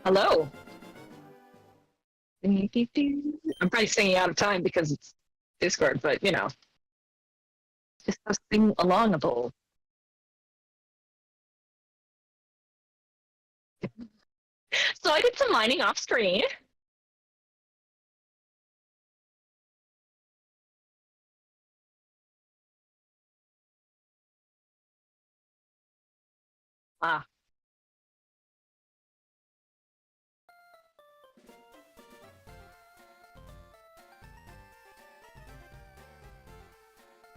Hello. I'm probably singing out of time because it's Discord, but you know, just sing along a little. So I did some mining off screen. Ah.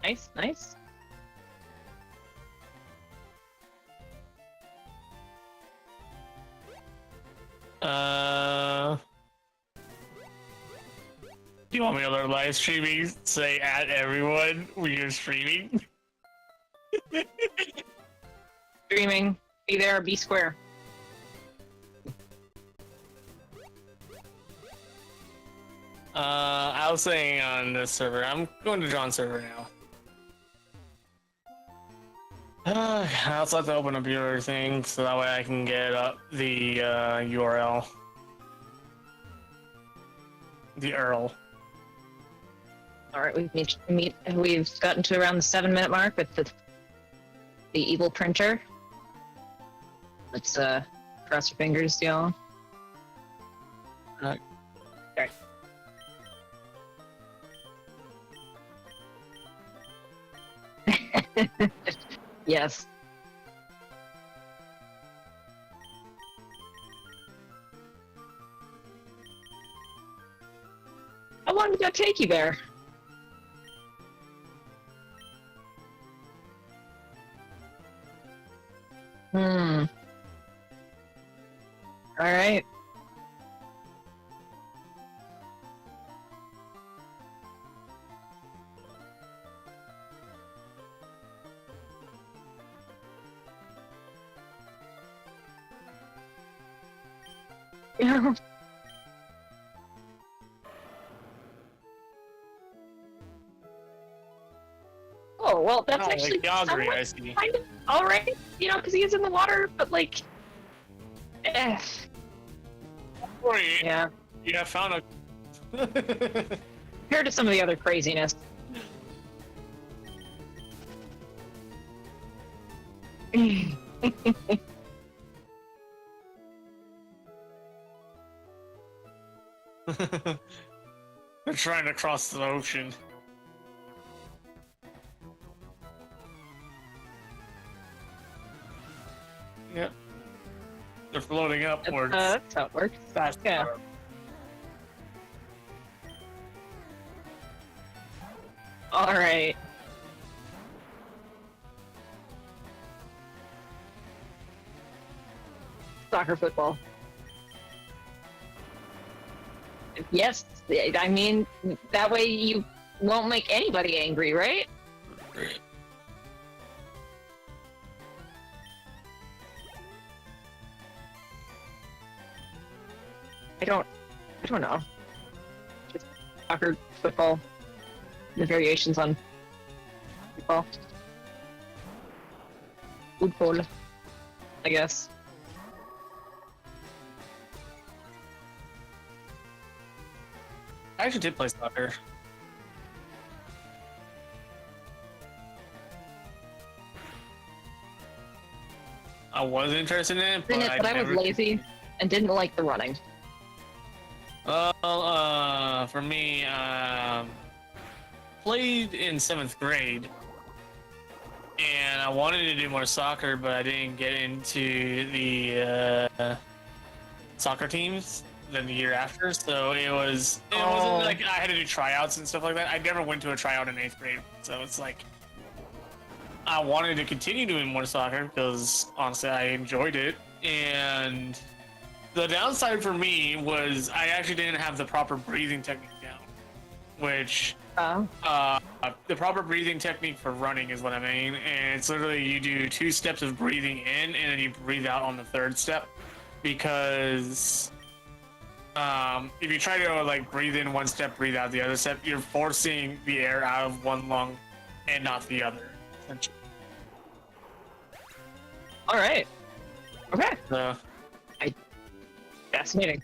Nice, nice. Do you want me to learn live streaming? Say at everyone when you're streaming? Streaming. Be there or be square. I was saying on this server. I'm going to John's server now. I also have to open up your thing so that way I can get up the URL. The URL. All right, we've gotten to around the 7-minute mark with the evil printer. Let's cross your fingers, y'all. All right. Yes. How long did that take you there? All right. Yeah. Oh, well, that's actually Calgary, I see. kind of all right, you know, because he is in the water, but like, yeah. Yeah, found a. Compared to some of the other craziness. They're trying to cross the ocean. Yep. They're floating upwards. That's how it works. Fast. Yeah. All right. Soccer football. Yes, I mean, that way you won't make anybody angry, right? I don't know. Just soccer, football, the variations on football. Football, I guess. I actually did play soccer. I was interested in it, but I was lazy and didn't like the running. Well, for me, played in 7th grade, and I wanted to do more soccer, but I didn't get into the soccer teams than the year after, so it wasn't like I had to do tryouts and stuff like that. I never went to a tryout in 8th grade, so it's like I wanted to continue doing more soccer because honestly I enjoyed it. And the downside for me was I actually didn't have the proper breathing technique down, which the proper breathing technique for running is what I mean, and it's literally you do 2 steps of breathing in and then you breathe out on the 3rd step, because if you try to like breathe in 1 step, breathe out the other step, you're forcing the air out of one lung and not the other, essentially. All right. Okay. So, Fascinating.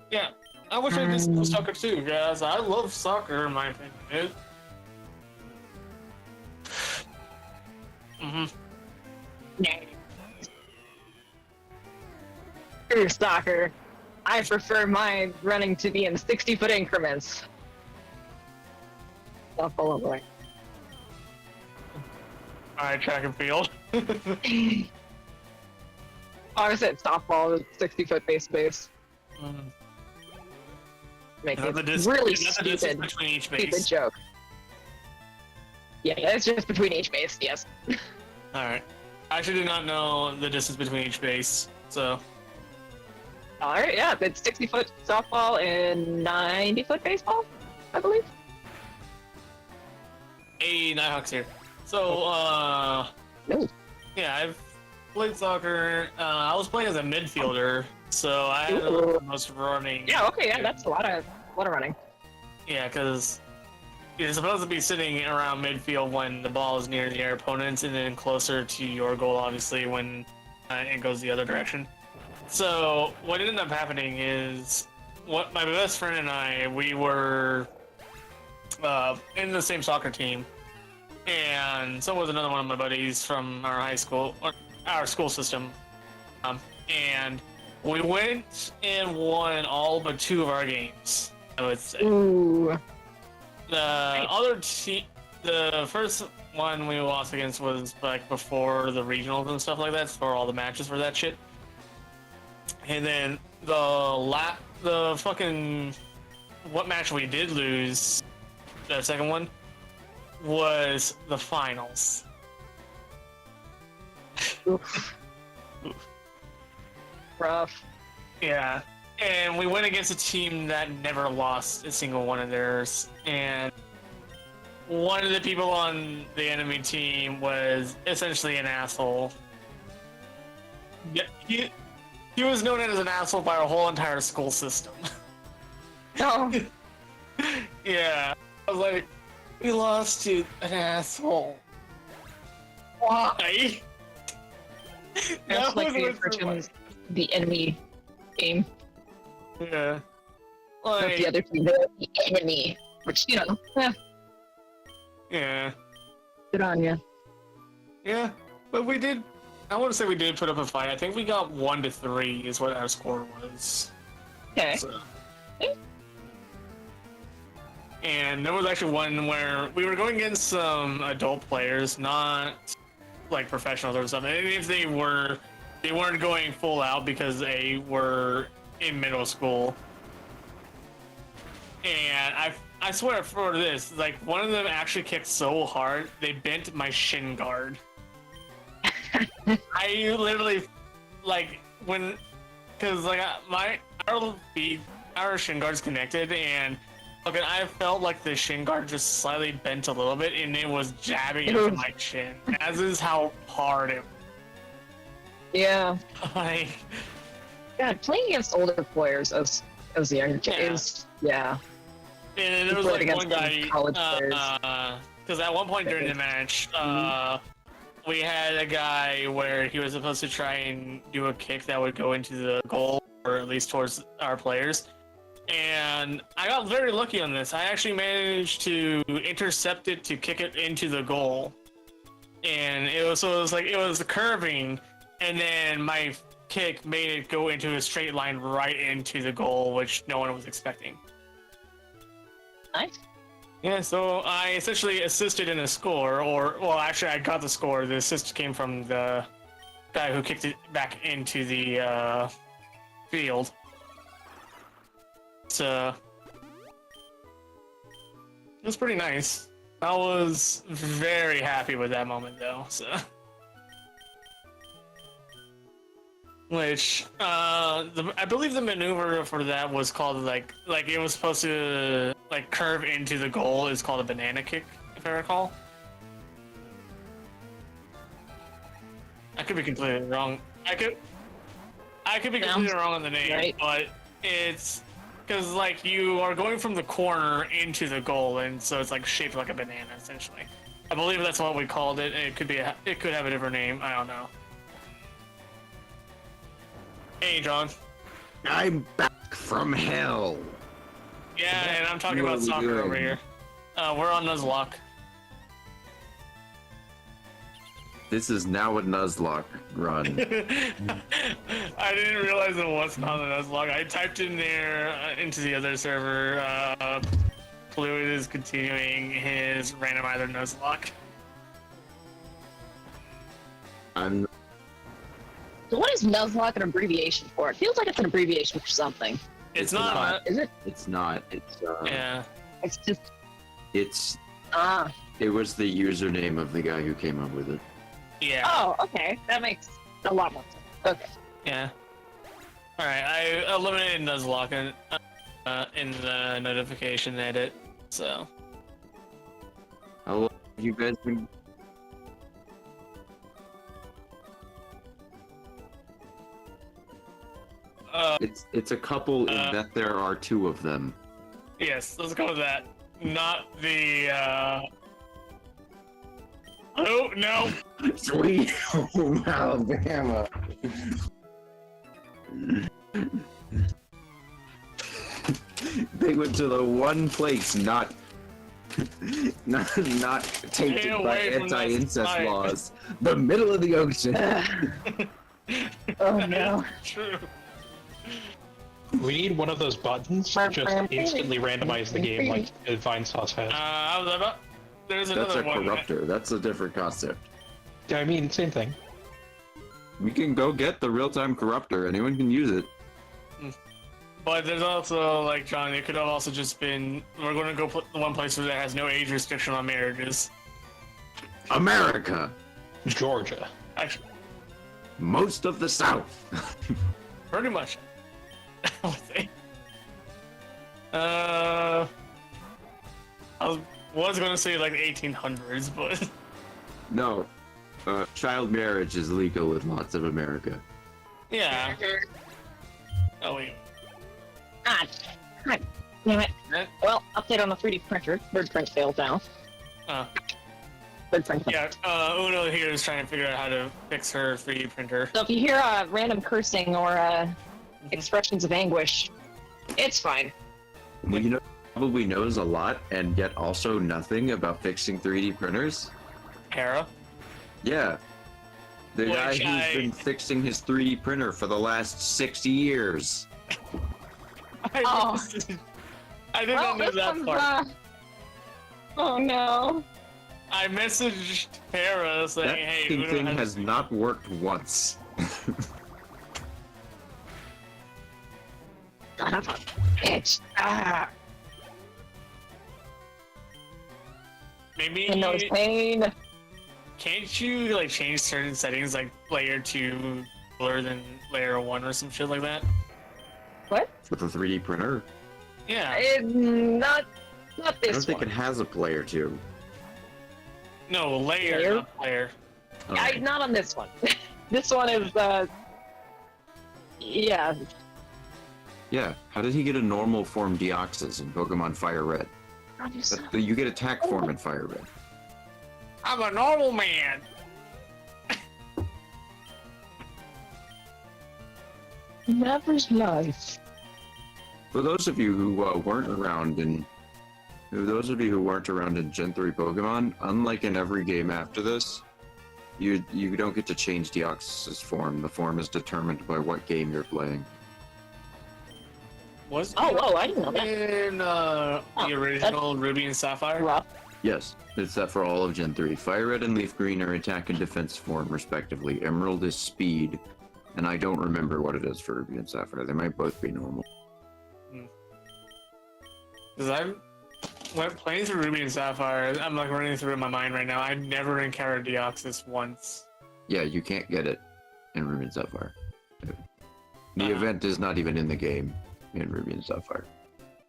yeah, I wish I did some soccer too, guys. I love soccer, in my opinion. For soccer, I prefer my running to be in 60-foot increments. Softball over. Alright, track and field. I was at softball, 60-foot base. Make it really stupid between each stupid base. joke. Yeah, it's just between each base, yes. Alright. I actually did not know the distance between each base, so. Alright, yeah, it's 60-foot softball and 90-foot baseball, I believe. Hey, Nighthawks here. So, No. yeah, I've played soccer. I was playing as a midfielder, so I had Ooh. the most running. Yeah, okay, yeah, that's a lot of running. Yeah, because you're supposed to be sitting around midfield when the ball is near your opponents, and then closer to your goal, obviously, when it goes the other direction. So what ended up happening is, what my best friend and I, we were in the same soccer team, and so was another one of my buddies from our high school, or our school system, and we went and won all but 2 of our games, I would say. Ooh. The other team, the first one we lost against was like before the regionals and stuff like that, for all the matches for that shit. And then the fucking what match we did lose, the second one, was the finals. Oof. Rough. Yeah. And we went against a team that never lost a single one of theirs. And one of the people on the enemy team was essentially an asshole. Yeah, he was known as an asshole by our whole entire school system. No. Yeah. I was like, we lost to an asshole. Why? That's like the was Fortune's the enemy game. Yeah. Not Like, the other team, they're the enemy. Which, you know, yeah. good on you. Yeah. But we did, I want to say we did put up a fight. I think we got 1-3 is what our score was. Okay. So. And there was actually one where we were going against some adult players, not like professionals or something. And if they weren't going full out because they were in middle school. And I swear for this, like one of them actually kicked so hard they bent my shin guard. I literally, like, because like our shin guard's connected, and okay, I felt like the shin guard just slightly bent a little bit, and it was jabbing into my chin. As is how hard it. Yeah. Like, God, playing against older players as the young is, yeah. and there was like one guy, college players. because at one point during the match, we had a guy where he was supposed to try and do a kick that would go into the goal, or at least towards our players. And I got very lucky on this. I actually managed to intercept it to kick it into the goal. And it was curving, and then my kick made it go into a straight line right into the goal, which no one was expecting. Nice. Yeah, so I essentially assisted in a score, well, actually I got the score. The assist came from the guy who kicked it back into the field. So it was pretty nice. I was very happy with that moment, though. So, which I believe the maneuver for that was called like it was supposed to like curve into the goal is called a banana kick, if I recall. I could be completely wrong. I could be completely wrong on the name, right. but it's Because like you are going from the corner into the goal, and so it's like shaped like a banana essentially. I believe that's what we called it. It could have a different name. I don't know. Hey, John. I'm back from hell. Yeah, and I'm talking What about are we soccer doing? over here. We're on Nuzlocke. This is now a Nuzlocke run. I didn't realize it wasn't on the Nuzlocke. I typed in there into the other server. Fluid is continuing his randomizer Nuzlocke. I'm So what is Nuzlocke an abbreviation for? It feels like it's an abbreviation for something. It's not. not. Is it? It's not. It's Yeah. It's just It's ah. it was the username of the guy who came up with it. Yeah. Oh, okay. That makes a lot more sense. Okay. Yeah. All right. I eliminated Nuzlocke in the notification edit. So. How long have you guys been? It's a couple in that there are two of them. Yes. Let's go with that. Not the. Oh no. Sweet home Alabama. They went to the one place not tainted Stay by away from that anti-incest spike. laws. The middle of the ocean. Oh no. True. We need one of those buttons to just instantly randomize the game like Divine Sauce has. I was about. There's That's another a one. corruptor. That's a different concept. I mean, same thing. We can go get the real-time corruptor. Anyone can use it. But there's also, like, John, it could have also just been, we're going to go put the one place where there has no age restriction on marriages. America. Georgia. Actually, Most of the South. pretty much. I would say. I was going to say, like, 1800s, but... No. Child marriage is legal in lots of America. Yeah. Oh, wait. God. God damn it. That- Well, update on the 3D printer. Bird print failed now. Bird print. Yeah, Uno here is trying to figure out how to fix her 3D printer. So if you hear random cursing or expressions of anguish, it's fine. Well, you know, probably knows a lot and yet also nothing about fixing 3D printers. Hera? Yeah. The Which guy who's been fixing his 3D printer for the last 60 years. Oh. I did not know this that one's, part. Oh no. I messaged Hera saying, That hey, fucking Uno thing has... has not worked once. Son of a bitch. Ah. Maybe... I know it's pain. Can't you, like, change certain settings, like layer 2 cooler than layer 1 or some shit like that? What? With a 3D printer? Yeah. Not I don't this think one. it has a player too. No, layer, Layer? not player. Oh. Not on this one. This one is yeah. Yeah, how did he get a normal form Deoxys in Pokemon FireRed? You get attack form in FireRed. I'm a normal man! Never's life. For those of you who weren't around in Gen 3 Pokemon, unlike in every game after this, you don't get to change Deoxys' form. The form is determined by what game you're playing. Was Oh, I didn't know that. in the original Ruby and Sapphire? Rough. Yes, it's that for all of Gen 3. Fire Red and Leaf Green are attack and defense form, respectively. Emerald is speed, and I don't remember what it is for Ruby and Sapphire. They might both be normal. Because when playing through Ruby and Sapphire, I'm like running through it in my mind right now. I've never encountered Deoxys once. Yeah, you can't get it in Ruby and Sapphire. The event is not even in the game in Ruby and Sapphire.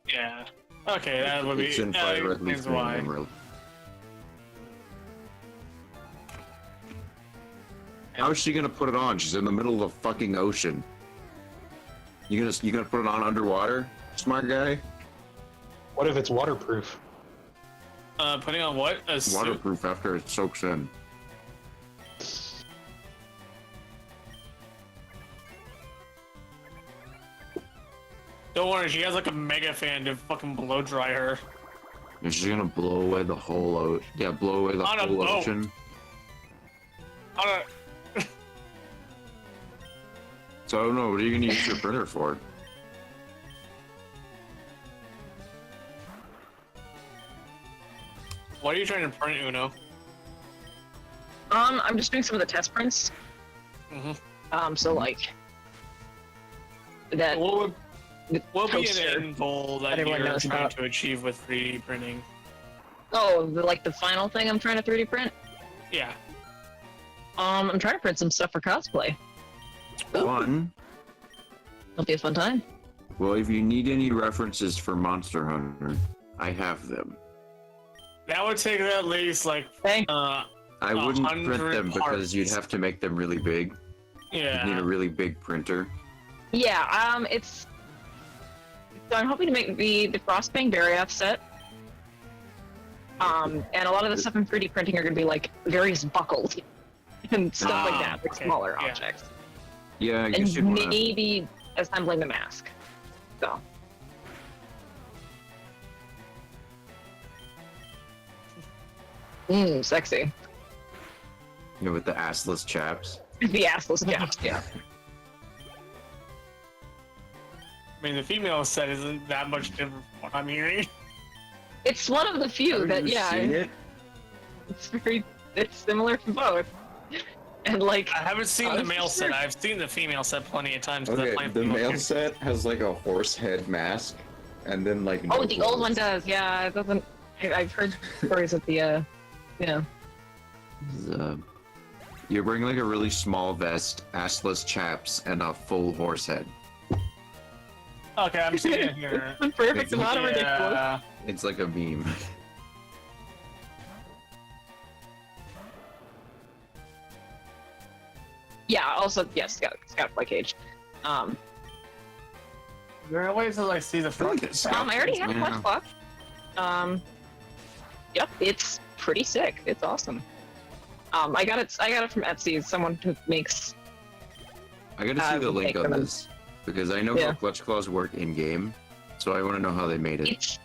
Yeah. Okay, that would be. It's in That Fire Red, Leaf explains Green, why. and Emerald. How is she gonna put it on? She's in the middle of a fucking ocean. You gonna put it on underwater? Smart guy. What if it's waterproof? Putting on what? A suit? Waterproof after it soaks in. Don't worry, she has like a mega fan to fucking blow dry her. And she's gonna blow away the whole blow away the On a whole boat. ocean. So I don't know, what are you gonna use your printer for? What are you trying to print, Uno? I'm just doing some of the test prints. Mm-hmm. So like that. What would be Toaster an end goal that everyone you're knows trying about. to achieve with 3D printing? Oh, like the final thing I'm trying to 3D print. Yeah. I'm trying to print some stuff for cosplay. One. It'll be a fun time. Well, if you need any references for Monster Hunter, I have them. That would take at least like Thank. I wouldn't print 100 them because you'd parts. have to make them really big. Yeah. You'd need a really big printer. Yeah. It's. So I'm hoping to make the Frostbang Barrier set. And a lot of the stuff in 3D printing are going to be like various buckles and stuff like that, like okay, smaller yeah. objects, Yeah, I guess and you'd wanna... maybe assembling the mask. So. Sexy. You know, with the assless chaps. The assless chaps, yeah. I mean, the female set isn't that much different from what I'm hearing. It's one of the few Have that, you yeah, seen it? it's similar to both. And like, I haven't seen Oh, the for male set. sure. I've seen the female set plenty of times. 'cause I Okay, play the female male characters. set has like a horse head mask, and then like no oh, the old one clothes. does, yeah. It doesn't. I've heard stories of the, yeah. You're wearing like a really small vest, assless chaps, and a full horse head. Okay, I'm seeing it here. The perfect amount of ridiculous. Yeah. It's like a meme. Yeah. Also, yes, Scout Fly Cage. There are ways to like see the front. I already have a Yeah. Clutch Clock. Yep, it's pretty sick. It's awesome. I got it from Etsy. Someone who makes. I gotta see the link make on them. this because I know Yeah. how clutch claws work in game, so I want to know how they made it. It's.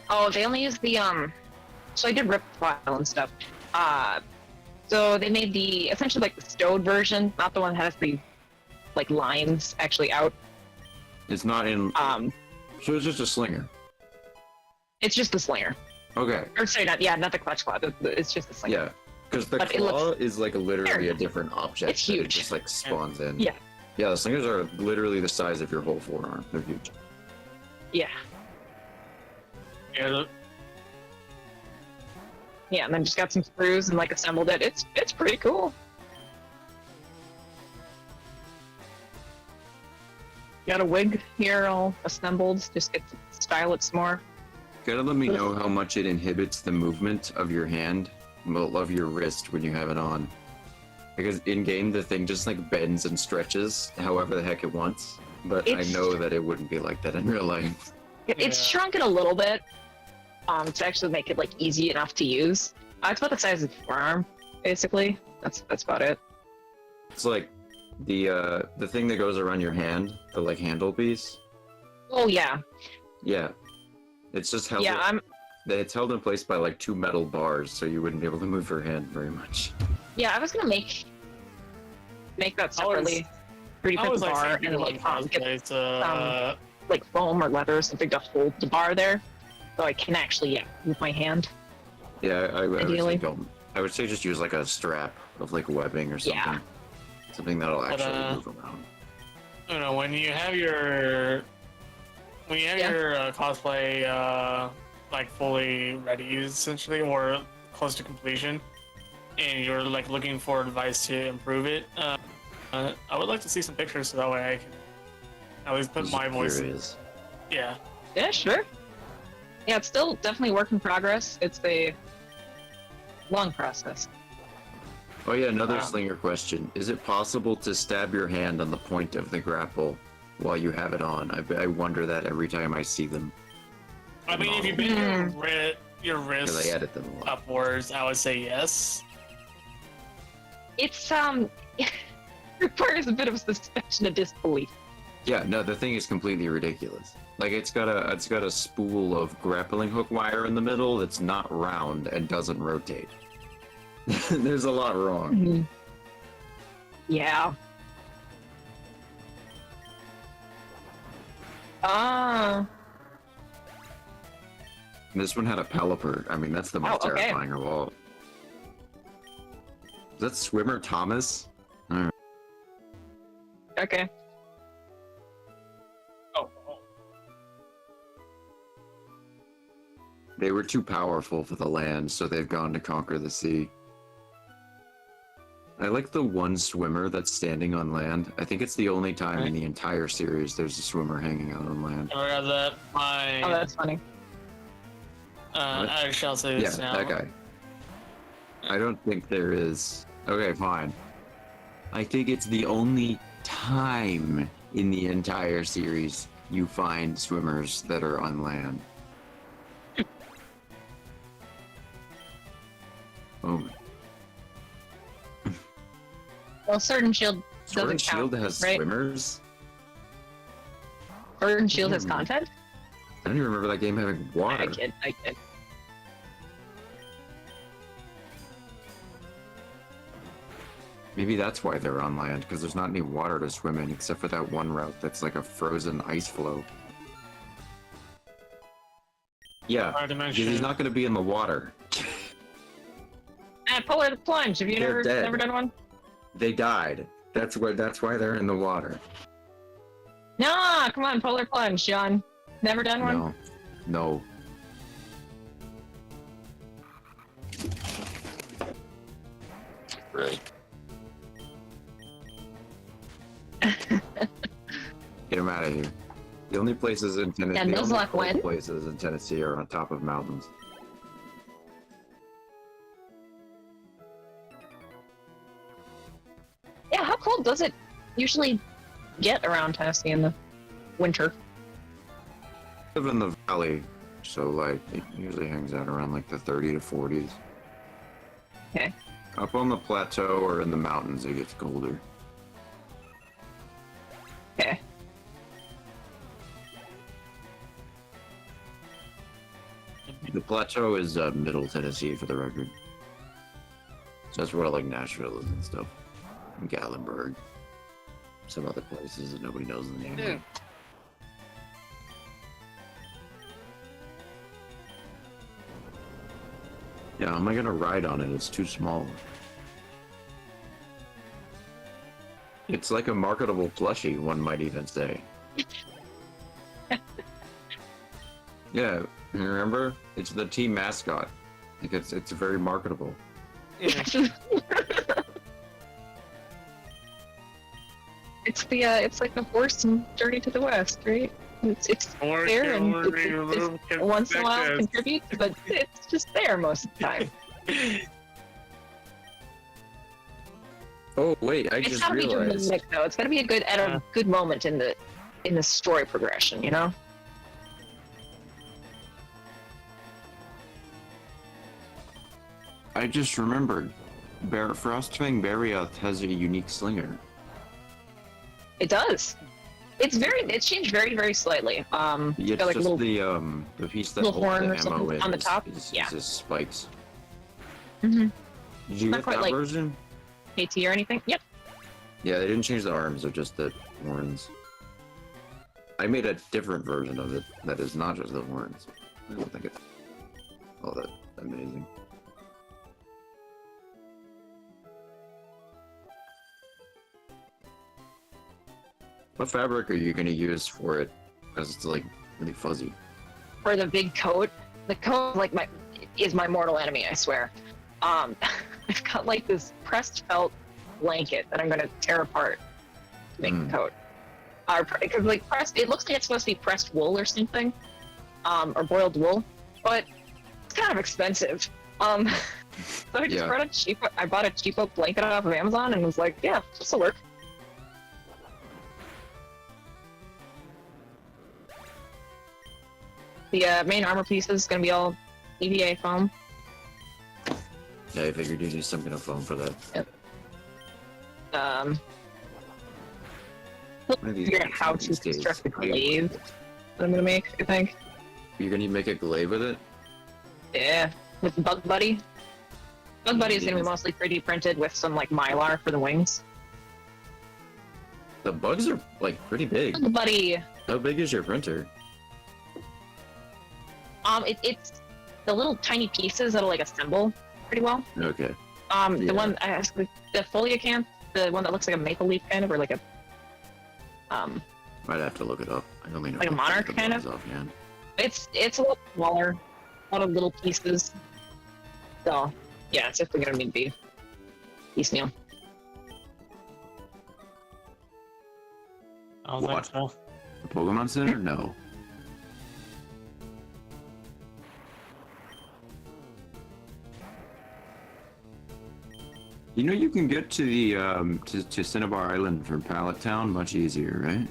Oh, they only use the So I did rip file and stuff. So they made the essentially like the stowed version, not the one that has the like lines actually out. It's not in. So it's just a slinger. It's just the slinger. Okay. Or sorry, not the clutch claw. It's just the slinger. Yeah. Because the But it claw is like literally Fair. a different object. It's that it huge. just like spawns in. Yeah. Yeah, the slingers are literally the size of your whole forearm. They're huge. Yeah. Yeah, Yeah, and then just got some screws and like assembled it. It's pretty cool. Got a wig here all assembled. Just get to style it some more. Gotta let me know how much it inhibits the movement of your hand, well, of your wrist when you have it on. Because in game, the thing just like bends and stretches however the heck it wants. But It's- I know that it wouldn't be like that in real life. It's Yeah. shrunk it a little bit, to actually make it like easy enough to use. It's about the size of the forearm, basically. That's about it. It's like the thing that goes around your hand, the like handle piece. Oh yeah, Yeah. It's just held. yeah. It's held in place by like two metal bars, so you wouldn't be able to move your hand very much. Yeah, I was gonna make that separately. 3D I print was the like, bar thinking and about like get cosplays, like foam or leather or something to hold the bar there, so I can actually move my hand. Yeah, I would say Ideally. don't. I would say just use like a strap of like webbing or something. Yeah. Something that'll But, actually move around. you know, when you have your Yeah. cosplay like fully ready essentially or close to completion, and you're like looking for advice to improve it, I would like to see some pictures so that way I can at least put Just my voice. curious. Yeah. Yeah, sure. Yeah, it's still definitely work in progress. It's a long process. Oh yeah, another Wow. slinger question. Is it possible to stab your hand on the point of the grapple while you have it on. I wonder that every time I see them. I mean, if you bend your Because I wrist edit them a lot. upwards, I would say yes. It's requires a bit of suspension of disbelief. Yeah, no, the thing is completely ridiculous. Like it's got a spool of grappling hook wire in the middle that's not round and doesn't rotate. There's a lot wrong. Yeah. Ah. This one had a pelipper. I mean, that's the most Oh, okay. terrifying of all. Is that Swimmer Thomas? Okay. Oh, They were too powerful for the land, so they've gone to conquer the sea. I like the one swimmer that's standing on land. I think it's the only time in the entire series there's a swimmer hanging out on land. I forgot that. Oh, that's funny. I shall say Yeah, this now. that guy. I don't think there is. Okay, fine. I think it's the only time in the entire series you find swimmers that are on land. Oh, Well, Sword and Shield Sword and doesn't count, Shield has right? swimmers? Sword and Shield has Hmm. content? I don't even remember that game having water. I kid. Maybe that's why they're on land, because there's not any water to swim in, except for that one route that's like a frozen ice flow. Yeah, Hard to because mention. he's not going to be in the water. Polar Plunge. Have you They're dead. never done one? They died. That's why they're in the water. No, come on, Polar Plunge, John. Never done one? No. Right. Get him out of here. The only places in Tennessee, Yeah, the Nils only Lock cold when? places in Tennessee are on top of mountains. Yeah, how cold does it usually get around Tennessee in the winter? I live in the valley, so like it usually hangs out around like the 30 to 40s. Okay. Up on the plateau or in the mountains, it gets colder. Okay. The plateau is Middle Tennessee, for the record. So that's where like Nashville is and stuff. And Gatlinburg. Some other places that nobody knows the name of. Yeah, how am I gonna ride on it? It's too small. It's like a marketable plushie, one might even say. Yeah, you remember? It's the team mascot. Like it's very marketable. Yeah. It's like the horse in Journey to the West, right? It's Or there and can we it remove once in a while perspectives? contributes, but it's just there most of the time. Oh wait, I It's just gotta be realized. dramatic though. It's gotta be at a good moment in the story progression, you know? I just remembered. Frostfang Barioth has a unique slinger. It does. It's changed very, very slightly. It's got like just a little the piece that little holds horn the or ammo something in on the is- top. is Yeah. his spikes. Mhm. Did you Not get quite that like- version? KT or anything. Yep. Yeah, they didn't change the arms, they're just the horns. I made a different version of it that is not just the horns. I don't think it's all that amazing. What fabric are you going to use for it? Because it's like really fuzzy. For the big coat. The coat is my mortal enemy, I swear. I've got like this pressed felt blanket that I'm gonna tear apart to make the coat. Because like pressed, it looks like it's supposed to be pressed wool or something, or boiled wool, but it's kind of expensive. So I just Yeah. I bought a cheapo blanket off of Amazon and was like, yeah, this will work. The main armor piece is gonna be all EVA foam. Yeah, I figured you'd use some kind of foam for that. Um, One of these figure out days, how one of to these days, construct the glaive that I'm gonna make, I think. You're gonna make a glaive with it? Yeah, with Bug Buddy. Bug Buddy is gonna be mostly 3D printed with some like mylar for the wings. The bugs are like pretty big. Bug Buddy. How big is your printer? It's the little tiny pieces that'll like assemble pretty well. Okay. The Yeah. one the folia can, the one that looks like a maple leaf kind of, or like a Might have to look it up. I only know Like a the monarch bugs kind of? offhand. it's a little smaller, a lot of little pieces. So yeah, it's definitely gonna need to be piecemeal. I don't think What? so. The Pokemon Center? No. You know you can get to the to Cinnabar Island from Pallet Town much easier, right?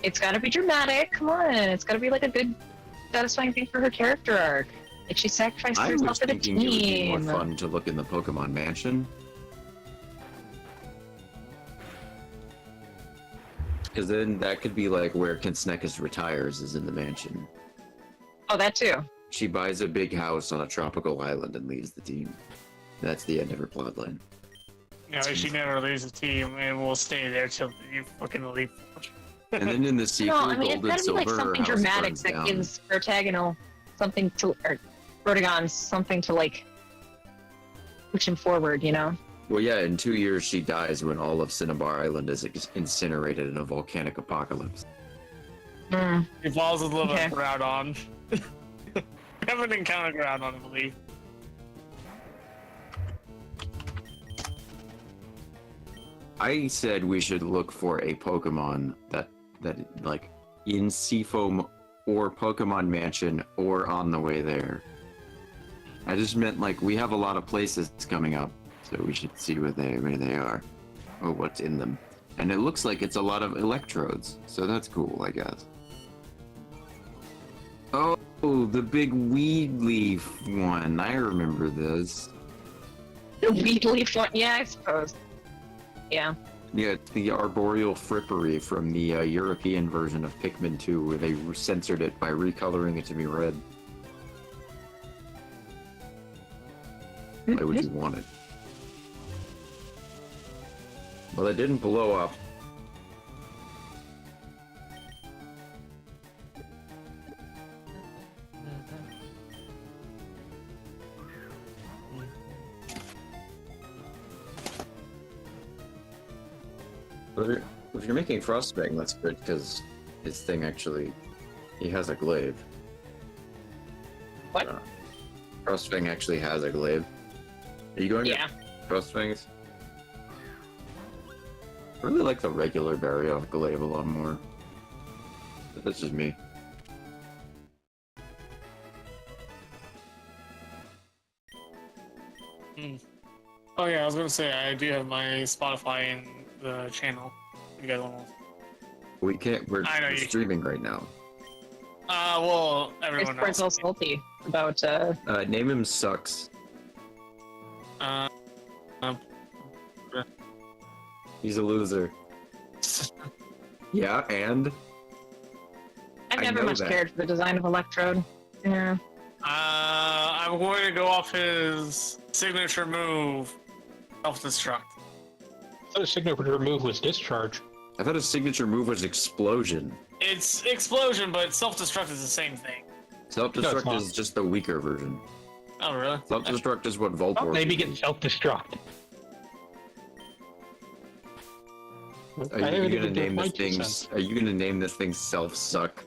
It's gotta be dramatic. Come on, it's gotta be like a good, satisfying thing for her character arc. Like she sacrificed I was herself for the thinking it would be more team. fun to look in the Pokemon Mansion. Because then that could be like where Kinsnekus retires, is in the mansion. Oh, that too. She buys a big house on a tropical island and leaves the team. That's the end of her plotline. No, she never leaves the team, and we'll stay there till you fucking leave. And then in the sequel, No, I mean it's Gold and gotta be Silver, like her something house dramatic burns that down. gives Bbrotagonal something to, or Bbrotagon something to like push him forward. You know. Well, yeah, in 2 years she dies when all of Cinnabar Island is incinerated in a volcanic apocalypse. Mm. He falls in love Okay. with Groudon. We haven't encountered Groudon, I believe. I said we should look for a Pokemon that like in Seafoam or Pokemon Mansion or on the way there. I just meant like we have a lot of places coming up, so we should see where they are or what's in them. And it looks like it's a lot of electrodes, so that's cool, I guess. Oh, the big weed leaf one. I remember this. The weed leaf one. Yeah, I suppose. Yeah. Yeah, it's the arboreal frippery from the European version of Pikmin 2, where they censored it by recoloring it to be red. Why would you want it? Well, it didn't blow up. But if you're making Frostbang, that's good, because his thing actually... He has a glaive. What? Frostbang actually has a glaive. Are you going Yeah. to Frostbangs? I really like the regular Barioth glaive a lot more. But that's just me. Oh yeah, I was gonna say I do have my Spotify in the channel. If you guys want to. We can't, we're I know you- streaming right now. Well, everyone Chris knows. Port's all salty about Name him Sucks. Uh, He's a loser. Yeah, and? I've I never know much that. cared for the design of Electrode. Yeah. I'm going to go off his signature move, self-destruct. I thought his signature move was discharge. I thought his signature move was Explosion. It's explosion, but self-destruct is the same thing. Self-destruct not. is just the weaker version. Oh really? Self-destruct is what Voltorb Maybe uses. get self-destruct. Are you gonna name this thing? Are you gonna name this thing Self-Suck?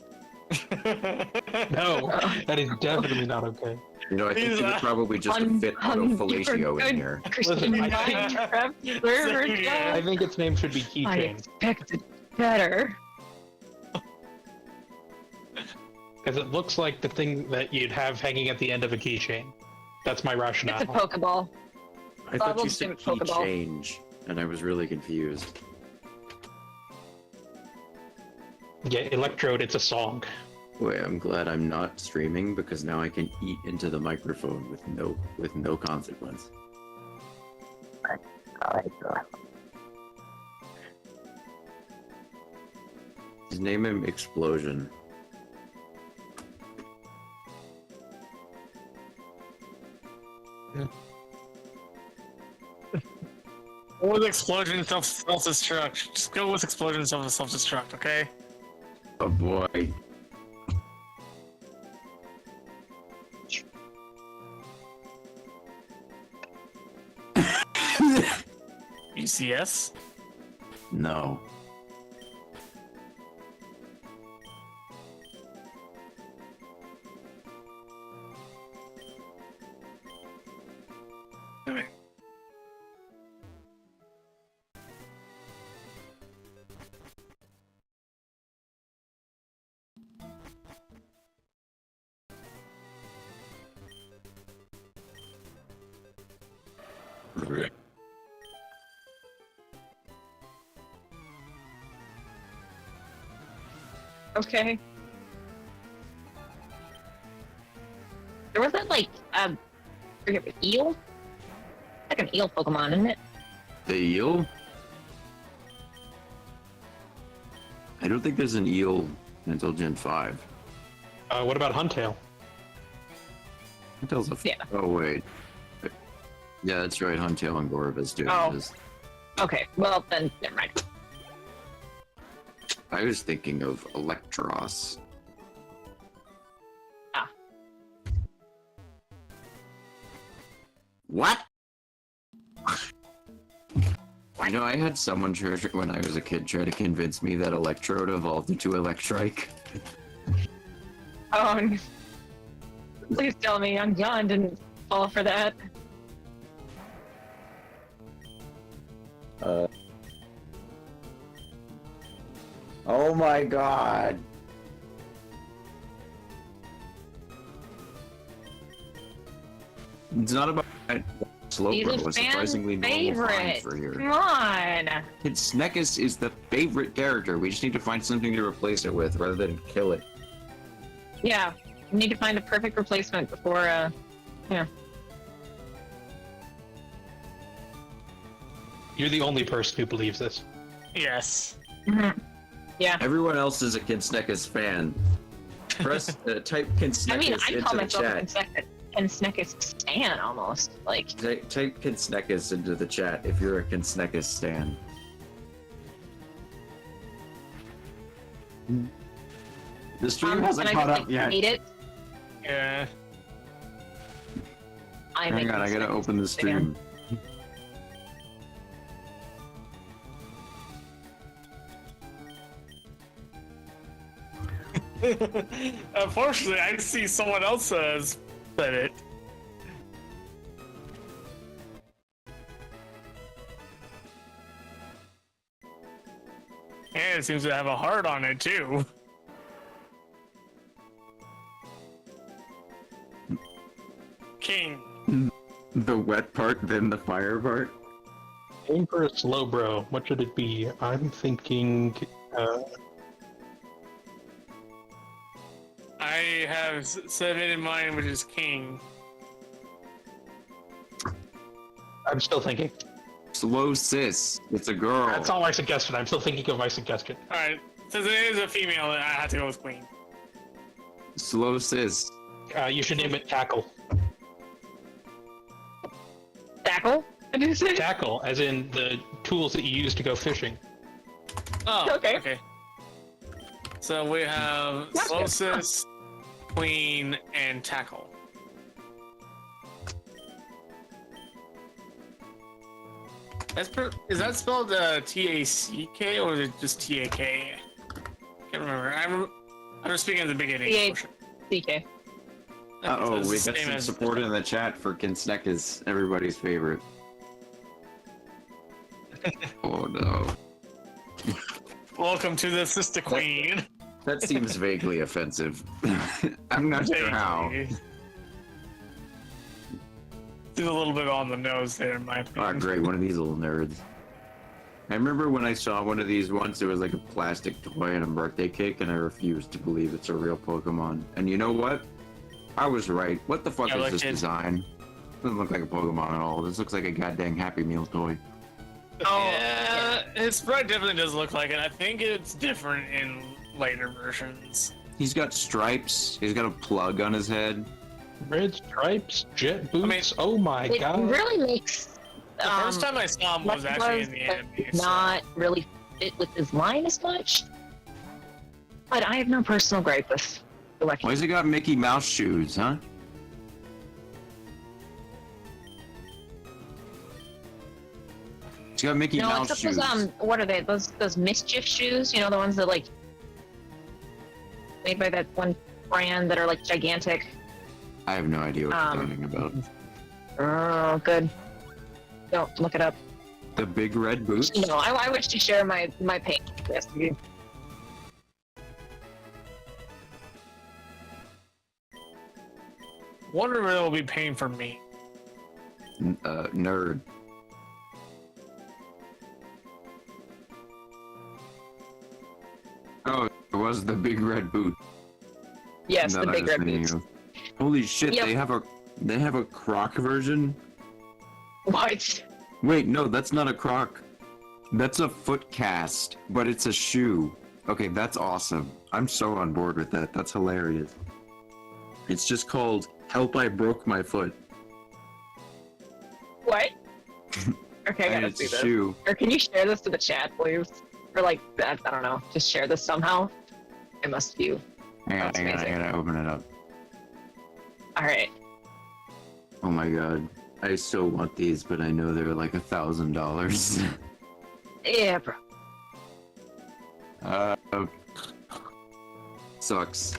No, that is definitely not okay. You know, I think you would probably just fit autofellatio in here. Listen, I Yeah. think its name should be I Keychain, expected better. because it looks like the thing that you'd have hanging at the end of a keychain. That's my rationale. It's a Pokeball. I thought we'll you just said give it key Pokeball. change, and I was really confused. Yeah, Electrode, it's a song. Wait, I'm glad I'm not streaming because now I can eat into the microphone with no consequence. Just name him Explosion. What was explosion self-destruct? Just go with explosion self-destruct, okay? Oh boy. ECS? No. Okay. Okay. There was that like forget what, eel? Like an eel Pokemon, isn't it? The eel? I don't think there's an eel until Gen 5. What about Huntail? Huntail's a Yeah. Oh wait. Yeah, that's right. Huntail and Gorebyss do. Oh. Okay, well then never mind. I was thinking of Electros. Ah. What? You know, I had someone when I was a kid try to convince me that Electrode evolved into Electrike. Oh, please tell me young John didn't fall for that. Oh my god. It's not about slow He's grow. a It's fan surprisingly normal time favorite. for here. Come on. Kid Snekus is the favorite character. We just need to find something to replace it with rather than kill it. Yeah, we need to find a perfect replacement before, yeah. You're the only person who believes this. Yes. Mm-hmm. Yeah. Everyone else is a Kid Snekus fan. Press type Kid Snekus I mean, I call into the myself chat. a Snekus stan almost. Like, Type Kid Snekus into the chat if you're a Kid Snekus stan. The stream hasn't can I caught just, up like, yet. read it? Yeah. Hang on, I gotta open the stream. Unfortunately, I see someone else has said it. And it seems to have a heart on it too. King. The wet part, then the fire part. Aim for a slow bro. What should it be? I'm thinking. I have 7 in mind, which is King. I'm still thinking. Slow sis. It's a girl. That's all my suggestion. I'm still thinking of my suggestion. Alright, since it is a female, I have to go with Queen. Slow sis. You should name it Tackle. Tackle? What did you say? Tackle, as in the tools that you use to go fishing. Oh, Okay. okay. So we have Gotcha. Slosis, Queen, and Tackle. Is that spelled T-A-C-K or is it just T-A-K? Can't remember. I'm just speaking at the beginning. CK. Uh-oh, It's we the got same some as- support in the chat for Kinsneck everybody's favorite. Oh no. Welcome to the Sister Queen. That seems vaguely offensive. I'm not sure how. Seems a little bit on the nose there, in my Ah, opinion. great, one of these little nerds. I remember when I saw one of these once, it was like a plastic toy and a birthday cake, and I refused to believe it's a real Pokemon. And you know what? I was right. What the fuck Yeah, is like this it- design? Doesn't look like a Pokemon at all. This looks like a goddamn Happy Meal toy. Oh, Yeah, his sprite definitely does look like it. I think it's different in later versions. He's got stripes. He's got a plug on his head. Red stripes, jet boots. mean, Oh my it god! really makes The first time I saw him was actually in the anime. so- not really fit with his line as much. But I have no personal gripe with the Lucky. Why's he got Mickey Mouse shoes, huh? He's got Mickey No, Mouse except shoes. those what are they? Those mischief shoes? You know, the ones that like made by that one brand that are like gigantic. I have no idea what you're talking about. Oh, good. Don't look it up. The big red boots? No, I wish to share my pain with the rest of you. Wonder if it'll be paying for me. Nerd. Oh, it was the big red boot. Yes, That the I big was red thinking boots. of. Holy shit! Yep. They have a Croc version. What? Wait, no, that's not a Croc. That's a foot cast, but it's a shoe. Okay, that's awesome. I'm so on board with that. That's hilarious. It's just called "Help! I Broke My Foot," What? Okay, I and gotta it's see a this. shoe. Or can you share this to the chat, please? Or like, I don't know, just share this somehow. I must view. Hang on, That's I amazing. gotta open it up. All right. Oh my god, I so want these, but I know they're like $1,000. Yeah, bro. Sucks.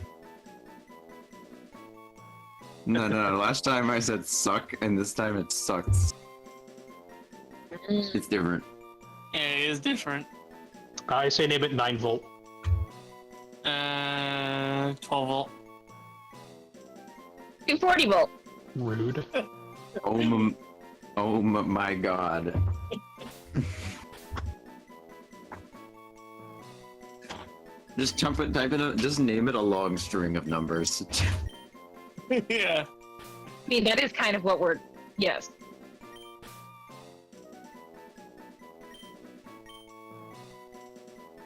No, last time I said suck, and this time it sucks. It's different. Yeah, it is different. I say name it 9 volt. 12 volt. 240 volt. Rude. Oh my god. Just type it, just name it a long string of numbers. Yeah. I mean, that is kind of what we're. Yes.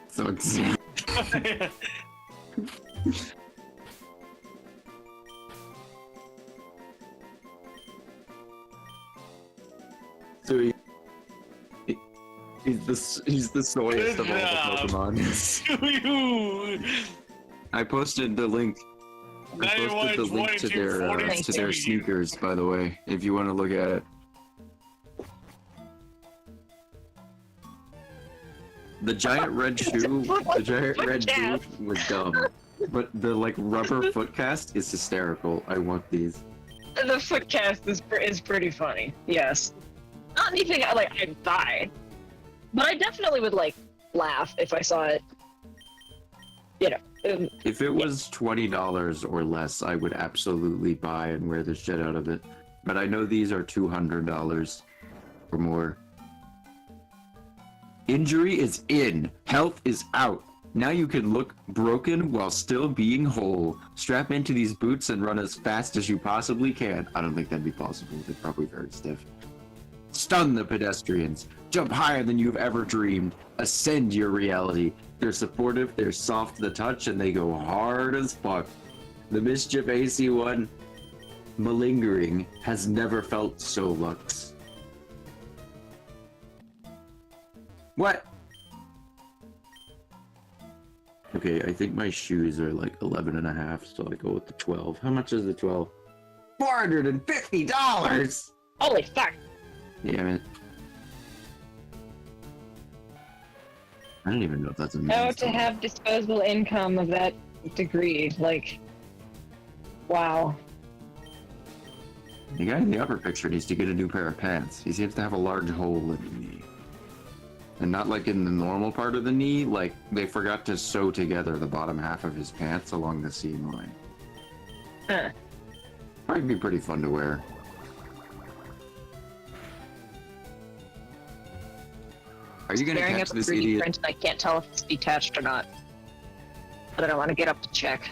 Sucks. So he's the soyest of all the Pokemon. I posted the link. I posted the link to their sneakers, by the way, if you want to look at it. The giant red shoe, the giant red boot was dumb, but the like rubber foot cast is hysterical. I want these. The footcast is pretty funny. Yes. Not anything I'd buy, but I definitely would like laugh if I saw it. You know. If it was $20 or less, I would absolutely buy and wear the shit out of it. But I know these are $200 or more. Injury is in, health is out. Now you can look broken while still being whole. Strap into these boots and run as fast as you possibly can. I don't think that'd be possible. They're probably very stiff. Stun the pedestrians. Jump higher than you've ever dreamed. Ascend your reality. They're supportive, they're soft to the touch, and they go hard as fuck. The Mischief AC1 malingering has never felt so luxe. What? Okay, I think my shoes are like 11 and a half, so I go with the 12. How much is the 12? $450! Holy fuck! Damn it. I don't even know if that's a Oh, to have disposable income of that degree, like, wow. The guy in the upper picture needs to get a new pair of pants. He seems to have a large hole in the knee. And not like in the normal part of the knee, like they forgot to sew together the bottom half of his pants along the seam line. Huh. Probably be pretty fun to wear. Are you gonna Staring catch at the this 3D idiot? print, and I can't tell if it's detached or not. But I don't want to get up to check.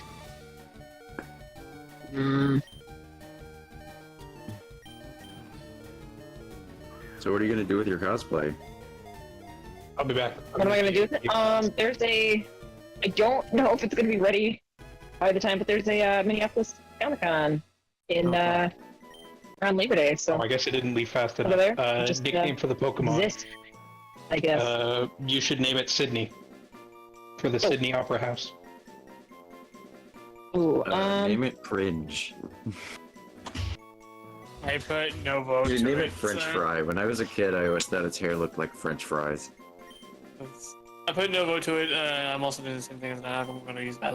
So what are you gonna do with your cosplay? I'll be back. What am I gonna do with it? There's a. I don't know if it's gonna be ready by the time, but there's a Minneapolis Comic-Con in around Labor Day. So Oh, I guess it didn't leave fast Over enough. there? Just, Nickname for the Pokemon. exist, I guess. You should name it Sydney. For the Sydney Opera House. Ooh, Name it Cringe. I put no vote. You to name it French so- Fry. When I was a kid, I always thought its hair looked like French fries. I put no vote to it. I'm also doing the same thing as now. I'm gonna use that.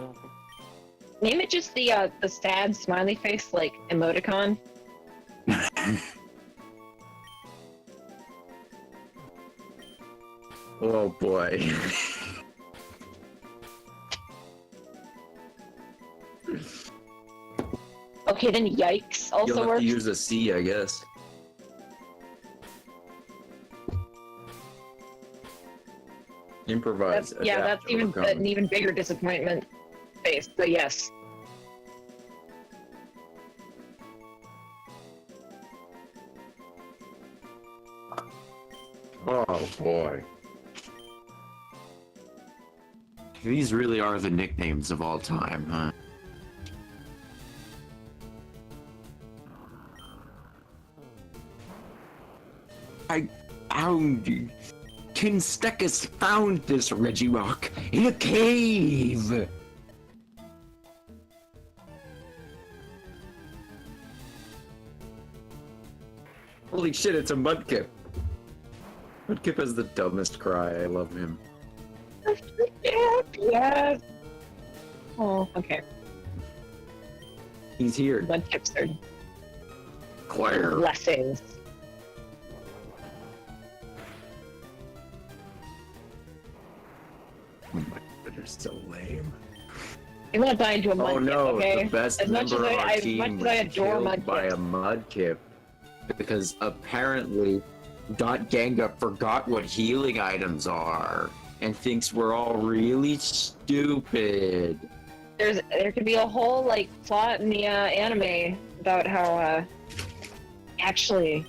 name it just the sad smiley face like emoticon. Oh boy. Okay, then yikes You'll also have works. to use a C, I guess. Improvise. Yeah, adapt, that's even overcome. an even bigger disappointment face. So yes. Oh boy. These really are the nicknames of all time, huh? How Kinstekus found this Regirock in a cave. Holy shit, it's a Mudkip. Mudkip has the dumbest cry. I love him. Yeah. Oh, okay. He's here. Mudkips are Claire. blessings. Oh my god, they're so lame. You're not dying to a mudkip, Oh no, okay? the best As much member as of our as team much as was I adore killed by a mudkips. Mudkip because apparently Ganga forgot what healing items are and thinks we're all really stupid. There could be a whole like plot in the anime about how actually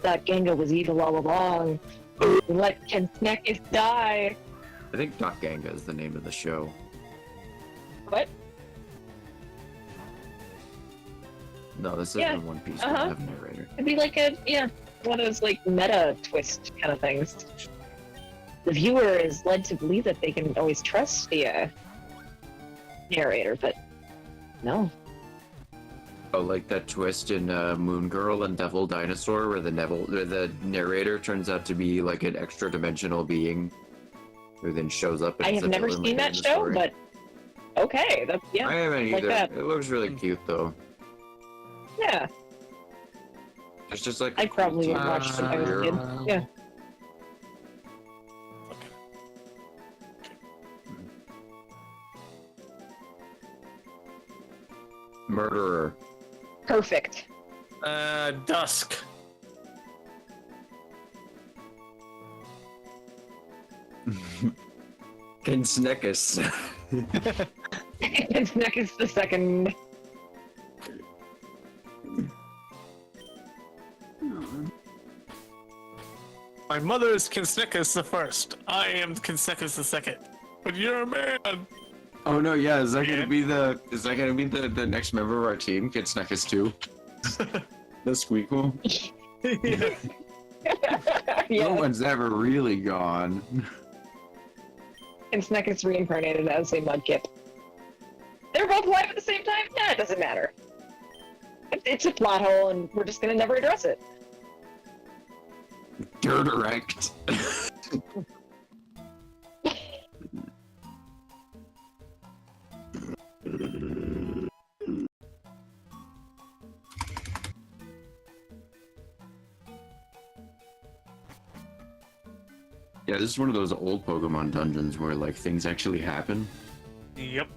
that Genga was evil all along. Let Kensnekis die. I think Ganga is the name of the show. What? No, this isn't Yeah, One Piece. We uh-huh. don't have a narrator. It'd be like one of those like meta twist kind of things. The viewer is led to believe that they can always trust the narrator, but no. Oh, like that twist in Moon Girl and Devil Dinosaur, where the narrator turns out to be like an extra dimensional being, who then shows up. And I is have the never villain seen later that in the show, story. but okay, that's yeah, I haven't like either. that. It looks really cute though. yeah. It's just like I probably would teen watch it if I was a kid. superhero. Yeah. Murderer. Perfect. Dusk. Kinsnekus. Kensnek is the second. My mother is Kinsnekus the first. I am Kinsnekus the second. But you're a man. Oh no, yeah, is that gonna be the next member of our team? Kinsnekus 2? The Squeakle? No Yeah. one's ever really gone. Kensnek is reincarnated as a mudkip. They're both alive at the same time? Yeah, it doesn't matter. It's a plot hole, and we're just gonna never address it. You're direct. Yeah, this is one of those old Pokemon dungeons where like things actually happen Yep.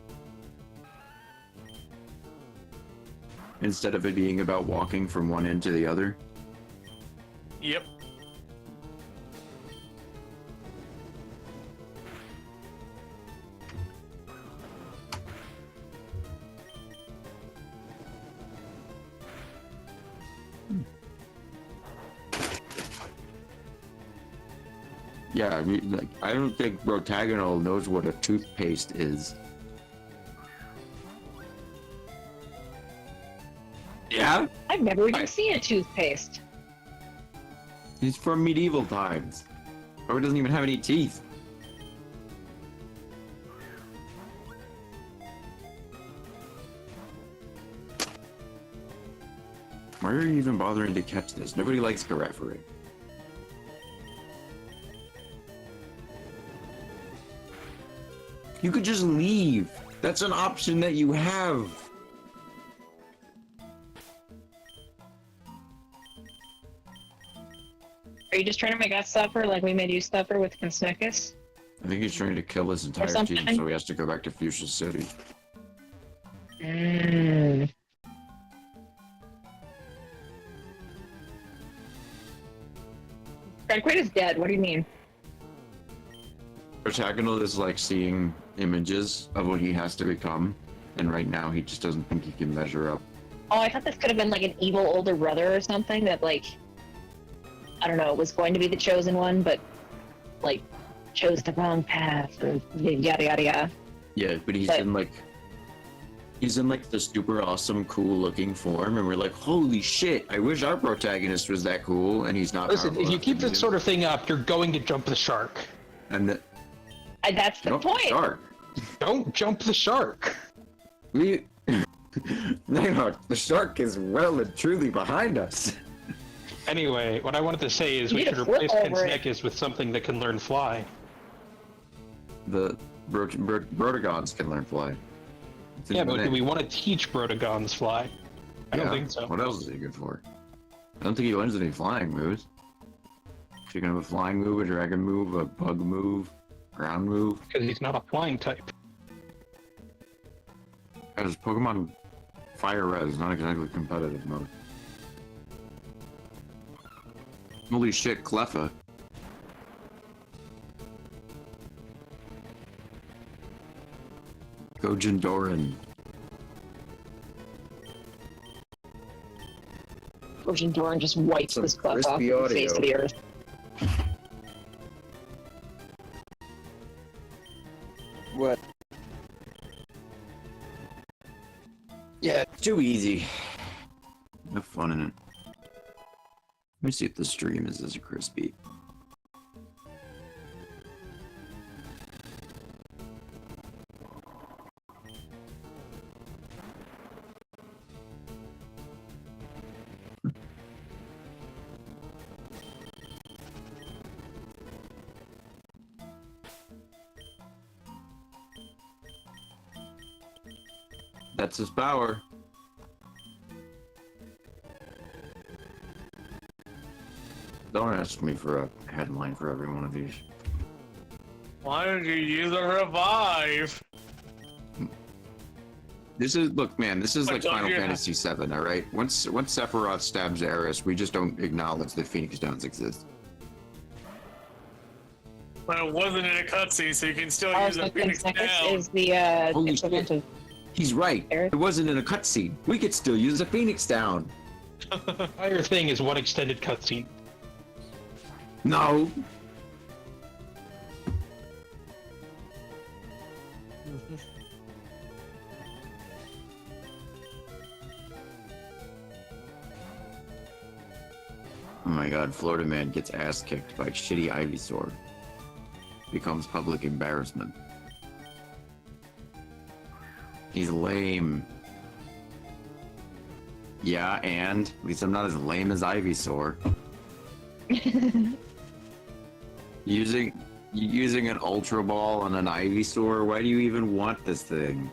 instead of it being about walking from one end to the other. Yep. Yeah, I mean, like, I don't think Bbrotagonal knows what a toothpaste is. Yeah? I've never even seen a toothpaste. He's from medieval times. Or he doesn't even have any teeth. Why are you even bothering to catch this? Nobody likes to referee. You could just leave. That's an option that you have. Are you just trying to make us suffer like we made you suffer with Consnickus? I think he's trying to kill his entire team, something? so he has to go back to Fuchsia City. Mm. Redquid is dead. What do you mean? Bbrotagonal is like seeing images of what he has to become, and right now he just doesn't think he can measure up. Oh, I thought this could have been like an evil older brother or something that, like, I don't know, was going to be the chosen one, but like chose the wrong path or yada yada yada. Yeah, but he's in like the super awesome, cool looking form, and we're like, holy shit! I wish our protagonist was that cool, and he's not. Listen, powerful if you enough keep to this be. sort of thing up, you're going to jump the shark. And That's the no, point. shark. Don't jump the shark. We. No, the shark is well and truly behind us. Anyway, what I wanted to say is You we need should to flip replace over it. Consnickus with something that can learn fly. The Brotagons can learn fly. It's in Yeah, the but do name. we want to teach Brotagons fly? I don't Yeah, think so. What else is he good for? I don't think he learns any flying moves. He can have a flying move, a dragon move, a bug move, ground move. Because he's not a flying type. As Pokemon FireRed is not exactly competitive mode. Holy shit, Cleffa. Go Jindoran. Ocean Doran just wipes Some this clef off crispy the face audio. of the earth. What? Yeah, it's too easy. No fun in it. Let me see if the stream is as crispy. That's his power. Don't ask me for a headline for every one of these. Why don't you use a revive? This is, look, man, this is But like don't Final you- Fantasy VII, all right? Once Sephiroth stabs Eris, we just don't acknowledge that Phoenix Downs exist. But it wasn't in a cutscene, so you can still use Also, a Phoenix Consnickus down. is the Holy equivalent shit. of He's right. Eris? It wasn't in a cutscene. We could still use a Phoenix Down. Entire thing is one extended cutscene. No. Oh my god, Florida man gets ass kicked by shitty Ivysaur. Becomes public embarrassment. He's lame. Yeah, and at least I'm not as lame as Ivysaur. Using an Ultra Ball on an Ivysaur? Why do you even want this thing?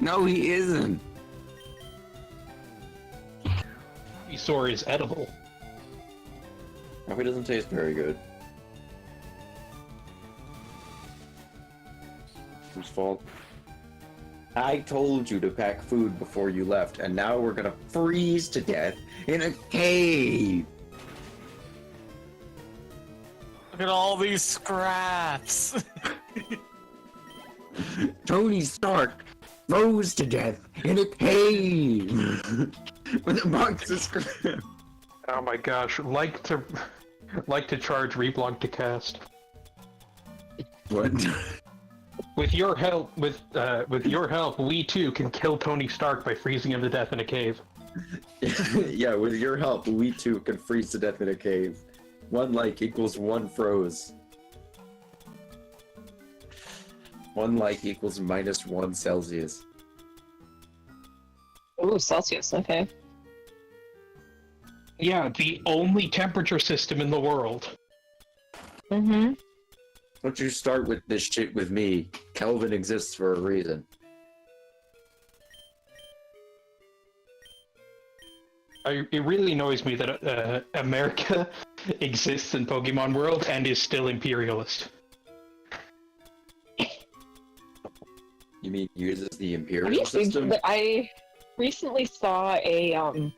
No, he isn't. Ivysaur is edible. Probably doesn't taste very good. Whose fault? I told you to pack food before you left, and now we're gonna freeze to death in a cave. Look at all these scraps. Tony Stark froze to death in a cave with a box of scraps. Oh my gosh, like to Like to charge reblog to cast. What? With your help, we too can kill Tony Stark by freezing him to death in a cave. Yeah, with your help, we too can freeze to death in a cave. 1 like equals 1 froze. 1 like equals -1 Celsius. Ooh, Celsius. Okay. Yeah, the only temperature system in the world. Mm-hmm. Don't you start with this shit with me. Kelvin exists for a reason. It really annoys me that America exists in Pokemon World and is still imperialist. You mean uses the Have imperial you seen system? that? I recently saw a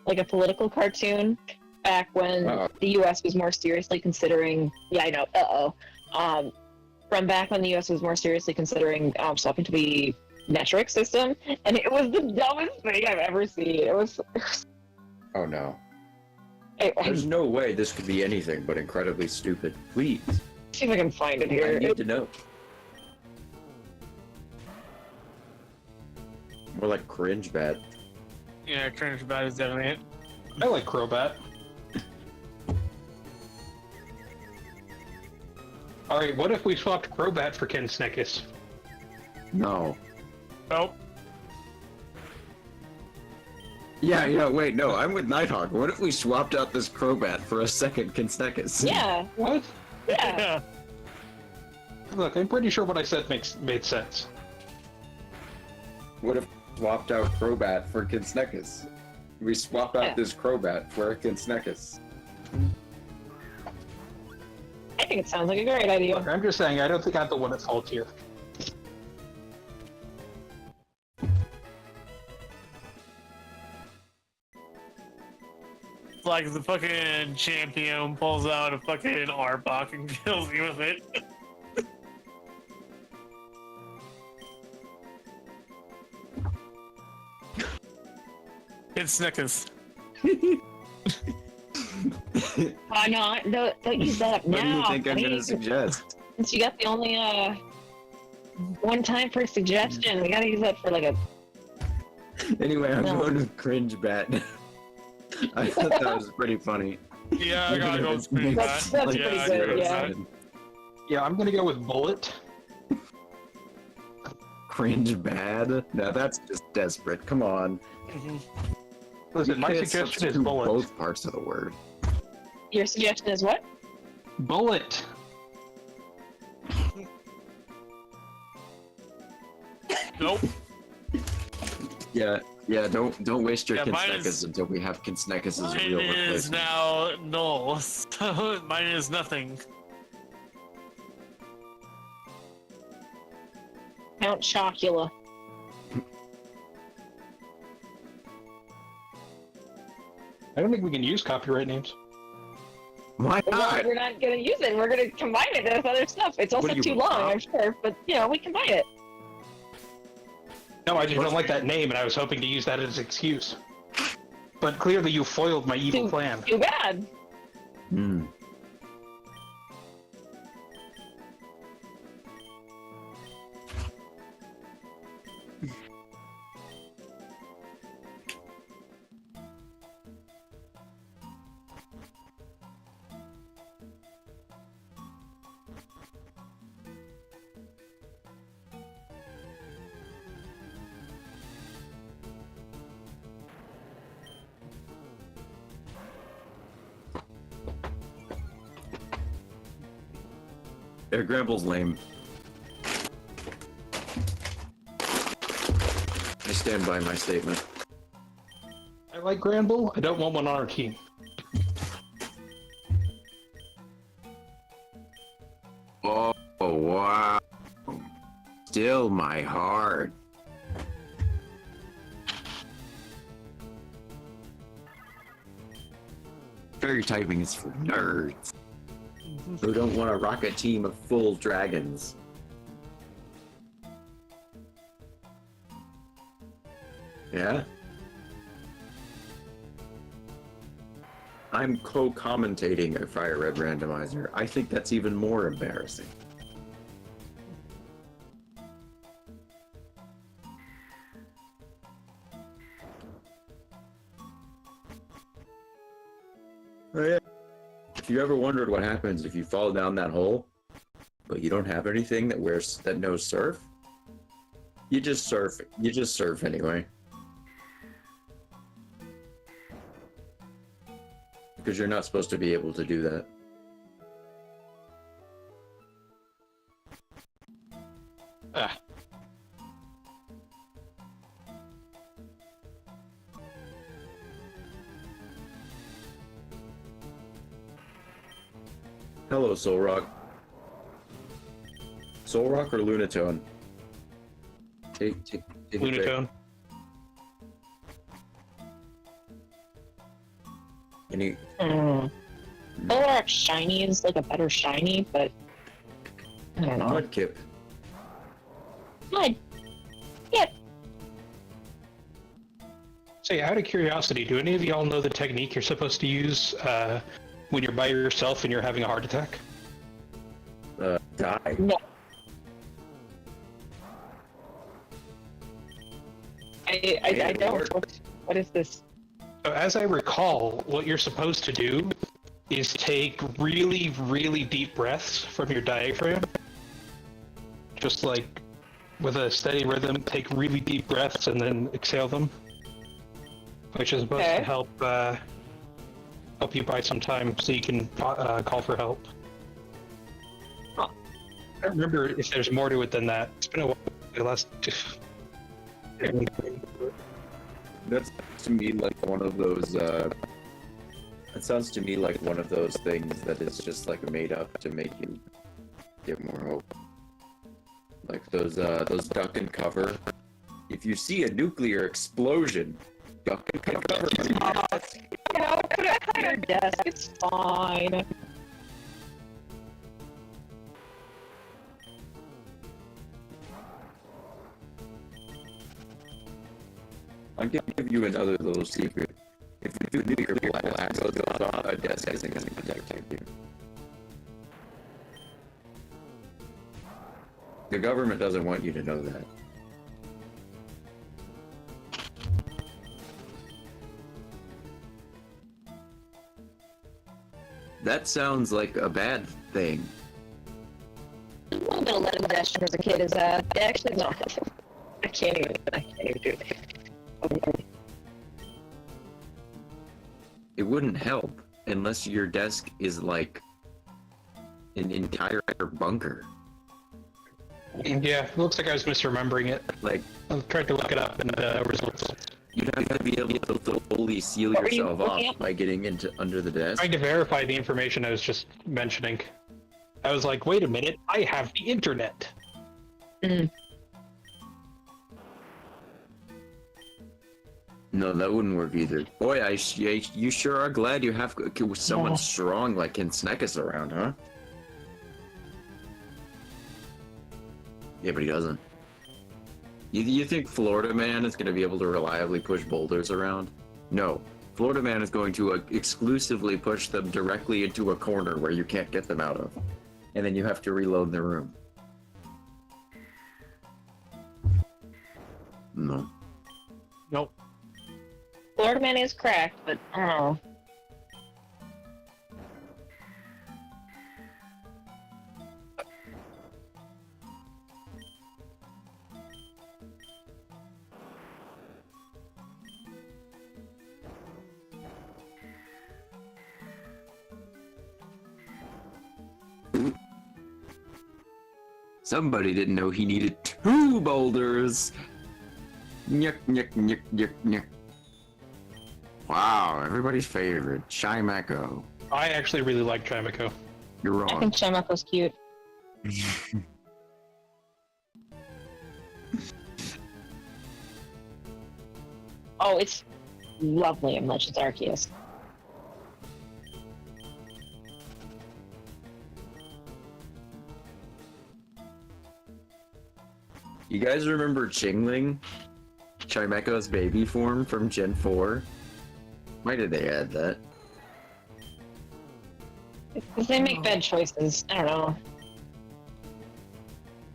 like a political cartoon back when Uh-oh. the U.S. was more seriously considering. Yeah, I know. From back when the U.S. was more seriously considering swapping to the metric system, and it was the dumbest thing I've ever seen. It was. Oh no. I There's no way this could be anything but incredibly stupid. Please. see if I can find it I here. need to know. More like cringe bad. Yeah, cringe bad is definitely it. I like Crobat. Alright, what if we swapped Crobat for Kinsneckis? No. Nope. Yeah, wait, no, I'm with Nighthawk. What if we swapped out this Crobat for a second Kinsneckis? Yeah, What? yeah. Look, I'm pretty sure what I said made sense. What if we swapped out Crobat for Kinsneckis? We swap out Yeah. this Crobat for a Kinsneckis. I think it sounds like a great idea. Look, I'm just saying, I don't think I'm the one at fault here. It's like the fucking champion pulls out a fucking Arbok and kills you with it. It's Snickers. Why not? Don't use that up now. What do you think I'm buddy. gonna suggest? Since you got the only one time per suggestion, we gotta use that for like a. Anyway, I'm No. going with cringe bat. I thought that was pretty funny. Yeah, I gotta go with pretty That's bad. pretty Yeah, good, yeah. Yeah, I'm gonna go with Bullet. Cringe bad? No, that's just desperate. Come on. Mhm. Listen, my You can't suggestion is substitute Bullet. both parts of the word. Your suggestion is what? Bullet! Nope. Yeah, don't waste your Yeah, mine Kinsneckis is- until we have Kinsneckis' Mine real is replacement. now null. So mine is nothing. Count Chocula. I don't think we can use copyright names. Why not? We're not gonna use it. We're gonna combine it with other stuff. It's also What are you, too long, Bob? I'm sure, but we combine it. No, I just don't like that name, and I was hoping to use that as an excuse. But clearly you foiled my evil plan. Too bad. Hmm. Yeah, Gramble's lame. I stand by my statement. I like Granbull, I don't want one on our team. Oh, wow. Still my heart. Fairy typing is for nerds who don't want to rock a team of full dragons. Yeah? I'm co-commentating a FireRed Randomizer. I think that's even more embarrassing. Oh yeah. If you ever wondered what happens if you fall down that hole, but you don't have anything that knows surf, you just surf. You just surf anyway. Because you're not supposed to be able to do that. Ah. Hello, Soul Rock. Soul Rock or Lunatone? Take a pick. Lunatone. Any Bulwark shiny is like a better shiny, but I don't know. Mudkip? Mud. Yep. Say, out of curiosity, do any of y'all know the technique you're supposed to use when you're by yourself and you're having a heart attack? Die. No. I don't. What is this? So as I recall, what you're supposed to do is take really, really deep breaths from your diaphragm. Just like with a steady rhythm, take really deep breaths and then exhale them. Which is supposed to help help you buy some time so you can call for help. Huh. I don't remember if there's more to it than that. It's been a while. The last... That's to me like one of those. It sounds to me like one of those things that is just like made up to make you get more hope. Like those duck and cover. If you see a nuclear explosion, duck and cover. No, put it on your desk. It's fine. I'll give you another little secret. If you do nuclear blast, goes off, a desk isn't going to protect you. The government doesn't want you to know that. That sounds like a bad thing. A little bit of lemon dash as a kid is actually no. I can't even do it. It wouldn't help unless your desk is like an entire bunker. Yeah, it looks like I was misremembering it. Like, I tried to look it up and results. you'd have to be able to fully seal What were you yourself looking off at? by getting into under the desk. Trying to verify the information I was just mentioning. I was like, wait a minute, I have the internet. No, that wouldn't work either. Boy, you sure are glad you have someone strong like Kinsnekus around, huh? Yeah, but he doesn't. You think Florida Man is going to be able to reliably push boulders around? No. Florida Man is going to exclusively push them directly into a corner where you can't get them out of. And then you have to reload the room. No. Nope. Florida Man is cracked, but I don't know. Somebody didn't know he needed 2 boulders. Nyuk, nyuk, nyuk, nyuk, nyuk. Wow, everybody's favorite, Chimecho. I actually really like Chimecho. You're I wrong. think Chimecho's cute. Oh, it's lovely in Legends Arceus. You guys remember Chingling? Chimecho's baby form from Gen 4? Why did they add that? They make bad choices. I don't know.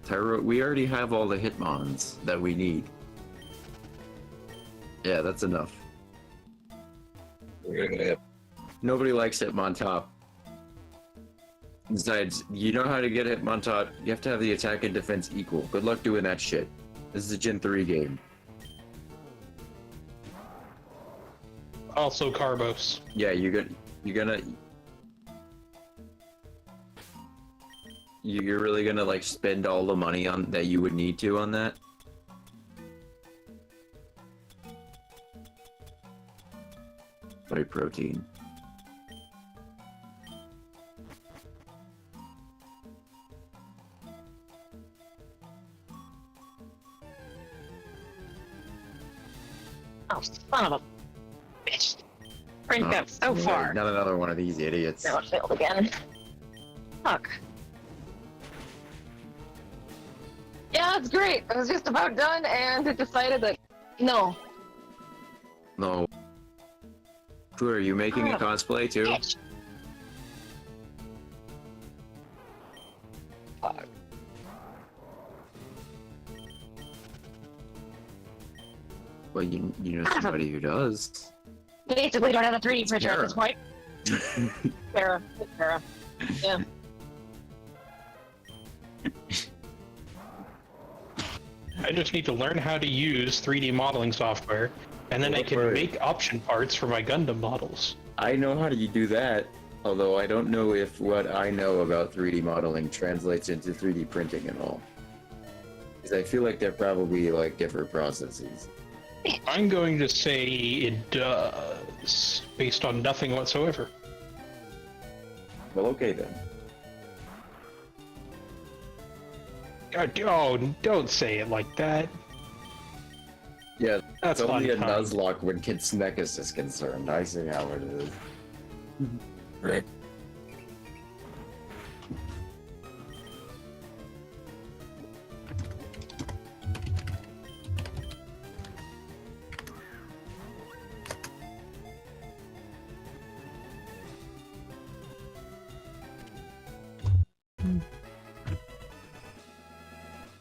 Tyro, we already have all the Hitmons that we need. Yeah, that's enough. Nobody likes Hitmontop. Besides, you know how to get Hitmontop? You have to have the attack and defense equal. Good luck doing that shit. This is a Gen 3 game. Also Carbos. Yeah, you're really gonna like spend all the money on that you would need to on that? Whey protein. Oh, son of a bitch. Brink Oh, got so far. Not another one of these idiots. Now it failed again. Fuck. Yeah, it's great. I was just about done and it decided that no. No. Who are you making a cosplay too? Bitch. Fuck. Well, you know somebody who does. Basically don't have a 3D printer at this point. Fair. Yeah. I just need to learn how to use 3D modeling software, and then I can make option parts for my Gundam models. I know how to do that, although I don't know if what I know about 3D modeling translates into 3D printing at all. Because I feel like they're probably like different processes. I'm going to say it does, based on nothing whatsoever. Well, okay then. Oh, don't say it like that. Yeah, That's it's only a fun. Nuzlocke when Kid Snekus is concerned. I see how it is. Right.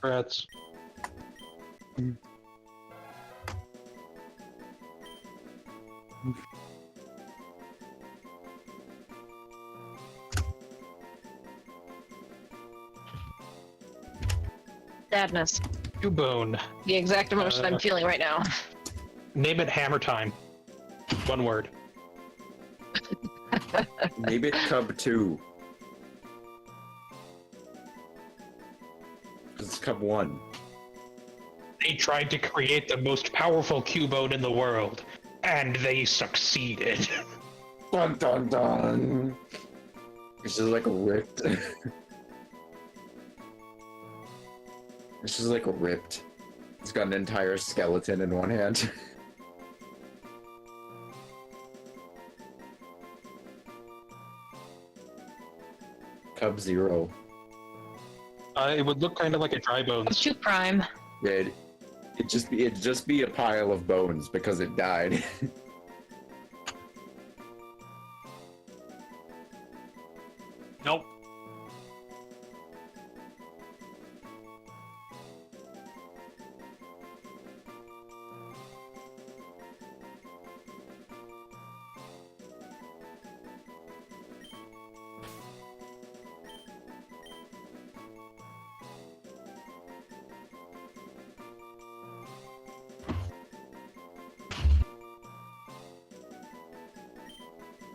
Rats. Sadness. Cubone. The exact emotion I'm feeling right now. Name it Hammer Time. One word. Name it Cub 2. It's Cub 1. They tried to create the most powerful Cubone in the world, and they succeeded. Dun dun dun! It's just like ripped. It's just like ripped. It's got an entire skeleton in one hand. Cub 0. It would look kind of like a dry bones. 2 Prime. Yeah, it'd just be a pile of bones because it died. Nope.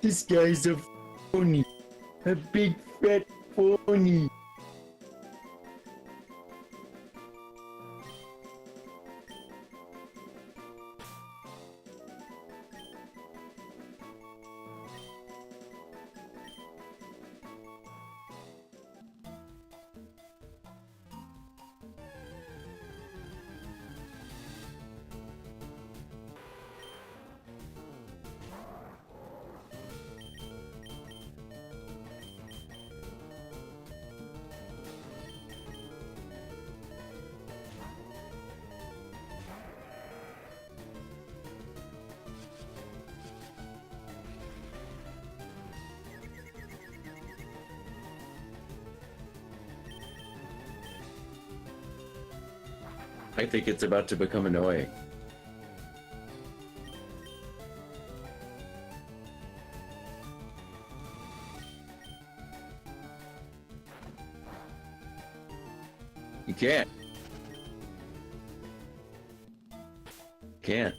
This guy's a phony. A big fat phony. I think it's about to become annoying. You can't. Can't.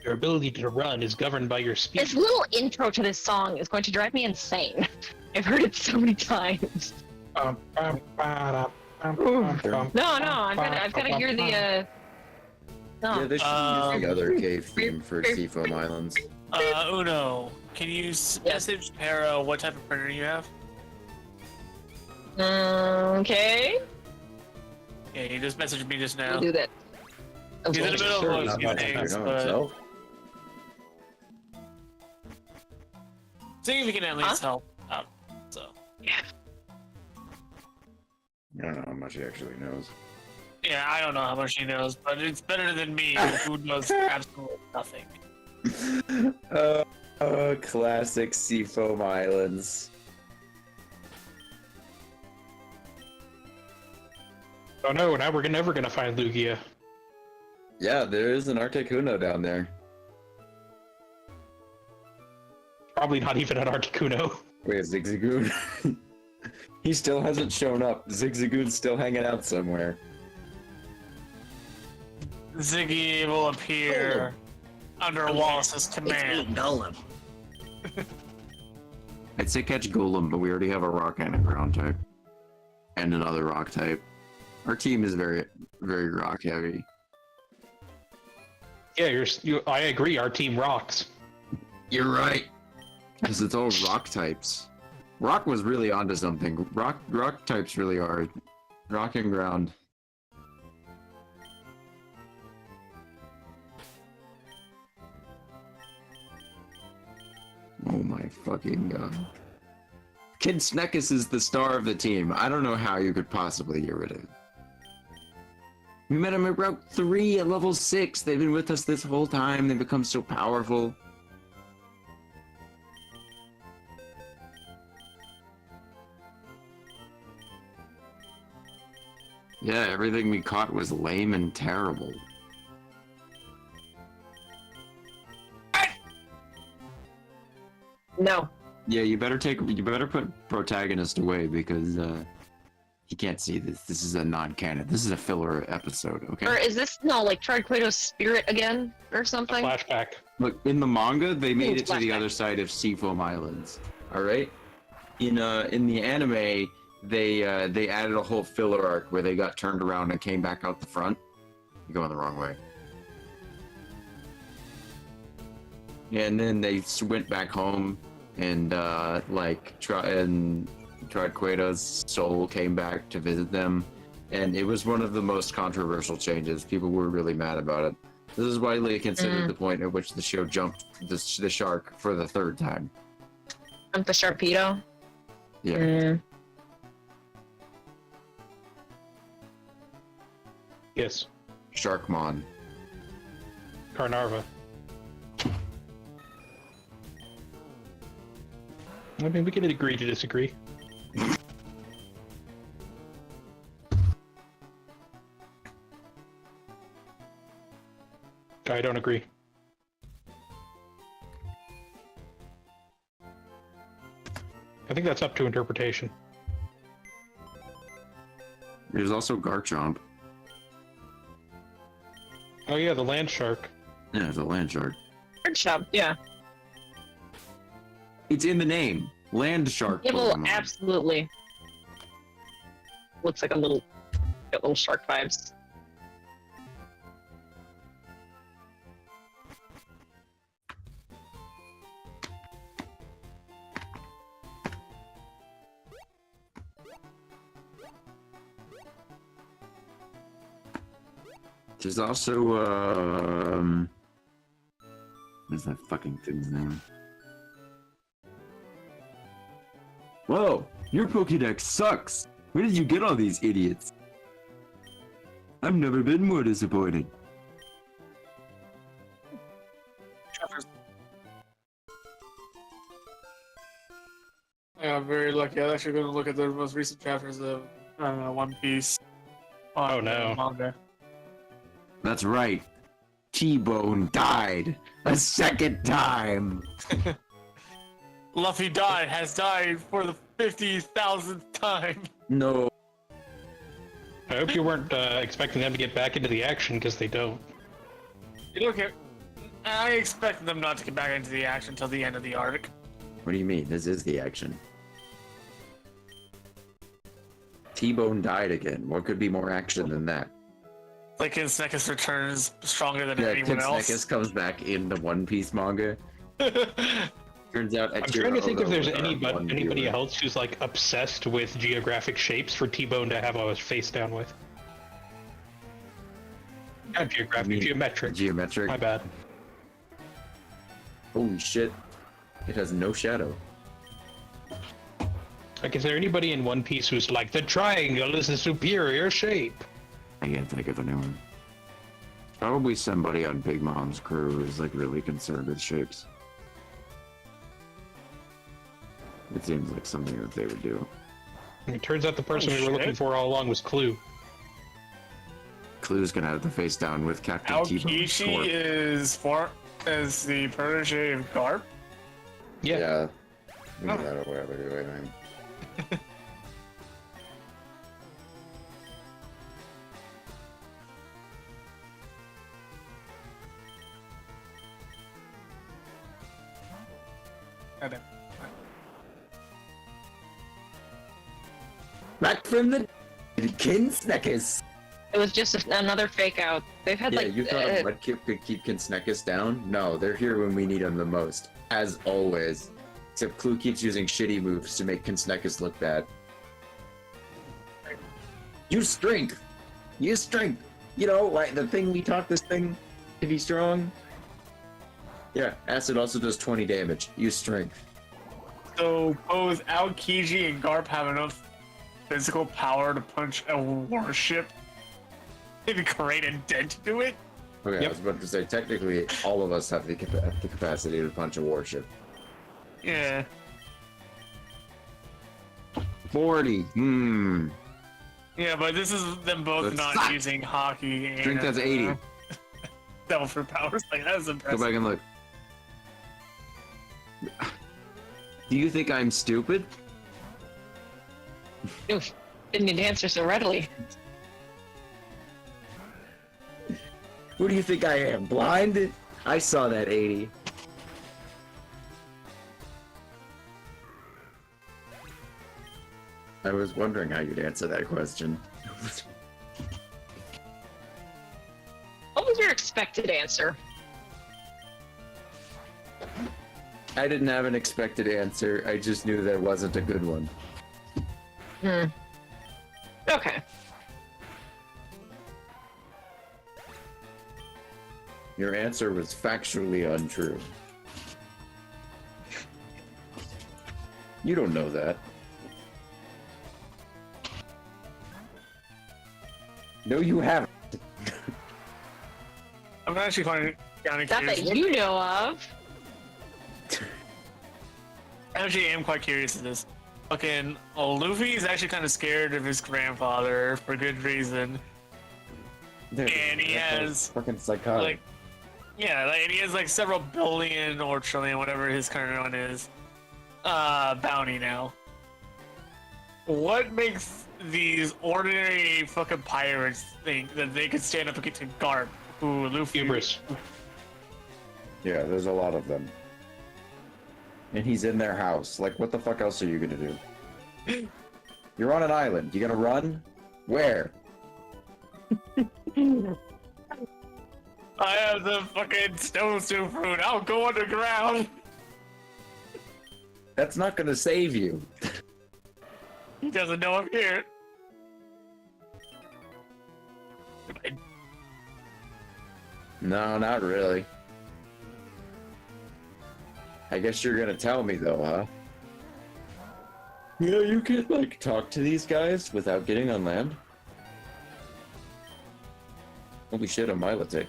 Your ability to run is governed by your speed. This little intro to this song is going to drive me insane. I've heard it so many times. No, I've got to hear the. No. Yeah, they should use the other cave theme for Seafoam Islands. Uno, can you message Para what type of printer you have? Okay. Yeah, he just messaged me just now. We'll do that. He's in the middle Sure, of not a few much things, to know but himself. see if we can at least help out. So I don't know how much he actually knows. yeah, I don't know how much he knows, but it's better than me, who knows absolutely nothing. Classic Seafoam Islands. Oh no, now we're never gonna find Lugia. Yeah, there is an Articuno down there. Probably not even an Articuno. Wait, Zigzagoon? He still hasn't shown up. Zigzagoon's still hanging out somewhere. Ziggy will appear under Wallace's command. Golem. I'd say catch Golem, but we already have a rock and a ground type. And another rock type. Our team is very, very rock heavy. Yeah, I agree. Our team rocks. You're right. Because it's all rock types. Rock was really onto something. Rock types really are. Rock and ground. Oh my fucking god. Kid Snekus is the star of the team. I don't know how you could possibly get rid of him. We met him at Route 3 at level 6. They've been with us this whole time. They've become so powerful. Yeah, everything we caught was lame and terrible. No. Yeah, you better put Protagonist away because he can't see this. This is a non-canon. This is a filler episode, okay? Or is this like Triqueto's spirit again or something? Flashback. Look, in the manga, they made it to the Flashback. other side of Seafoam Islands. All right. In the anime, they added a whole filler arc where they got turned around and came back out the front. You're going the wrong way. And then they went back home and Triqueto's soul came back to visit them, and it was one of the most controversial changes. People were really mad about it. This is widely considered the point at which the show jumped the shark for the third time. I'm the Sharpedo. Yeah. Yes. Sharkmon. Carnarva. I mean, we can agree to disagree. I don't agree. I think that's up to interpretation. There's also Garchomp. Oh yeah, the land shark. Yeah, it's a land shark. Bird shop, yeah. It's in the name. Land shark. Yeah, well, Pokemon. absolutely. Looks like got little shark vibes. There's also what's that fucking thing's name? Whoa, your Pokédex sucks. Where did you get all these idiots? I've never been more disappointed. Yeah, I'm very lucky. I was actually going to look at the most recent chapters of One Piece. Oh, no. Manga. That's right. T-Bone died a second time. Luffy has died for the 50,000th time. No. I hope you weren't expecting them to get back into the action, because they don't. You don't care. I expect them not to get back into the action until the end of the arc. What do you mean? This is the action. T-Bone died again. What could be more action than that? Like Kinsnekis returns stronger than Yeah, anyone else. Kinsnekis comes back in the One Piece manga. Turns out I'm trying to think if there's anybody else who's like obsessed with geographic shapes for T-Bone to have a face down with. Not geographic, geometric. Geometric. My bad. Holy shit. It has no shadow. Like, is there anybody in One Piece who's like, the triangle is the superior shape? I can't think of anyone. Probably somebody on Big Mom's crew who's like really concerned with shapes. It seems like something that they would do. And it turns out the person we were looking shit. for all along was Clue. Clue's gonna have the face down with Captain T-Bone. Aokishi is the protege of Garp. Yeah. Yeah. Whatever. Okay. Back from the Kinsnekis. It was just another fake out. They've had Yeah, like you thought a Mudkip could keep Kinsnekis down? No, they're here when we need them the most. As always. Except Clue keeps using shitty moves to make Kinsnekis look bad. Use strength! Use strength! You know, like the thing we taught this thing to be strong? Yeah, acid also does 20 damage. Use strength. So both Aokiji and Garp have enough physical power to punch a warship and create a dent to it? Okay, Yep. I was about to say, technically, all of us have the capacity to punch a warship. Yeah. 40. Yeah, but this is them both That not sucks. using hockey and Strength has 80. devil fruit powers. Like, that is Go impressive. back and look. Do you think I'm stupid? Oof, didn't need to answer so readily. Who do you think I am? Blind? I saw that 80. I was wondering how you'd answer that question. What was your expected answer? I didn't have an expected answer. I just knew that wasn't a good one. Okay. Your answer was factually untrue. You don't know that. No, you haven't. I'm actually kind of Not curious. that you know of. I actually am quite curious of this. Fucking Luffy is actually kind of scared of his grandfather for good reason. And he has, fucking psychotic. like, yeah, like, and he has like several billion or trillion, whatever his current one is, bounty now. What makes these ordinary fucking pirates think that they could stand up against Garp, who Luffy? Hubris. Yeah, there's a lot of them. And he's in their house. Like, what the fuck else are you gonna do? You're on an island. You gonna run? Where? I have the fucking stone soup fruit. I'll go underground. That's not gonna save you. He doesn't know I'm here. No, not really. I guess you're gonna tell me though, huh? Yeah, you can like talk to these guys without getting on land. Holy shit, a Milotic.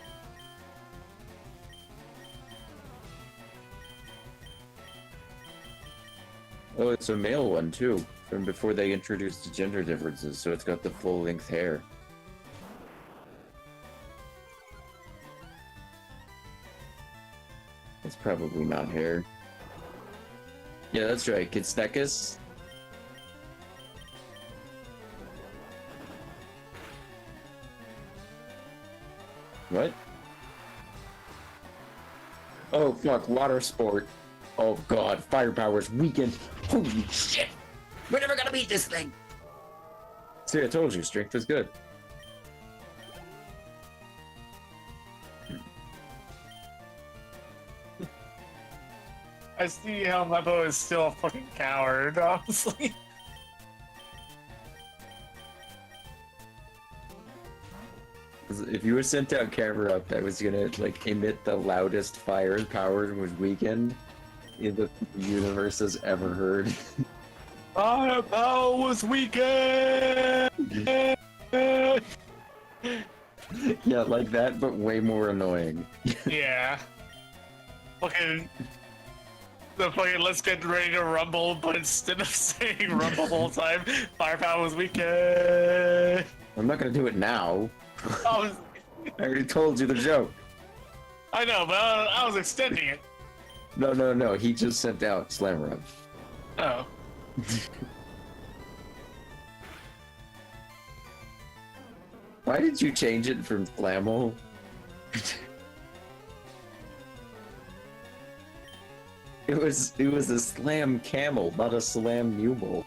Oh, it's a male one too. from before they introduced the gender differences, so it's got the full-length hair. It's probably not hair. Yeah, that's right. Kitsnekis. What? Oh fuck, water sport. Oh god, firepower's weakened. Holy shit! We're never gonna beat this thing! See, I told you, strength is good. I see how Meppo is still a fucking coward, honestly. If you were sent out camera up that was gonna like emit the loudest fire power was weakened in the universe has ever heard. Firepower was weakened! Yeah, like that, but way more annoying. Yeah. Fucking... The fucking let's get ready to rumble, but instead of saying rumble the whole time, firepower was weakened! I'm not gonna do it now. I I already told you the joke. know, but I was extending it. No, he just sent out Slammer. Oh. Why did you change it from Flammel? It was a slam camel, not a slam mule.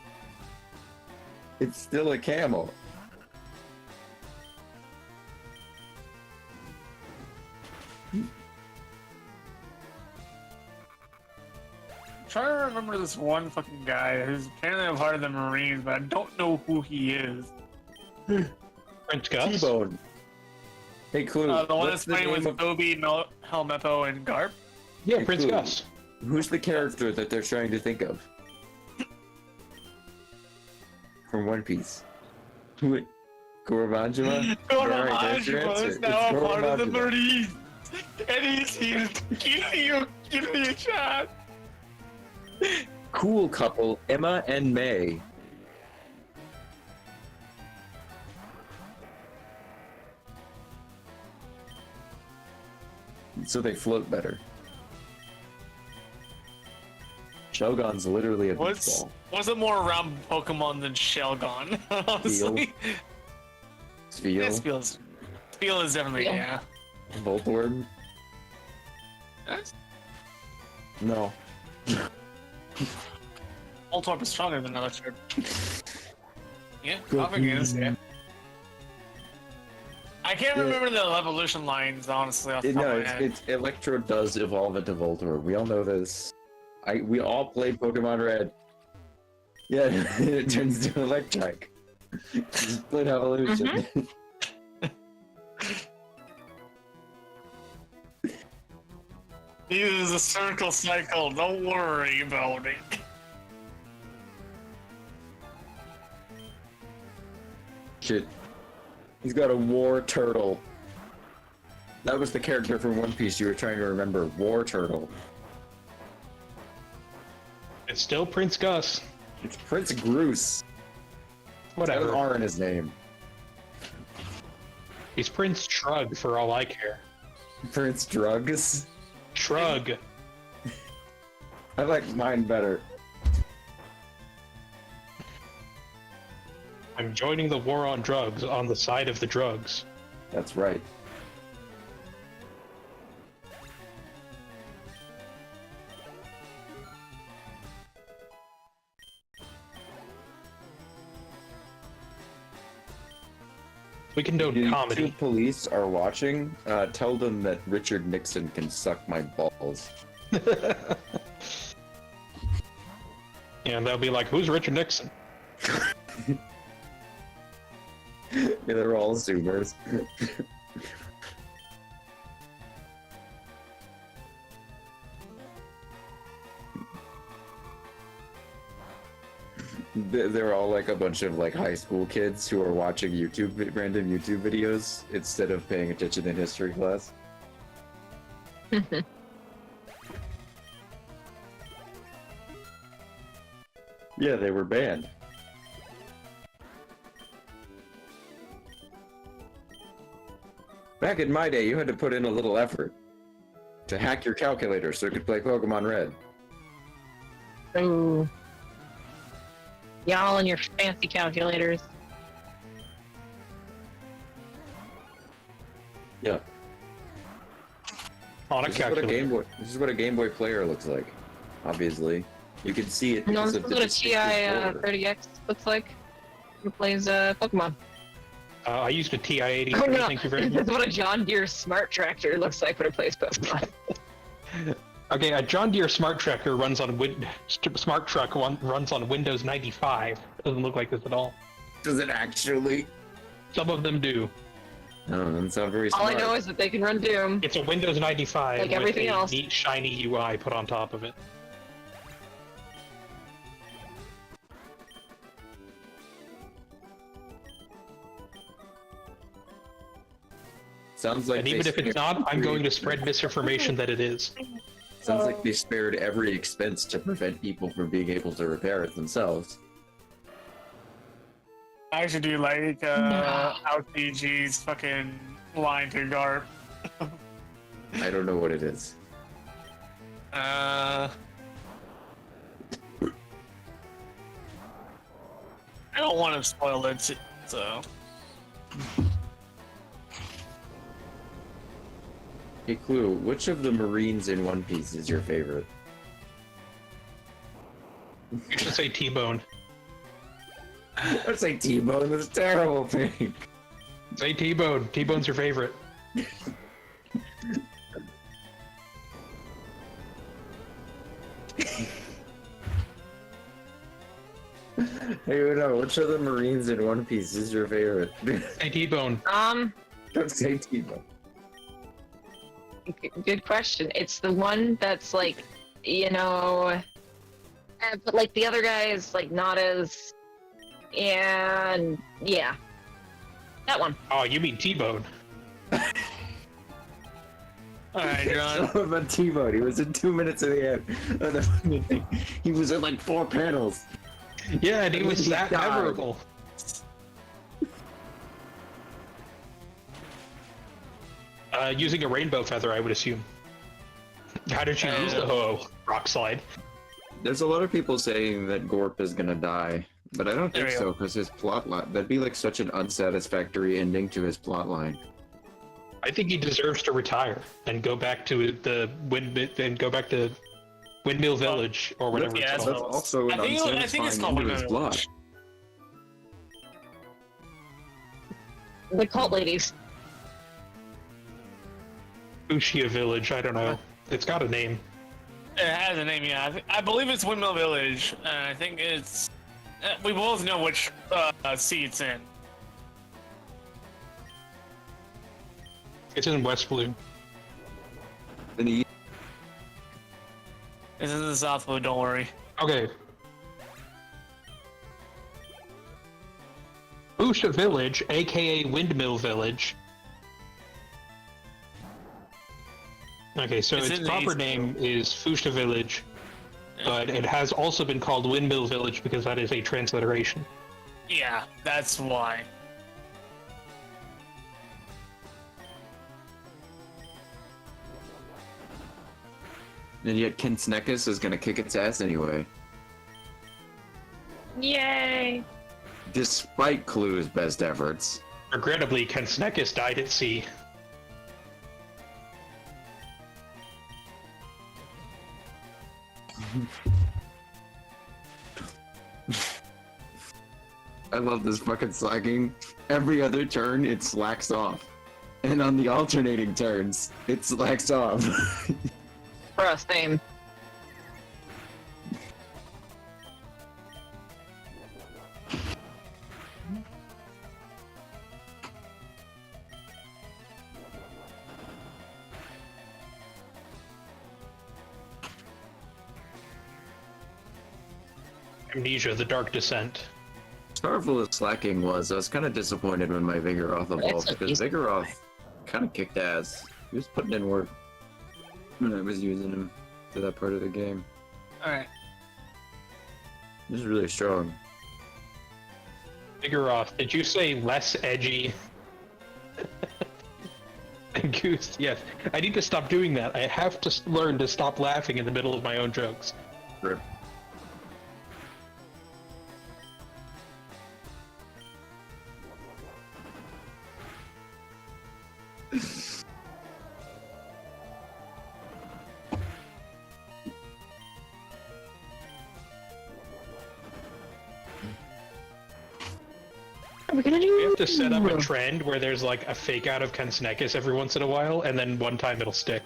It's still a camel. I'm trying to remember this one fucking guy who's apparently a part of the Marines, but I don't know who he is. Prince Gus? T-Bone. Hey, Clue. The one what's that's the playing name with Obi, Helmeppo, and Garp? Yeah, Hey, Prince Clue. Gus. Who's the character that they're trying to think of? From One Piece. Who? Gorobanjima? Gorobanjima is now a part of the Gorobanjima. Marines! And he's here to give me a shot! Cool couple, Emma and May. So they float better. Shogun's literally a beach ball. What's a more round Pokemon than Shelgon, honestly? Spheal. Yeah, Spheal is definitely, Spheal. yeah. Voltorb? That's- No. Voltorb is stronger than Electrode. Yeah, I'll forget this, yeah. I can't Yeah. remember the evolution lines, honestly, off the top No, of my head. it's Electrode does evolve into Voltorb. We all know this. We all played Pokemon Red. Yeah, it turns into Electrike. Split evolution. It is a circle cycle, don't worry about it. Shit. He's got a War Turtle. That was the character from One Piece you were trying to remember. War Turtle. It's still Prince Gus. It's Prince Groose. Got an Whatever. R in his name. He's Prince Shrug for all I care. Prince Drugs. Shrug. I like mine better. I'm joining the war on drugs on the side of the drugs. That's right. We condone If comedy. two police are watching, tell them that Richard Nixon can suck my balls. And they'll be like, who's Richard Nixon? Yeah, they're all Zoomers. They're all like a bunch of like high school kids who are watching random YouTube videos instead of paying attention in history class. Yeah, they were banned. Back in my day, you had to put in a little effort to hack your calculator so it could play Pokemon Red. Ooh. Y'all and your fancy calculators. Yeah. On a This is what a calculator. Game Boy. This is what a Game Boy player looks like. Obviously, you can see it. No, because this of is the what a distinctive TI border. 30X looks like. Who plays Pokemon? I used a TI-83, Oh no, thank you very this much. is what a John Deere Smart Tractor looks like when it plays Pokemon. Okay, a John Deere Smart Tractor runs on runs on Windows 95. Doesn't look like this at all. Does it actually? Some of them do. No, that's not very All smart. I know is that they can run Doom. It's a Windows 95 Like with everything a else. neat shiny UI put on top of it. Sounds like And they even if it's spared not, I'm going to every- spread misinformation that it is. Sounds like they spared every expense to prevent people from being able to repair it themselves. I should do like OutDG's fucking line to Garp. I don't know what it is. I don't want to spoil it, so. Hey, Clue, which of the Marines in One Piece is your favorite? You should say T-Bone. I'd say T-Bone. That's a terrible thing. Say T-Bone. T-Bone's your favorite. Hey, no, which of the Marines in One Piece is your favorite? Say T-Bone. Don't say T-Bone. Good question. It's the one that's like, you know, but like the other guy is like not as, and yeah, that one. Oh, you mean T-Bone. Alright, John. It's all about T-Bone. He was in 2 minutes of the end of the fucking thing. He was in like 4 panels. Yeah, and he was that died. memorable. Using a rainbow feather, I would assume. How did you use the rock slide? There's a lot of people saying that Gorp is gonna die, but I don't There think we so because his plot line, that'd be like such an unsatisfactory ending to his plot line. I think he deserves to retire and go back to the Windmill Village or whatever Yeah, it's that's That's called. also an I think it's unsatisfying called end to his Windmill plot. The cult ladies. Fuchsia Village, I don't know. It's got a name. It has a name, yeah. I believe it's Windmill Village. I think it's. We both know which sea it's in. It's in West Blue. And he, It's in the South Blue, don't worry. Okay. Fuchsia Village, aka Windmill Village. Okay, so It's its in the proper East name is Fuchsia Village, but it has also been called Windmill Village because that is a transliteration. Yeah, that's why. and yet Kinsnekus is gonna kick its ass anyway, Yay! despite Clue's best efforts. Regrettably, Kensnekus died at sea. I love this fucking slacking. Every other turn, it slacks off. And on the alternating turns, it slacks off. For us, same. Amnesia, the Dark Descent. As powerful as slacking was, I was kind of disappointed when my Vigoroth evolved It's a because decent Vigoroth kind of kicked ass. He was putting in work when I was using him for that part of the game. Alright. He was really strong. Vigoroth, did you say less edgy? Goose, yes. I need to stop doing that. I have to learn to stop laughing in the middle of my own jokes. Rip. What are we gonna do? We have to set up a trend where there's like a fake out of Kansnekis every once in a while, and then one time it'll stick.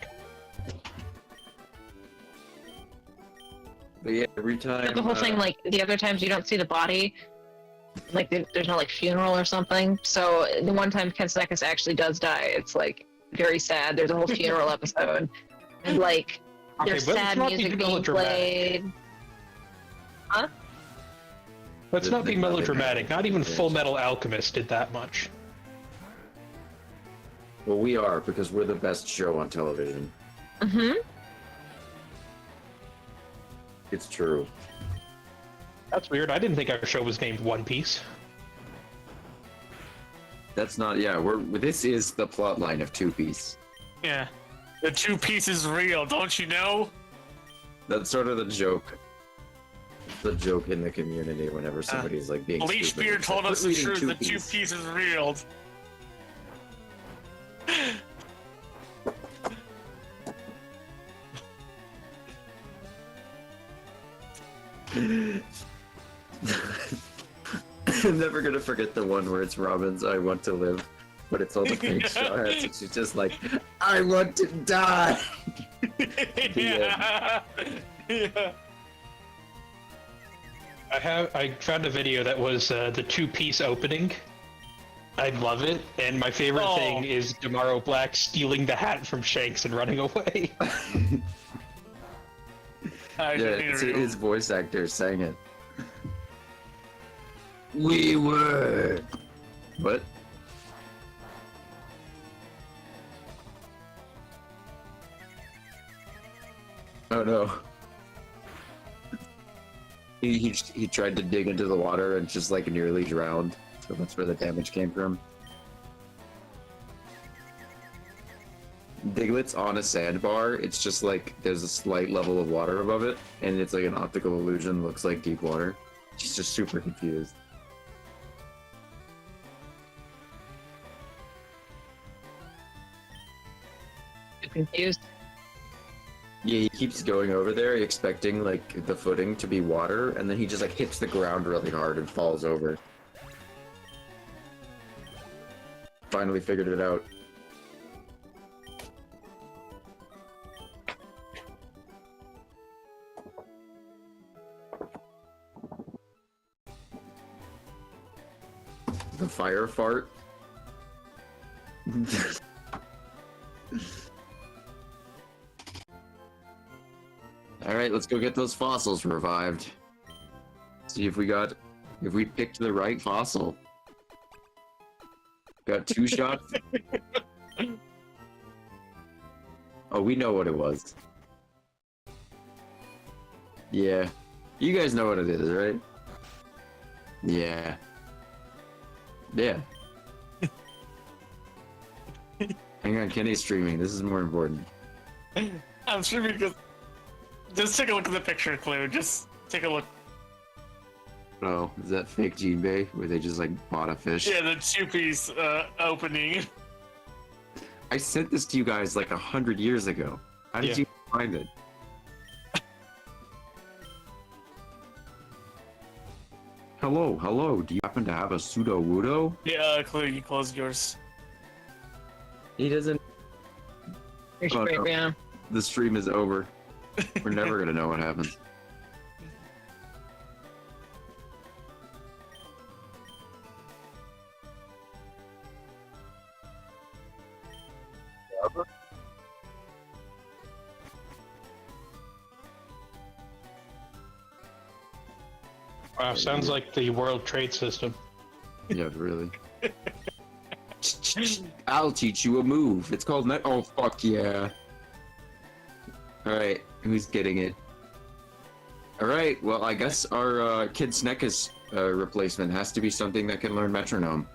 But yeah, every time. The whole thing, like the other times you don't see the body, like there's no like funeral or something. So the one time Kansnekis actually does die, it's like very sad. There's a whole funeral episode, and like Okay, there's but let's sad not be music being melodramatic. played. Huh? Let's not be There's nothing melodramatic. Not even happening. Full Metal Alchemist did that much. Well, we are, because we're the best show on television. Mm-hmm. It's true. That's weird. I didn't think our show was named One Piece. That's not. Yeah, this is the plot line of Two Piece. Yeah. The 2 Piece is real, don't you know? That's sort of the joke. The joke in the community whenever somebody's like being Bleach stupid. Beard It's told like, us "We're the reading truth, Two the 2 Piece." Piece is real. I'm never gonna forget the one where it's Robin's "I want to live," but it's all the fake straw hats, and she's just like, "I want to die." Yeah. Yeah. I found a video that was the two-piece opening. I love it, and my favorite Oh. thing is Damaro Black stealing the hat from Shanks and running away. I Yeah, didn't it's even- his voice actor saying it. We were. What? Oh no. He tried to dig into the water and just like nearly drowned. So that's where the damage came from. Diglett's on a sandbar. It's just like there's a slight level of water above it, and it's like an optical illusion. Looks like deep water. She's just super confused. Confused. Yeah, he keeps going over there expecting like the footing to be water, and then he just like hits the ground really hard and falls over. Finally figured it out. The fire fart. Alright, let's go get those fossils revived. See if we picked the right fossil. Got 2 shots. Oh, we know what it was. Yeah. You guys know what it is, right? Yeah. Yeah. Hang on, Kenny's streaming. This is more important. I'm sure because. Just take a look at the picture, Clue. Just take a look. Oh, is that fake Gene Bay where they just like bought a fish? Yeah, the 2 Piece opening. I sent this to you guys like 100 years ago. How did Yeah. you find it? Hello, hello. Do you happen to have a pseudo wudo? Yeah, Clue, you closed yours. He doesn't. Here's Oh, your no. yeah. The stream is over. We're never gonna know what happens. Wow, sounds like the World Trade System. Yeah, really. I'll teach you a move. It's called net. Oh, fuck yeah. Alright, who's getting it? Alright, well, I guess our Kid Snekus replacement has to be something that can learn metronome.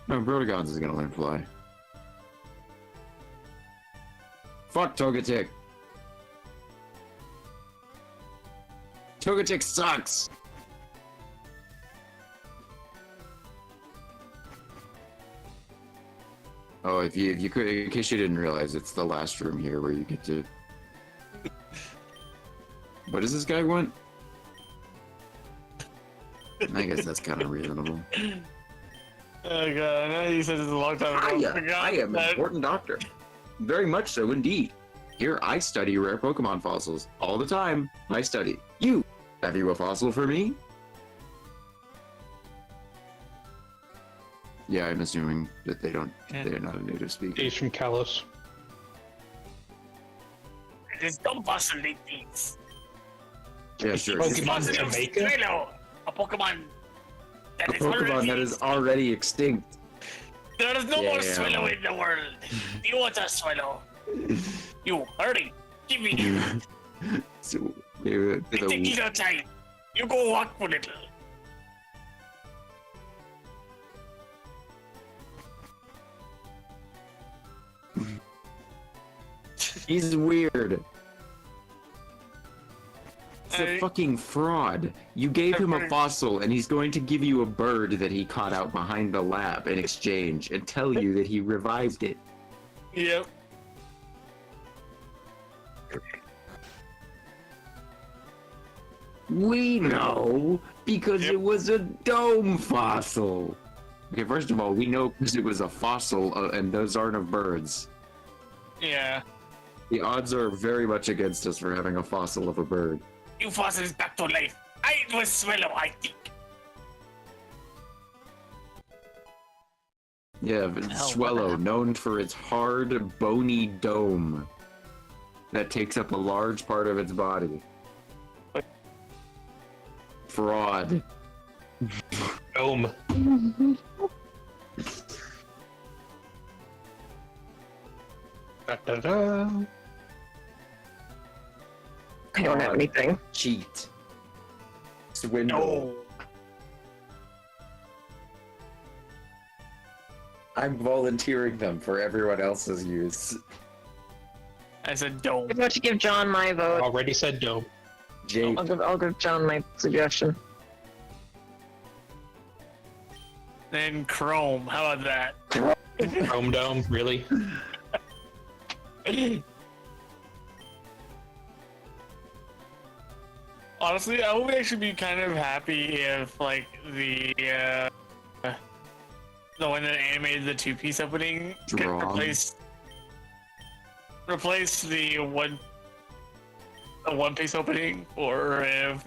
No, Bbrotagonal is gonna learn fly. Fuck Togetic. Togetic sucks. Oh, if you could, in case you didn't realize, it's the last room here where you get to. What does this guy want? I guess that's kind of reasonable. Oh god, I know you said this a long time ago. I am an important doctor. Very much so, indeed. Here, I study rare Pokemon fossils. All the time, I study. You! Have you a fossil for me? Yeah, I'm assuming that they're not a native speaker. He's from Kalos. It is dumb fossil things. Yeah, sure. Pokemon Jamaica? Swallow, a Pokemon that A Pokemon that is already extinct. There is no more Yeah. Swallow in the world. You want a Swallow? You, hurry. Give me. So, Take your time. You go walk for little. he's weird. It's a Hey. fucking fraud. You gave him a Okay. fossil, and he's going to give you a bird that he caught out behind the lab in exchange, and tell you that he revived it. Yep. We know because Yep. it was a dome fossil. Okay, first of all, we know because it was a fossil, and those aren't of birds. Yeah. The odds are very much against us for having a fossil of a bird. You fossil is back to life. I was Swallow, I think. Yeah, but hell, what Swallow, happened? known for its hard, bony dome that takes up a large part of its body. Fraud. Dome. Da-da-da. I don't have anything. Cheat. Swindle. No. I'm volunteering them for everyone else's use. I said don't. I'm about to give John my vote. Already said dome. Jake. I'll give John my suggestion. Then Chrome. How about that? Chrome dome, really? Honestly, I would actually be kind of happy if, like, the one that animated the two-piece opening could Draw. replace the one-piece opening, or if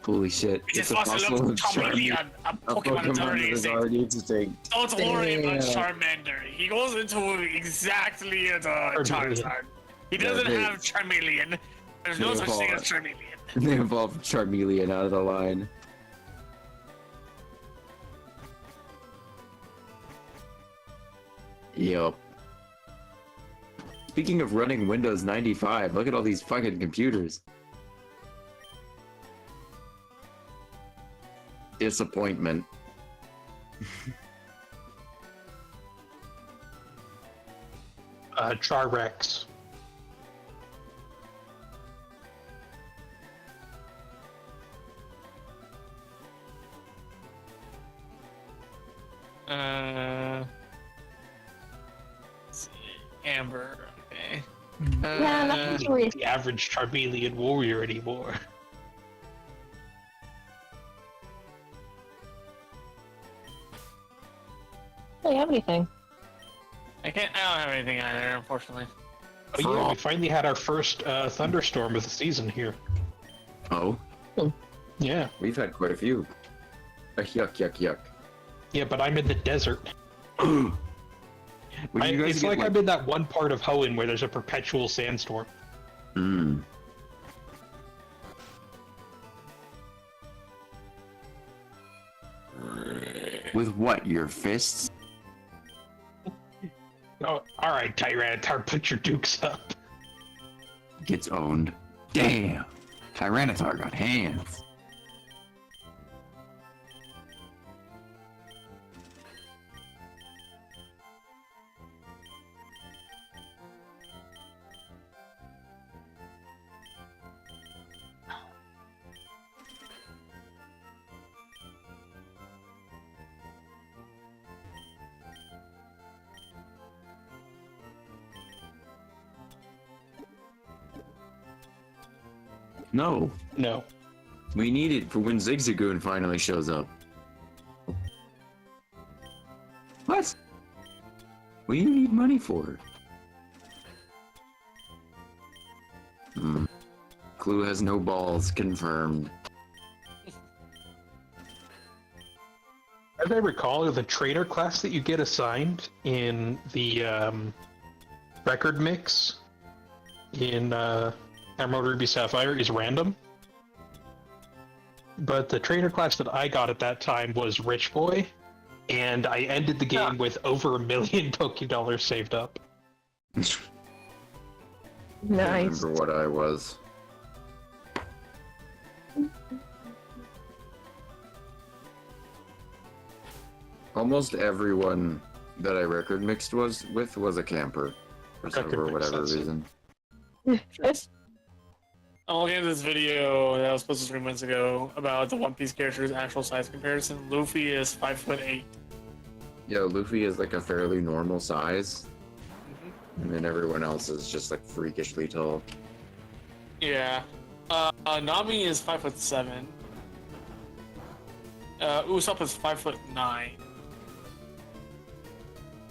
Holy shit. it's It's a fossil fossil of of Charmander. Charmeleon, a A Pokemon that's Pokemon already that is extinct. already existing. Don't worry about Damn. Charmander. He goes into exactly as a Charmeleon. Charizard. He doesn't they- have Charmeleon. There's no they such thing as evolve. Charmeleon. They evolved Charmeleon out of the line. Yup. Speaking of running Windows 95, look at all these fucking computers. Disappointment. Charrex. Let's see. Amber. Okay. Yeah, that's really The average Charmeleon warrior anymore. really have anything. I don't have anything either, unfortunately. Oh yeah, we finally had our first thunderstorm of the season here. Oh, Yeah. we've had quite a few. Yuck, yuck, yuck. Yeah, but I'm in the desert. When you guys It's get, like I'm in that one part of Hoenn where there's a perpetual sandstorm. Mm. With what? Your fists? Oh, alright, Tyranitar, put your dukes up. Gets owned. Damn. Tyranitar got hands. No, No. we need it for when Zigzagoon finally shows up. What? What do you need money for? Clue has no balls, confirmed. As I recall, the trainer class that you get assigned in the record mix in Emerald Ruby Sapphire is random. But the trainer class that I got at that time was Rich Boy, and I ended the game with over $1 million Pokédollars saved up. Nice. I remember what I was. Almost everyone that I record mixed with was a camper for whatever reason. I'm looking at this video that I was supposed to stream months ago about the One Piece characters' actual size comparison. Luffy is 5'8". Yeah, Luffy is like a fairly normal size, and then everyone else is just like freakishly tall. Yeah. Nami is 5'7". Usopp is 5'9".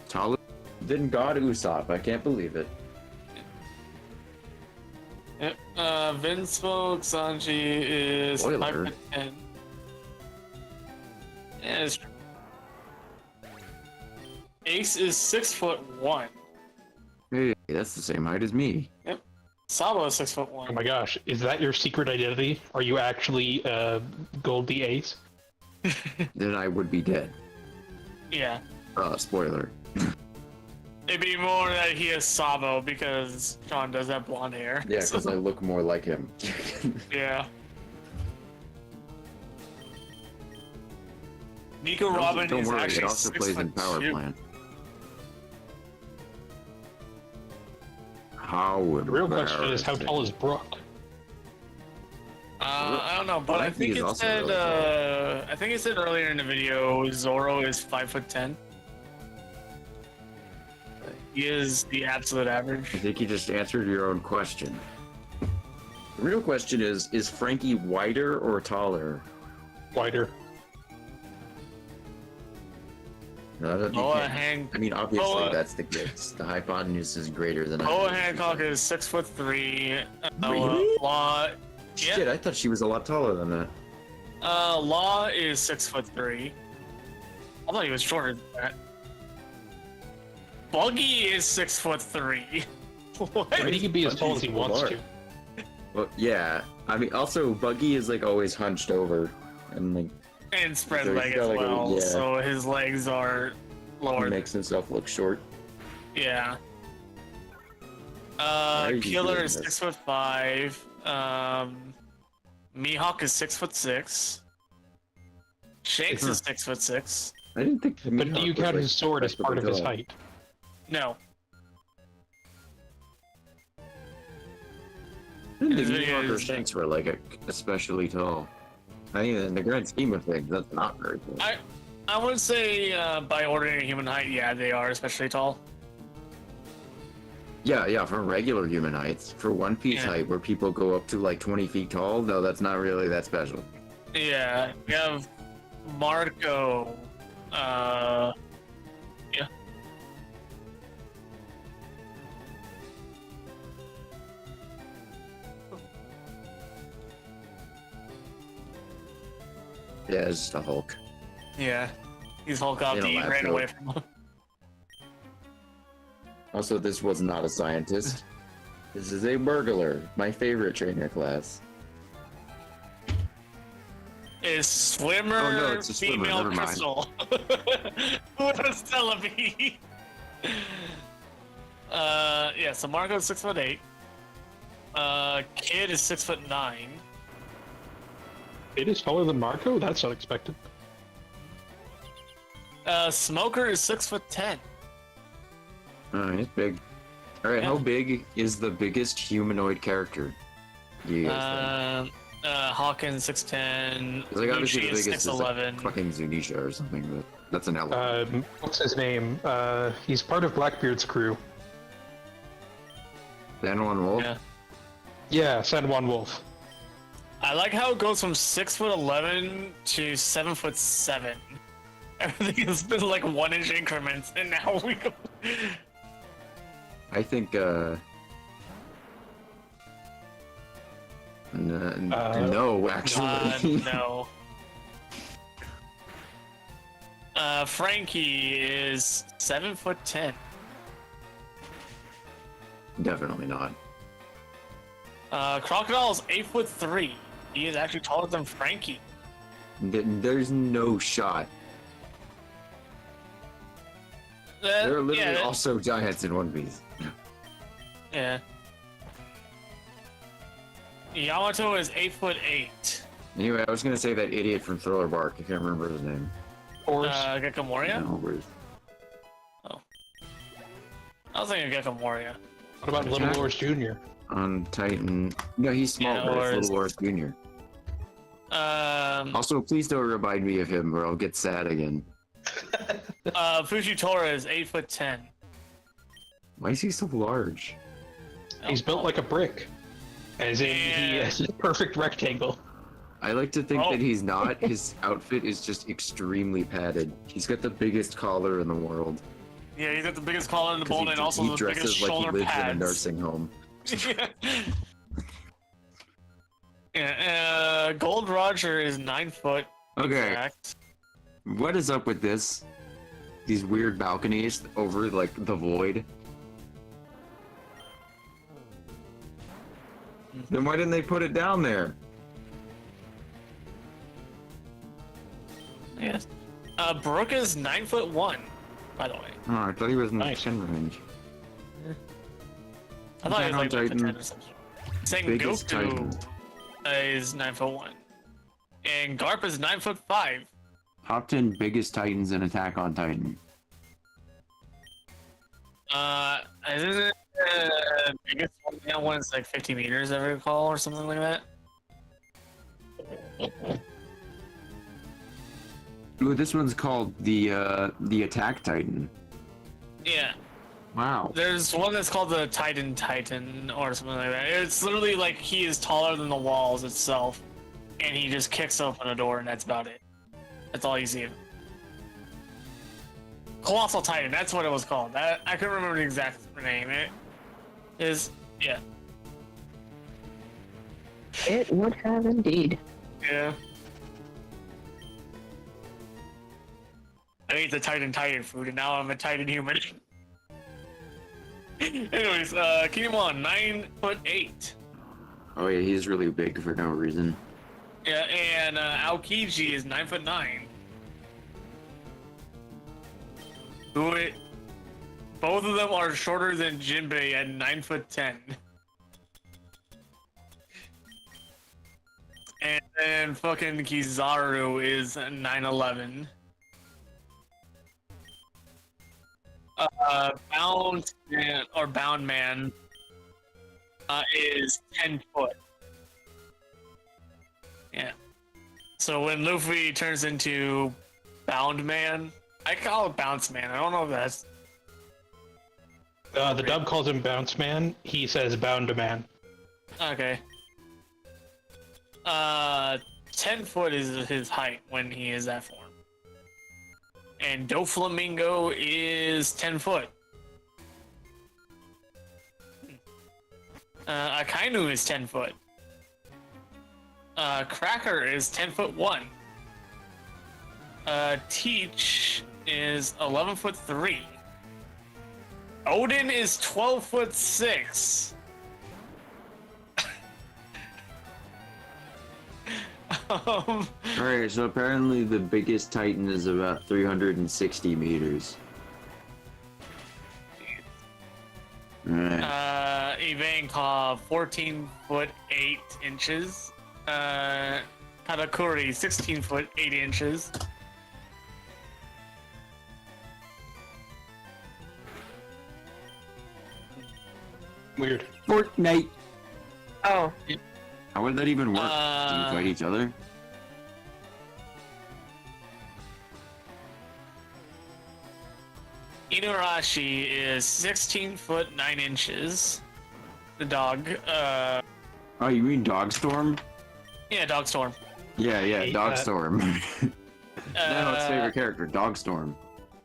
Tall didn't God Usopp. I can't believe it. Yep. Vinsmoke Sanji is Spoiler. 5'10". Yeah, it's true. Ace is 6'1". Hey, that's the same height as me. Yep. Sabo is Oh 6'1". my gosh, is that your secret identity? Are you actually Goldie Ace? Then I would be dead. Yeah. Spoiler. It'd be more that he is Sabo because Sean does have blonde hair. Yeah, because I look more like him. Yeah. Nico Robin Don't is worry, actually it also plays in Power 6'2". Plant. How would The real question is, how tall is Brooke? I don't know, but I think it said. I think it said earlier in the video, Zoro is 5'10". He is the absolute average. I think you just answered your own question. The real question is Frankie wider or taller? Wider. No, you Boa can't. Han- I mean, obviously Boa- that's the case. The hypotenuse is greater than. Boa Hancock is 6'3". Really? Law, Shit, I thought she was a lot taller than that. Law is 6'3". I thought he was shorter than that. Buggy is 6'3". What? I mean, he can be as tall as he wants to. Well, yeah. I mean, also Buggy is like always hunched over, and like And spread So he's leg got as like a- well, yeah. so his legs are he lower. makes himself look short. Yeah. are you Killer doing is this? 6'5". Mihawk is 6'6". Shanks is 6'6". I didn't think. But do you Mihawk was, count like, his sword as part of his tall. height? No. I didn't His think video Mihawk or is- Shanks were like especially tall. I mean, in the grand scheme of things, that's not very cool. I would say by ordinary human height, yeah, they are especially tall. Yeah, for regular human heights. For One Piece Yeah. height, where people go up to like 20 feet tall, no, that's not really that special. Yeah, we have Marco. Yeah. Yeah, it's just a Hulk. Yeah. He's Hulk out They don't he laugh, ran though. away from him. Also, this was not a scientist. This is a burglar, my favorite trainer class. Is swimmer Oh, no, it's a swimmer, female never mind. crystal. Who does Celebi? Yeah, so Marco's 6'8". Kid is 6'9". It is taller than Marco? That's unexpected. Smoker is 6'10". Oh, he's big. Alright, Yeah. how big is the biggest humanoid character? You guys think? Hawkins 6'10". 'Cause, like, obviously Lucci the is biggest is like 6'11". fucking Zunisha or something, but that's an elephant. What's his name? He's part of Blackbeard's crew. Then one wolf? Yeah. Yeah, San Juan Wolf. I like how it goes from 6'11" to 7'7". Everything has been like 1-inch increments, and now we go. I think, no, actually. No. Frankie is 7'10". Definitely not. Crocodile is 8'3". He is actually taller than Frankie. There's no shot. There are literally also giants in One Piece. Yeah. Yamato is 8'8". Anyway, I was gonna say that idiot from Thriller Bark. I can't remember his name. Horse. Gecko Moria? No, where's... I was thinking Gecko Moria. What about Little Wars Jr.? On Titan. No, he's small, Yeah, but or- it's Little Wars Jr. Also, please don't remind me of him or I'll get sad again. Fujitora is 8'10". Why is he so large? He's built like a brick. As in, he has a perfect rectangle. I like to think Oh. that he's not. His outfit is just extremely padded. He's got the biggest collar in the world. Yeah, he's got the biggest collar in the 'Cause bone and also he the dresses biggest like he shoulder lives in a pads. nursing home. Yeah, Gold Roger is 9 foot. Okay, Exact. what is up with this? These weird balconies over like the void. Then why didn't they put it down there? Yes. Brooke is 9'1", by the way. Oh, I thought he was in the Nice. 10 range. I thought he was like Attack on 10 Titan. or something. Saying Biggest Goku Titan. is 9'1", and Garp is 9'5". Top 10 biggest titans in Attack on Titan. Isn't it biggest one? That one's like 50 meters, I recall, or something like that. Ooh, this one's called the Attack Titan. Yeah. Wow. There's one that's called the Titan or something like that. It's literally like he is taller than the walls itself, and he just kicks open a door, and that's about it. That's all you see of him. Colossal Titan, that's what it was called. I couldn't remember the exact name. It is, yeah. It would have indeed. Yeah. I ate the Titan food, and now I'm a Titan human. Anyways, Kinemon, 9'8". Oh yeah, he's really big for no reason. Yeah, and Aokiji is 9'9". Both of them are shorter than Jinbei at 9'10". And then fucking Kizaru is 9'11". Bound Man is 10 foot. Yeah. So when Luffy turns into Bound Man, I call it Bounce Man. I don't know if that's The dub calls him Bounce Man. He says Bound to Man. okay. 10 foot is his height when he is that form. And Doflamingo is 10 foot. Akainu is 10 foot. Cracker is 10'1". Teach is 11'3". Odin is 12'6". Alright, so apparently the biggest titan is about 360 meters. Alright. Ivankov, 14'8". Katakuri, 16'8". Weird. Fortnite! Oh, How would that even work? Do you fight each other? Inuarashi is 16'9". The dog. Oh, you mean Dogstorm? Yeah, Dogstorm. Yeah, Hey, Dogstorm. No, it's favorite character, Dogstorm.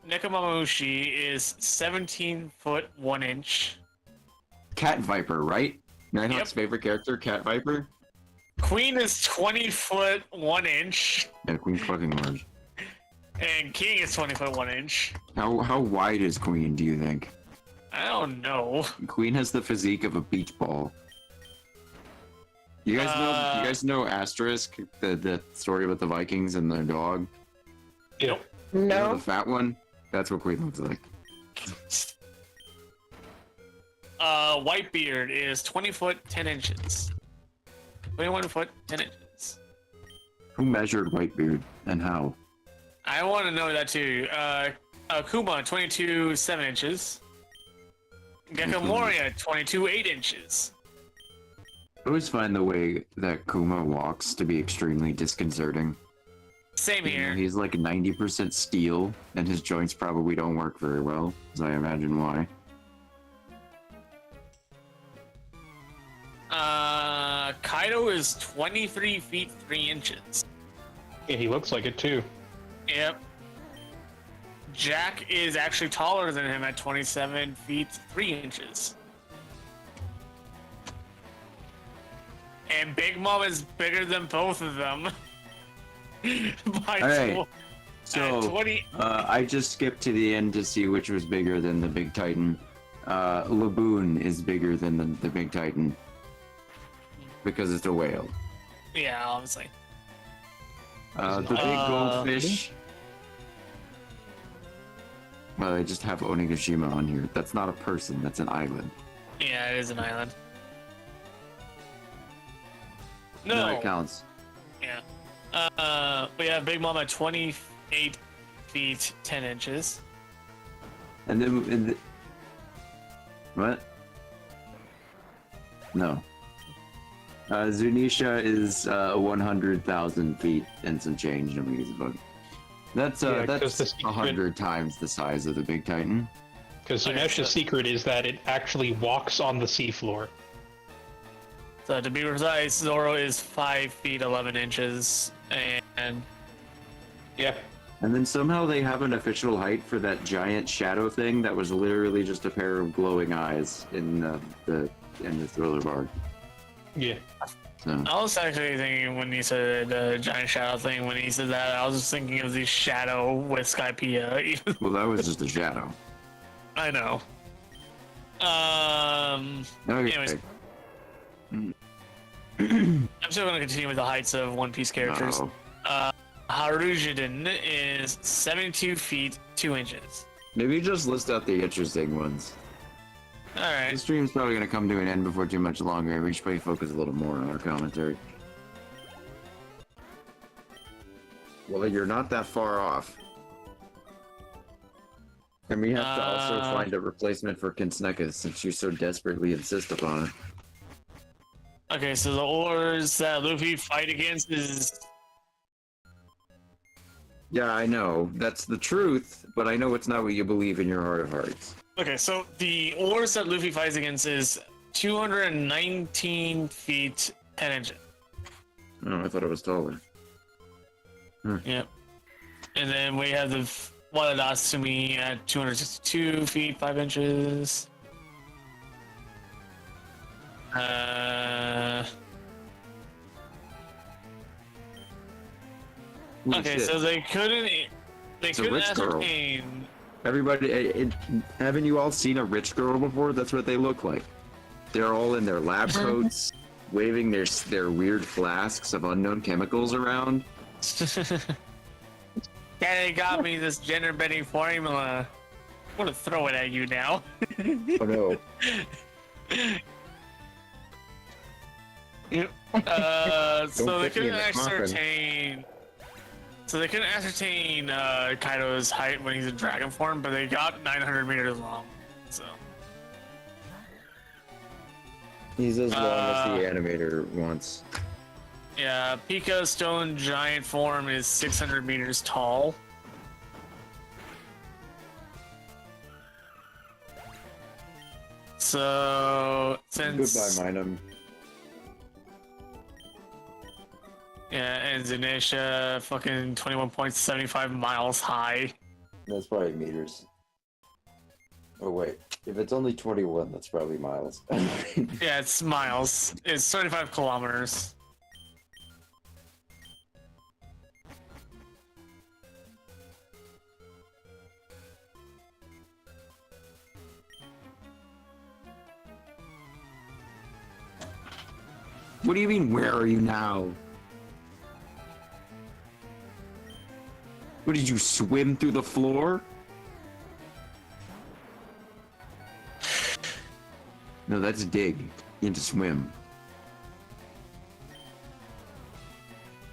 Nekomamushi is 17 foot 1 inch. Cat Viper, right? Nighthawk's Yep. favorite character, Cat Viper? Queen is 20 foot 1 inch. Yeah, Queen's fucking large. And King is 20 foot 1 inch. How wide is Queen, do you think? I don't know. Queen has the physique of a beach ball. You guys know Asterisk, the story about the Vikings and their dog? Yeah. You know No. the fat one? That's what Queen looks like. Whitebeard is 20 foot 10 inches. 21 foot 10 inches. Who measured Whitebeard and how? I want to know that too. Kuma 22 7 inches. Gekamoria 22 8 inches. I always find the way that Kuma walks to be extremely disconcerting. Same You know, here. he's like 90% steel, and his joints probably don't work very well, as I imagine why. Kaido is 23 feet 3 inches. Yeah, he looks like it too. Yep. Jack is actually taller than him at 27 feet 3 inches. And Big Mom is bigger than both of them. By Alright, at So, 20. I just skipped to the end to see which was bigger than the Big Titan. Laboon is bigger than the Big Titan. Because it's a whale. Yeah, obviously. The big goldfish. Well, I just have Onigashima on here. That's not a person, that's an island. Yeah, it is an island. No, No. it counts. Yeah. We have Big Mom at 28 feet 10 inches. And then, what? No. Zunisha is 100,000 feet and some change. Nobody gives a fuck. That's Yeah, 'cause that's the secret- 100 times the size of the Big Titan. Because Okay, Zunesha's so- secret is that it actually walks on the seafloor. So to be precise, Zoro is 5 feet 11 inches. And Yeah. And then somehow they have an official height for that giant shadow thing that was literally just a pair of glowing eyes in the thriller bar. Yeah. So I was actually thinking when he said the giant shadow thing, when he said that, I was just thinking of the shadow with Skypiea. well, that was just a shadow. I know. Okay. Anyways. I'm still going to continue with the heights of One Piece characters. Uh-oh. Harujiden is 72 feet 2 inches. Maybe just list out the interesting ones. All right. The stream's probably going to come to an end before too much longer. We should probably focus a little more on our commentary. Well, you're not that far off. And we have to also find a replacement for Kinsneka since you so desperately insist upon it. Okay, so the ores that Luffy fight against is Yeah, I know. That's the truth, but I know it's not what you believe in your heart of hearts. okay. So the ores that Luffy fights against is 219 feet 10 inches. Oh, I thought it was taller. Yep. And then we have the Wadadatsumi at 262 feet 5 inches. Holy Okay, shit. so they couldn't a ascertain. rich girl. Everybody, haven't you all seen a rich girl before? That's what they look like. They're all in their lab coats, waving their weird flasks of unknown chemicals around. Yeah, they got me this gender bending formula. I'm gonna throw it at you now. Oh no. So Don't they put me in couldn't the coffin. ascertain. So they couldn't ascertain Kaido's height when he's in dragon form, but they got 900 meters long. So He's as long as the animator wants. yeah, Pika Stone Giant form is 600 meters tall. So since Goodbye, Minum. Yeah, and Zanisha, fucking 21.75 miles high. That's probably meters. Oh wait, if it's only 21, that's probably miles. Yeah, it's miles. It's 35 kilometers. What do you mean, where are you now? What, did you swim through the floor? No, that's dig. Into swim.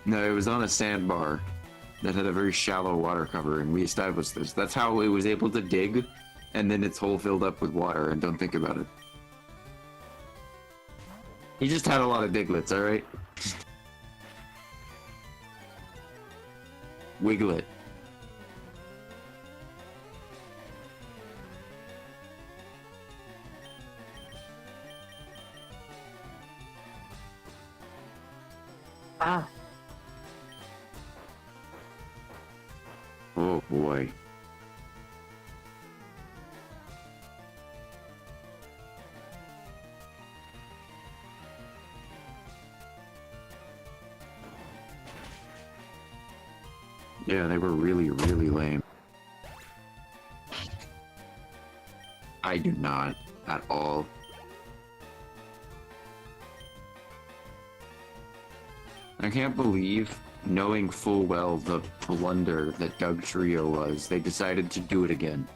No, it was on a sandbar that had a very shallow water cover, and we established this. That's how it was able to dig, and then its hole filled up with water, and don't think about it. He just had a lot of diglets, alright? Wiglet. Wow. Oh boy. Yeah, they were really, really lame. I do not, at all. I can't believe, knowing full well the blunder that Doug Trio was, they decided to do it again.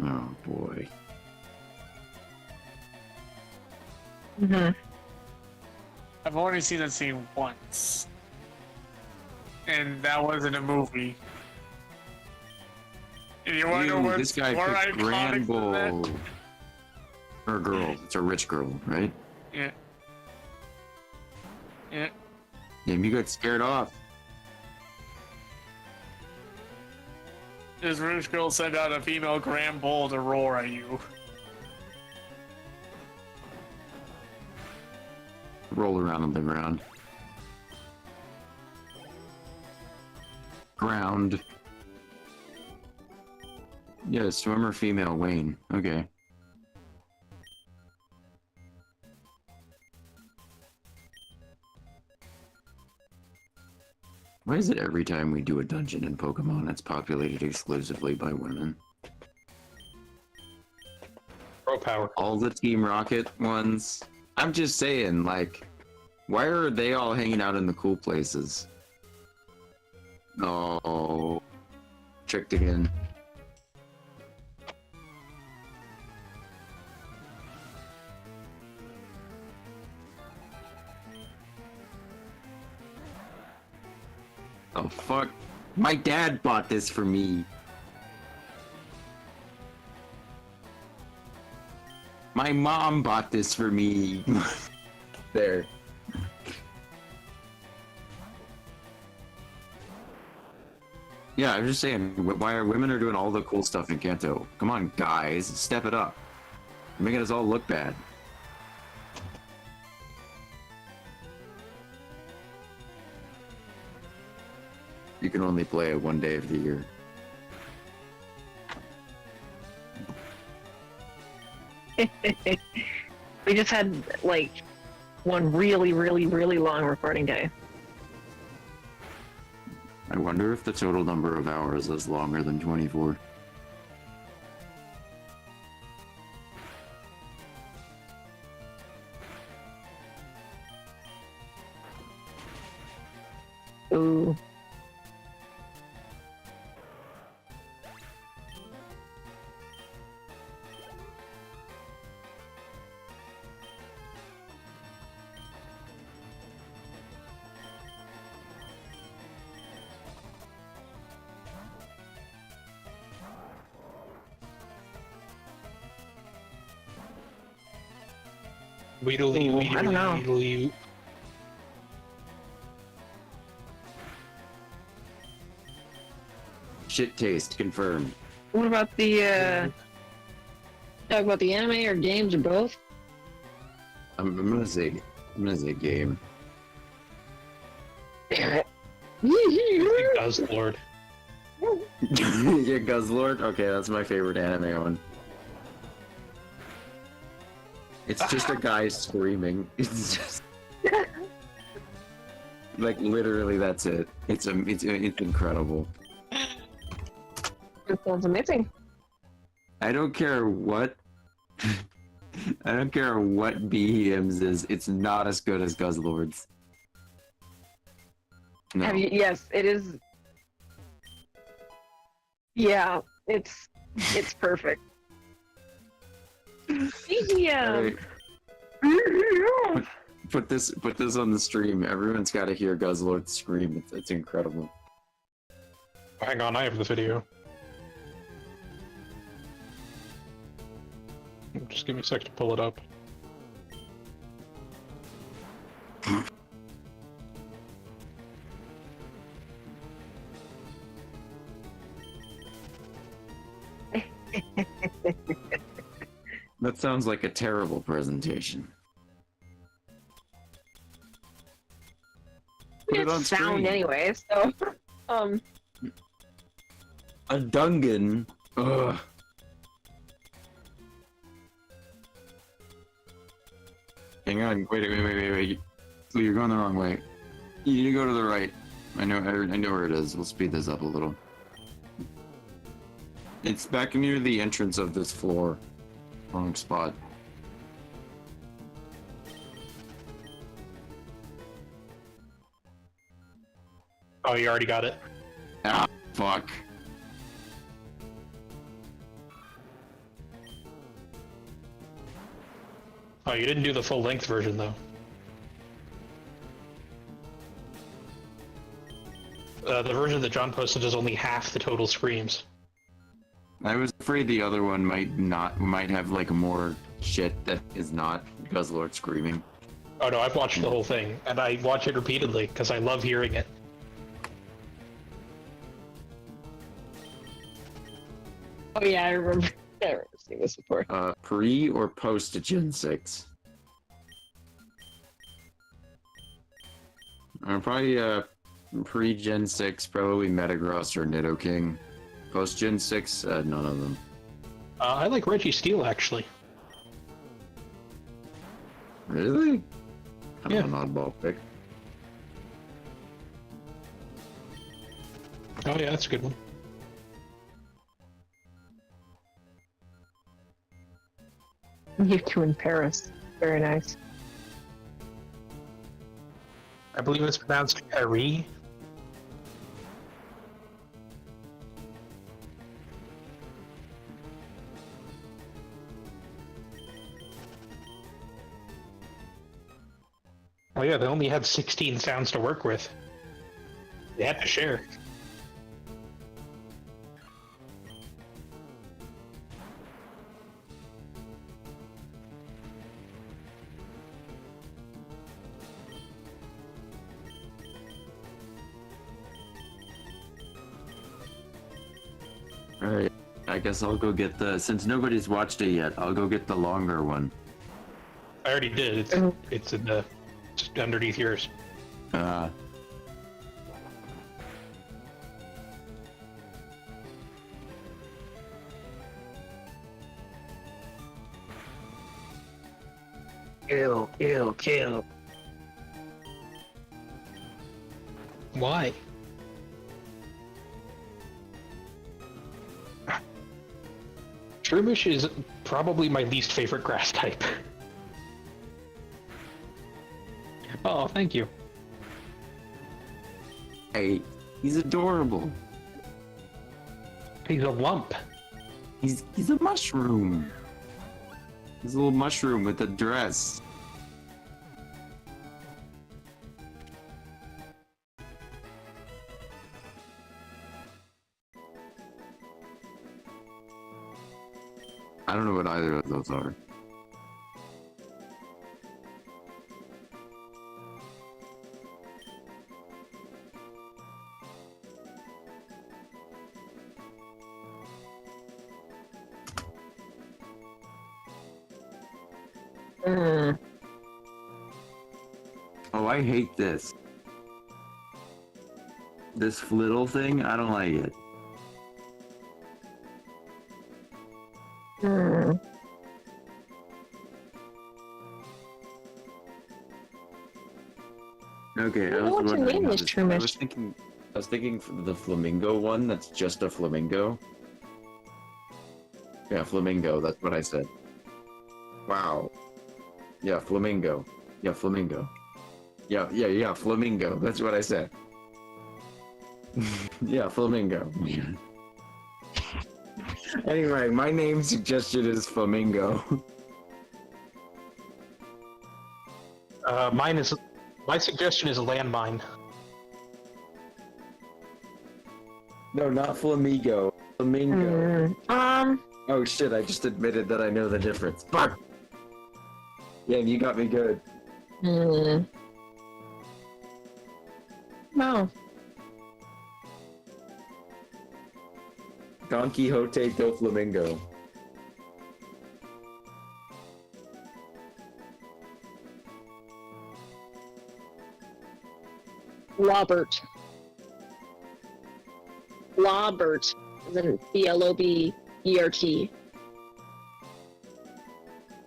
Oh boy. Mm-hmm. I've only seen that scene once. And that was in a movie. And you wanna know Ew, what's this guy more picked iconic Grand than that? Bull. Or a girl. It's a rich girl, right? Yeah. Yeah. Damn, you got scared off. This rich girl sent out a female Grand Bull to roar at you. Roll around on the ground. Ground. Yeah, swimmer female Wayne. Okay. Why is it every time we do a dungeon in Pokemon, it's populated exclusively by women? Pro power. All the Team Rocket ones? I'm just saying, like, why are they all hanging out in the cool places? Oh, tricked again. Oh, fuck. My dad bought this for me. My mom bought this for me. There. Yeah, I'm just saying, why are women are doing all the cool stuff in Kanto? Come on, guys, step it up. You're making us all look bad. You can only play it one day of the year. We just had, like, one really, really, really long recording day. I wonder if the total number of hours is longer than 24. Ooh. Weedly, Ooh, I don't know. weedly. Shit taste confirmed. What about the Talk about the anime or games or both? I'm gonna say game. Damn it. It does, Lord. Yeah, Guzzlord? Okay, that's my favorite anime one. It's just a guy screaming. It's just like literally that's it. It's incredible. It sounds amazing. I don't care what I don't care what BEMs is, it's not as good as Guzzlord's. No. Have you? Yes, it is. Yeah, it's perfect. Yeah. Alright. Put this on the stream. Everyone's got to hear Guzzlord scream. It's incredible. Hang on, I have the video. Just give me a sec to pull it up. That sounds like a terrible presentation. Put it on sound screen. anyway, so A Dungan. Ugh. Hang on, wait. You're going the wrong way. You need to go to the right. I know where it is. We'll speed this up a little. It's back near the entrance of this floor. Wrong spot. Oh, you already got it? Ah, fuck. Oh, you didn't do the full-length version, though. The version that John posted is only half the total screams. I was afraid the other one might have like more shit that is not Guzzlord screaming. Oh no, I've watched the whole thing, and I watch it repeatedly because I love hearing it. oh yeah, I remember seeing this before. Pre or post Gen 6? Probably pre Gen 6, probably Metagross or Nidoking. Post Gen 6, none of them. I like Reggie Steele, actually. Really? Kind Yeah. of an oddball pick. Oh yeah, that's a good one. Mewtwo in Paris. Very nice. I believe it's pronounced Paris. Oh yeah, they only had 16 sounds to work with. They had to share. Alright, I guess I'll go get since nobody's watched it yet, I'll go get the longer one. I already did. It's in the it's underneath yours. Kill. Why? Shroomish is probably my least favorite grass type. Oh, thank you. Hey, he's adorable. He's a lump. He's a mushroom. He's a little mushroom with a dress. I don't know what either of those are. Mm. Oh, I hate this. This flittle thing, I don't like it. Mm. Okay, I I don't was know what to wondering name how this this. Trumish. I was thinking for the flamingo one. That's just a flamingo. Yeah, flamingo. That's what I said. Wow. Yeah, flamingo. Yeah, flamingo. Yeah, flamingo. That's what I said. Yeah, flamingo. Anyway, my name suggestion is flamingo. My suggestion is a landmine. No, not flamingo. Flamingo. Mm. Oh shit, I just admitted that I know the difference. Fuck! Yeah, you got me good. Mm. No. Don Quixote do Flamingo. Lobert. Lobert. Then Blobert.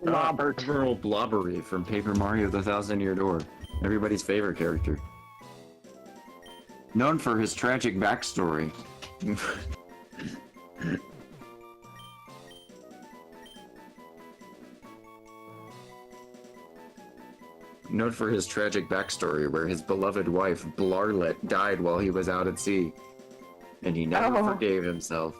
Lobert. Admiral Blobbery from Paper Mario: The Thousand-Year Door. Everybody's favorite character. Known for his tragic backstory. Known for his tragic backstory, where his beloved wife, Blarlet, died while he was out at sea. And he never Oh. forgave himself.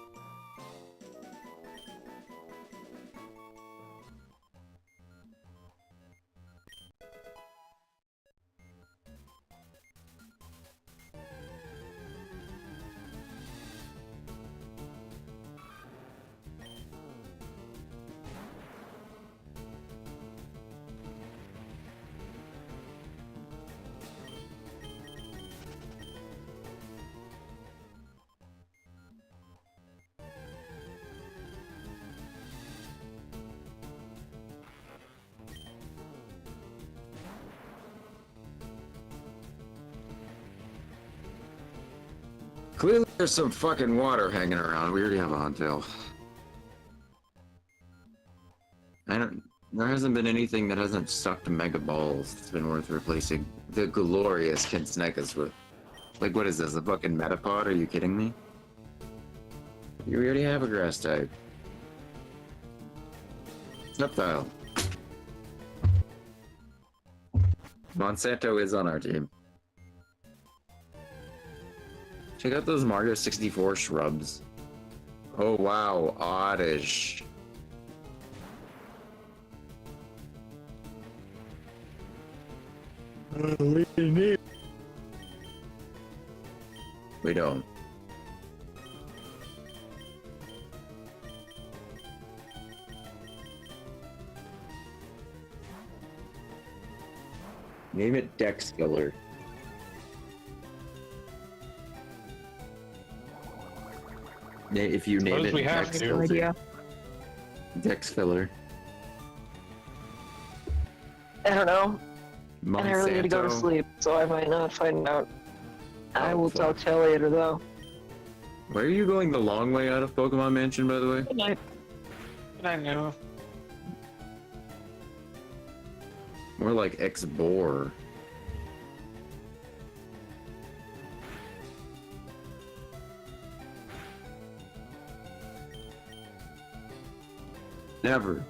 Clearly there's some fucking water hanging around. We already have a Huntail. There hasn't been anything that hasn't sucked mega balls that's been worth replacing the glorious Kinsnekas with. Like, what is this, a fucking Metapod? Are you kidding me? You already have a grass type. Sceptile. Monsanto is on our team. Check out those Mario 64 shrubs. Oh wow, oddish. We don't. Name it Dex Filler. If you name Suppose it we have Dex to. Filler. Idea. Dex Filler. I don't know. Monsanto. And I really need to go to sleep, so I might not find out. I Oh, will fuck. tell later, though. Where are you going the long way out of Pokemon Mansion, by the way? Good night. Good night, Nova. More like X-Boar. Never.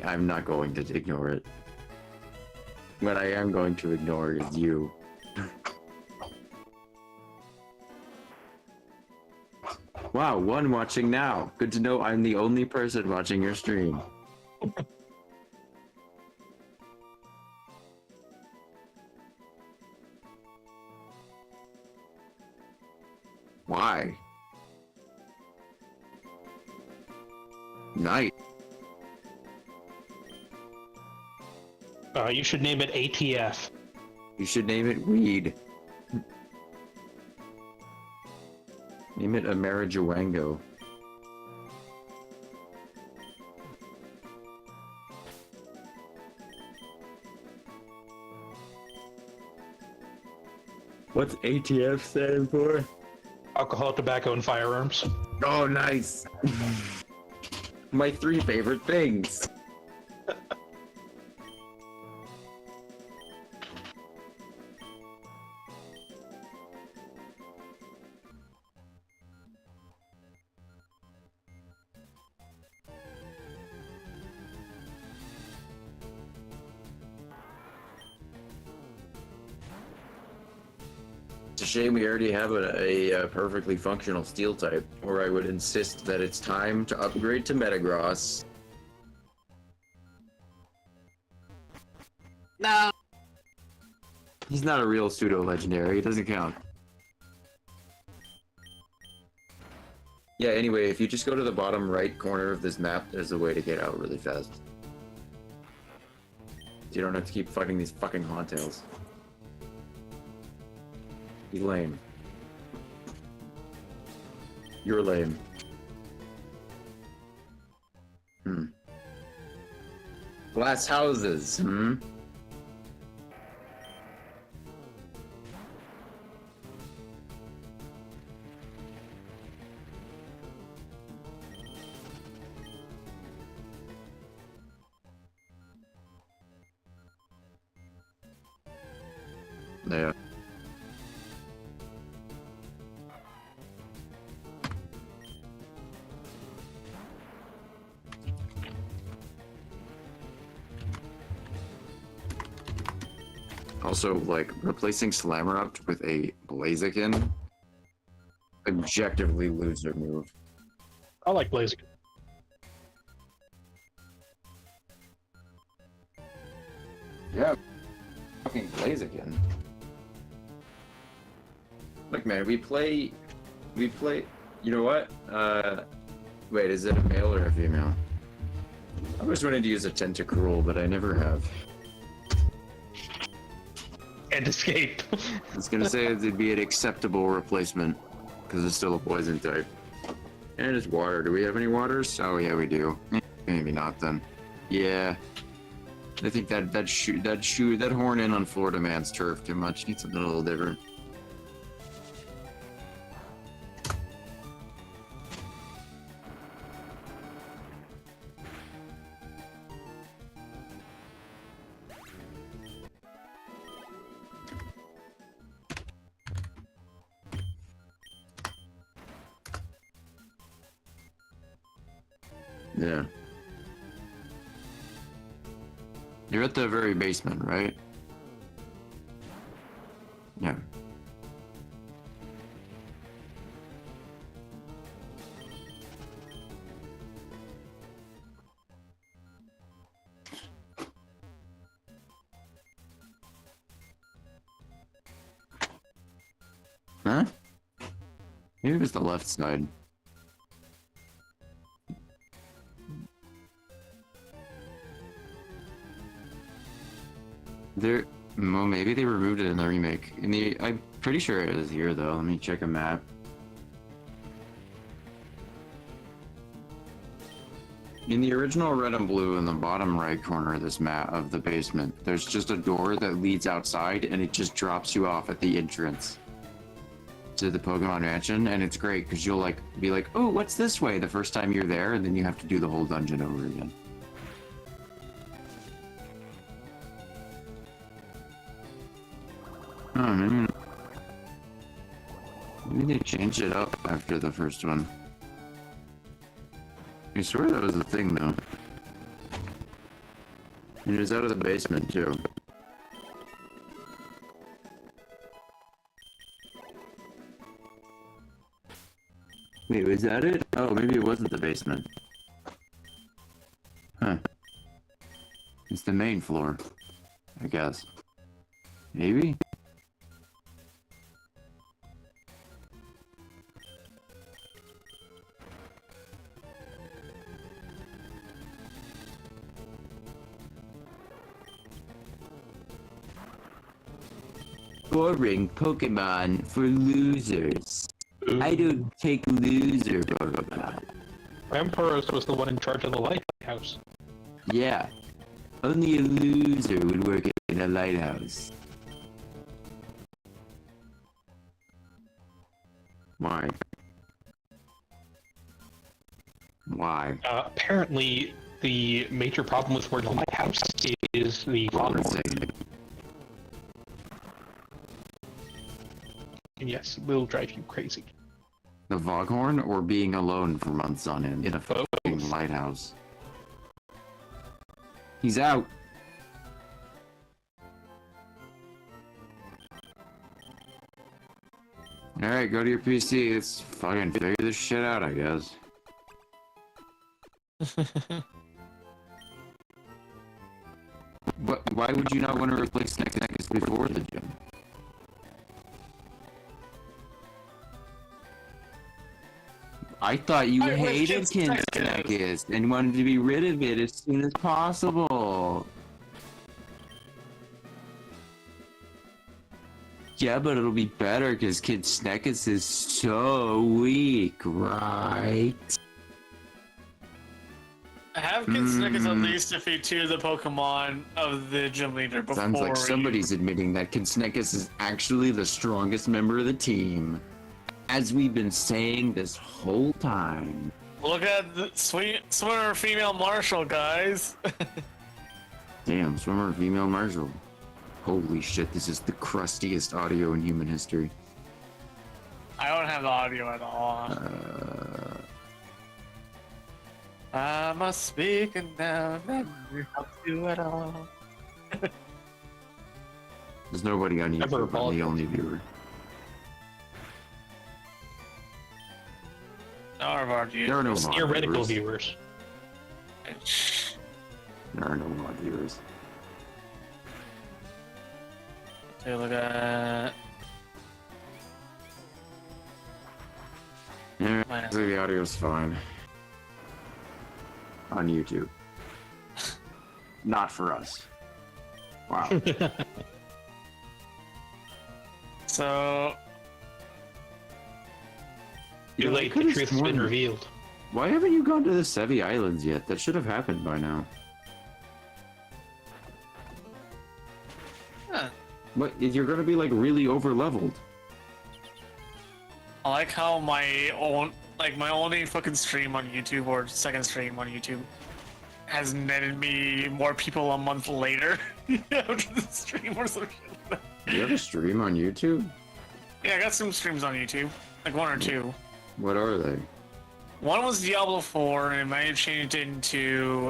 I'm not going to ignore it. What I am going to ignore is you. Wow, one watching now. Good to know I'm the only person watching your stream. Why? Night. You should name it ATF. You should name it Weed. Name it a Marijuango. What's ATF standing for? Alcohol, tobacco, and firearms. Oh, nice! My 3 favorite things! It's a shame we already have a perfectly functional steel type, or I would insist that it's time to upgrade to Metagross. No! He's not a real pseudo-legendary, it doesn't count. Yeah, anyway, if you just go to the bottom right corner of this map, there's a way to get out really fast. You don't have to keep fighting these fucking Hauntails. He's lame. You're lame. Glass houses, Yeah. Also, like, replacing Slammerupt with a Blaziken, objectively loser move. I like Blaziken. Yeah, fucking Blaziken. Look, man, we play, you know what? Wait, is it a male or a female? I always wanted to use a Tentacruel, but I never have. And escape. I was gonna say it'd be an acceptable replacement, because it's still a poison type. And it's water. Do we have any waters? Oh yeah, we do. Maybe not then. Yeah. I think that horn in on Florida man's turf too much. Needs something a little different. Yeah. You're at the very basement, right? Yeah. Huh? Maybe it was the left side. Well, maybe they removed it in the remake. I'm pretty sure it is here though. Let me check a map. In the original red and blue, in the bottom right corner of this map of the basement, there's just a door that leads outside, and it just drops you off at the entrance to the Pokemon Mansion, and it's great because you'll like be like, "Oh, what's this way?" the first time you're there, and then you have to do the whole dungeon over again. Oh, maybe they changed it up after the first one. I swear that was the thing, though. And it was out of the basement, too. Wait, was that it? Oh, maybe it wasn't the basement. Huh. It's the main floor, I guess. Maybe? Boring Pokemon for losers. I don't take loser. Ramporos was the one in charge of the lighthouse. Yeah. Only a loser would work in a lighthouse. Why? Why? Apparently, the major problem with where the lighthouse is the foghorn. And yes, it will drive you crazy. The foghorn or being alone for months on end in a Both. fucking lighthouse? He's out. Alright, go to your PC. Let's fucking figure this shit out, I guess. Why would you not want to replace Nexus before the gym? I thought you I hated wish Kinsneckus and wanted to be rid of it as soon as possible. Yeah, but it'll be better because Kinsneckus is so weak, right? Have Kinsneckus at least defeat 2 of the Pokemon of the gym leader before. Sounds like somebody's admitting that Kinsneckus is actually the strongest member of the team. As we've been saying this whole time. Look at the swimmer female Marshall, guys. Damn, swimmer female Marshall. Holy shit, this is the crustiest audio in human history. I don't have the audio at all. I must speak and now never help you at all. There's nobody on Never YouTube, I'm the apologize. only viewer. There are no mod Theoretical viewers. viewers. There are no mod viewers. Take a look at. Yeah, Minus. the audio's fine. On YouTube. Not for us. Wow. So Too I late, the could've truth's been sworn- revealed. Why haven't you gone to the Sevi Islands yet? That should have happened by now. huh, What? You're gonna be like really over leveled. I like how my only fucking stream on YouTube or second stream on YouTube has netted me more people a month later after the stream or some shit. You have a stream on YouTube? Yeah, I got some streams on YouTube, like 1 or 2. What are they? One was Diablo 4, and I might have changed it into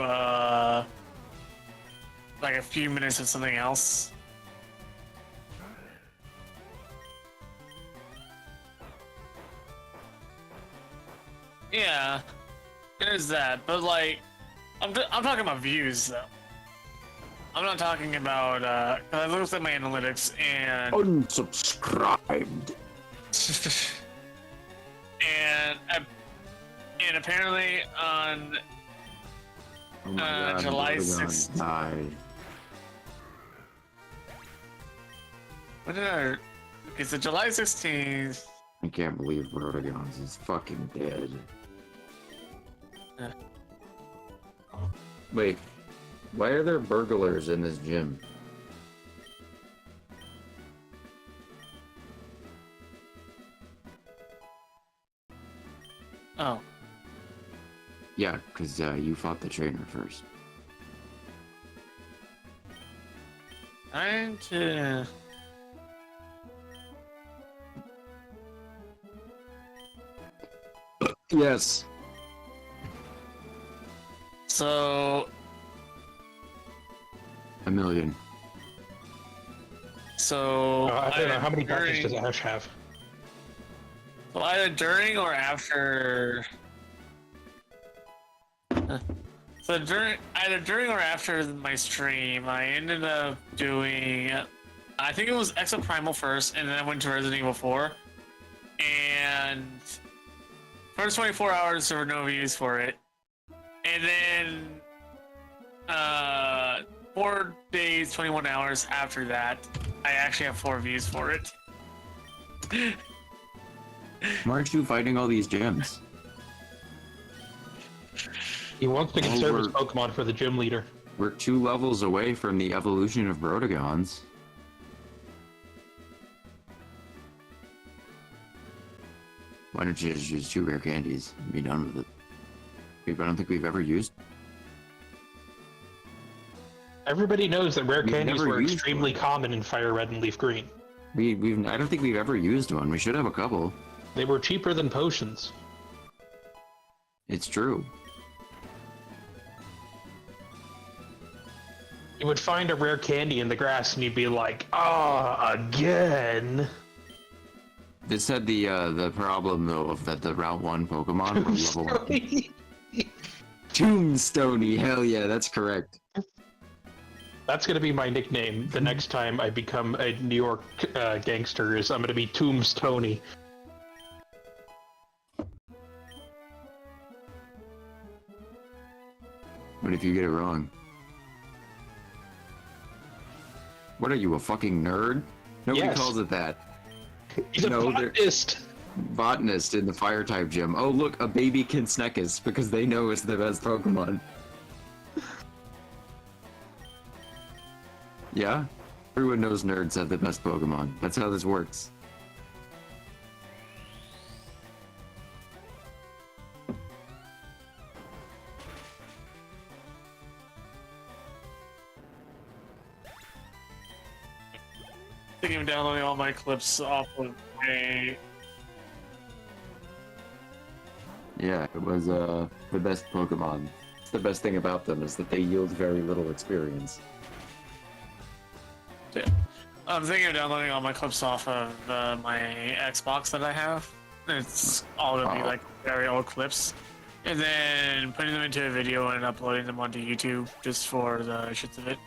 like a few minutes of something else. Yeah, there's that. But like, I'm talking about views though. I'm not talking about. 'Cause I looked at my analytics and Unsubscribed. and apparently on Oh my god, July Bbrotagonal 6th. died. what did I? Okay, so July 16th. I can't believe Bbrotagonal is fucking dead. Yeah. Wait, why are there burglars in this gym? Oh, Yeah, because you fought the trainer first. I'm to. Yes. So A million. I don't know, how many during- buttons does Ash have? So either during or after. So either during or after my stream, I ended up doing. I think it was Exoprimal first, and then I went to Resident Evil 4. And first 24 hours there were no views for it, and then 4 days, 21 hours after that, I actually have 4 views for it. Why aren't you fighting all these gyms? He wants to conserve his Over- Pokemon for the gym leader. We're 2 levels away from the evolution of Bbrodagons. Why don't you just use 2 rare candies and be done with it? I don't think we've ever used. Everybody knows that rare We've candies never were used extremely common in Fire Red and Leaf Green. I don't think we've ever used one. We should have a couple. They were cheaper than potions. It's true. You would find a rare candy in the grass and you'd be like, ah, again. This had the problem though of that the Route 1 Pokemon were level 1. Tombstony, hell yeah, that's correct. That's gonna be my nickname the next time I become a New York gangster. Is I'm gonna be Tombstony. What if you get it wrong? What are you, a fucking nerd? Nobody Yes. calls it that. He's a No, they're- botanist. Botanist in the fire type gym. Oh look, a baby Kinsneckus, because they know it's the best Pokemon. Yeah? Everyone knows nerds have the best Pokemon. That's how this works. Thinking of downloading all my clips off of a. Yeah, it was the best Pokemon. It's the best thing about them is that they yield very little experience. I'm thinking of downloading all my clips off of my Xbox that I have. It's all gonna be Oh. like very old clips, and then putting them into a video and uploading them onto YouTube just for the shits of it.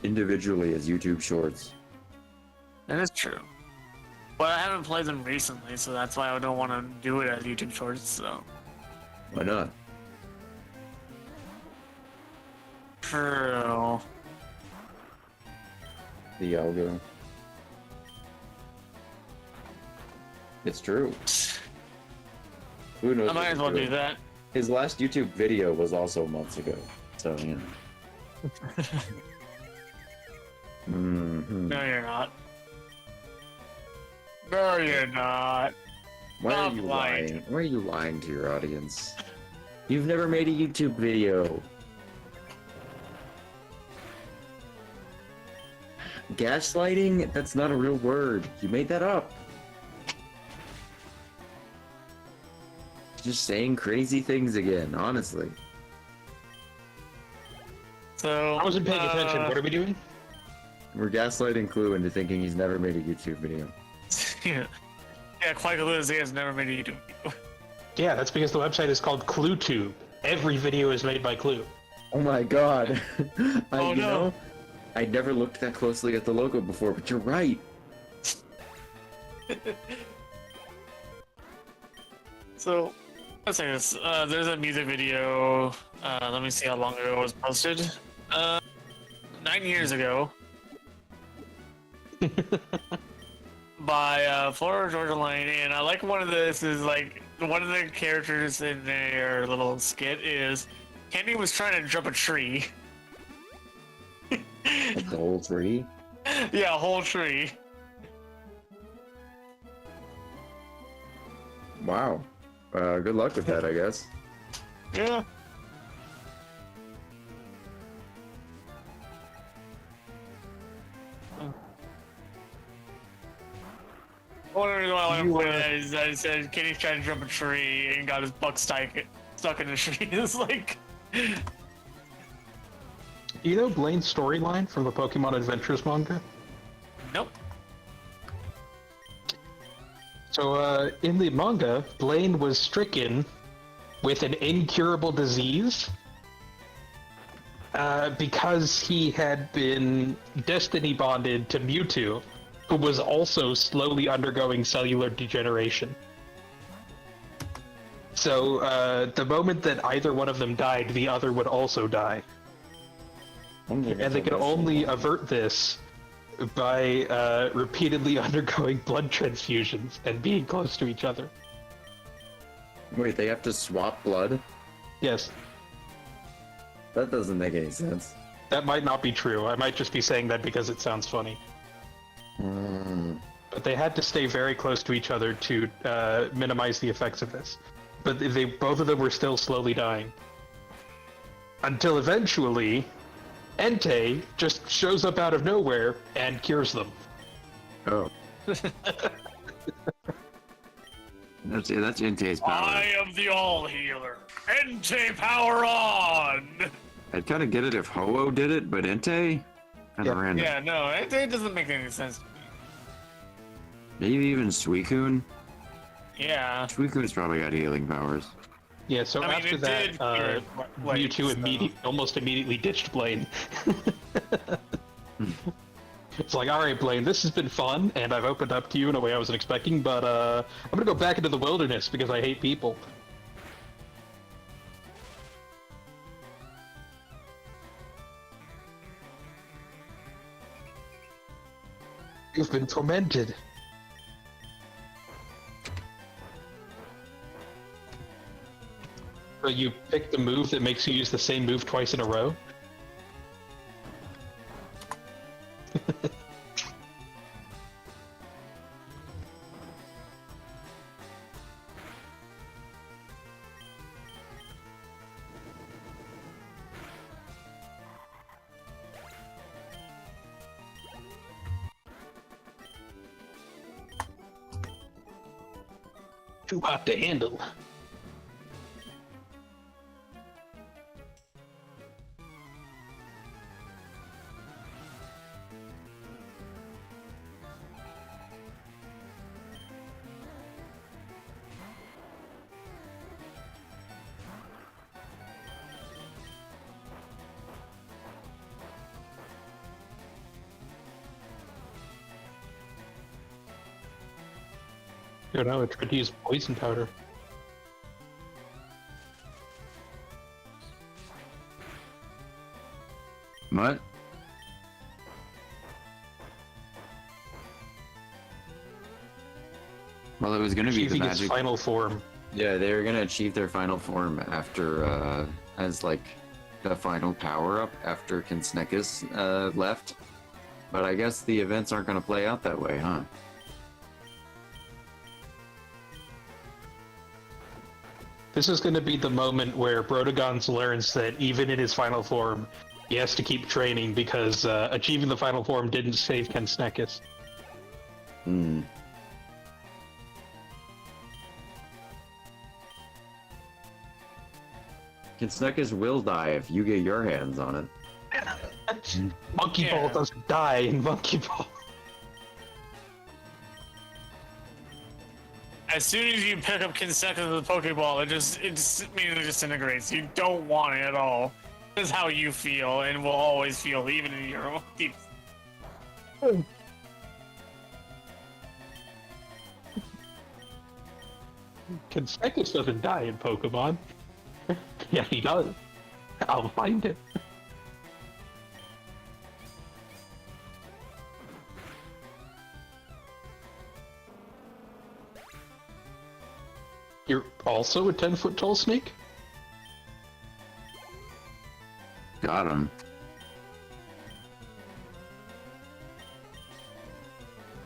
Individually as YouTube Shorts. That is true. But I haven't played them recently, so that's why I don't want to do it as YouTube Shorts. So Why not? true. The algo. It's true. Who knows? I might what as he's well doing. do that. His last YouTube video was also months ago, so you know. Mhm. No, you're not. No, you're not. Why are Stop you lying. lying? Why are you lying to your audience? You've never made a YouTube video. Gaslighting? That's not a real word. You made that up. Just saying crazy things again, honestly. So I wasn't paying attention. What are we doing? We're gaslighting Clue into thinking he's never made a YouTube video. yeah, quite Lewis has never made a YouTube video. Yeah, that's because the website is called ClueTube. Every video is made by Clue. Oh my god. Oh, you no. know, I never looked that closely at the logo before, but you're right. So, let's say this. There's a music video. Let me see how long ago it was posted. 9 years ago. By Florida Georgia Line, and I like one of this is like one of the characters in their little skit is Candy was trying to jump a tree. Like the whole tree. Yeah, a whole tree. Wow. Good luck with that, I guess. Yeah. One reason why I want to play that is that it said Kenny's trying to jump a tree and got his butt stuck in the tree. It's like, You know Blaine's storyline from the Pokemon Adventures manga? nope. So, in the manga, Blaine was stricken with an incurable disease because he had been destiny bonded to Mewtwo, who was also slowly undergoing cellular degeneration. So, the moment that either one of them died, the other would also die. And they can only avert this by repeatedly undergoing blood transfusions and being close to each other. Wait, they have to swap blood? Yes, That doesn't make any sense. that might not be true. I might just be saying that because it sounds funny. But they had to stay very close to each other to minimize the effects of this. But both of them were still slowly dying. Until eventually, Entei just shows up out of nowhere and cures them. Oh. That's Entei's power. I am the all healer. Entei power on. I'd kind of get it if Ho-Oh did it, but Entei? Kind of random. Yeah, no, Entei doesn't make any sense to me. Maybe even Suicune? Yeah. Suicune's probably got healing powers. Yeah, so I mean, after it that, did cure Blade, Mewtwo so- almost immediately ditched Blaine. It's like, alright Blaine, this has been fun, and I've opened up to you in a way I wasn't expecting, but I'm gonna go back into the wilderness because I hate people. You've been tormented. So you pick the move that makes you use the same move twice in a row? Too hot to handle. Dude, I would try to use poison powder. What? Well, it was gonna be the Achieving its magic. final form. Yeah, they were gonna achieve their final form after, as like the final power up after Kinsnekus left. But I guess the events aren't gonna play out that way, huh? This is going to be the moment where Bbrotagonal learns that even in his final form, he has to keep training because achieving the final form didn't save Kinsnekus. Hmm. Kinsnekus will die if you get your hands on it. Monkey Yeah. Ball doesn't die in Monkey Ball. As soon as you pick up Kinsnekus with a Pokeball, it just immediately disintegrates. You don't want it at all. This is how you feel, and will always feel, even in your own deep. Kinsnekus doesn't die in Pokemon. Yeah, he does. I'll find him. You're also a 10-foot tall snake? Got him.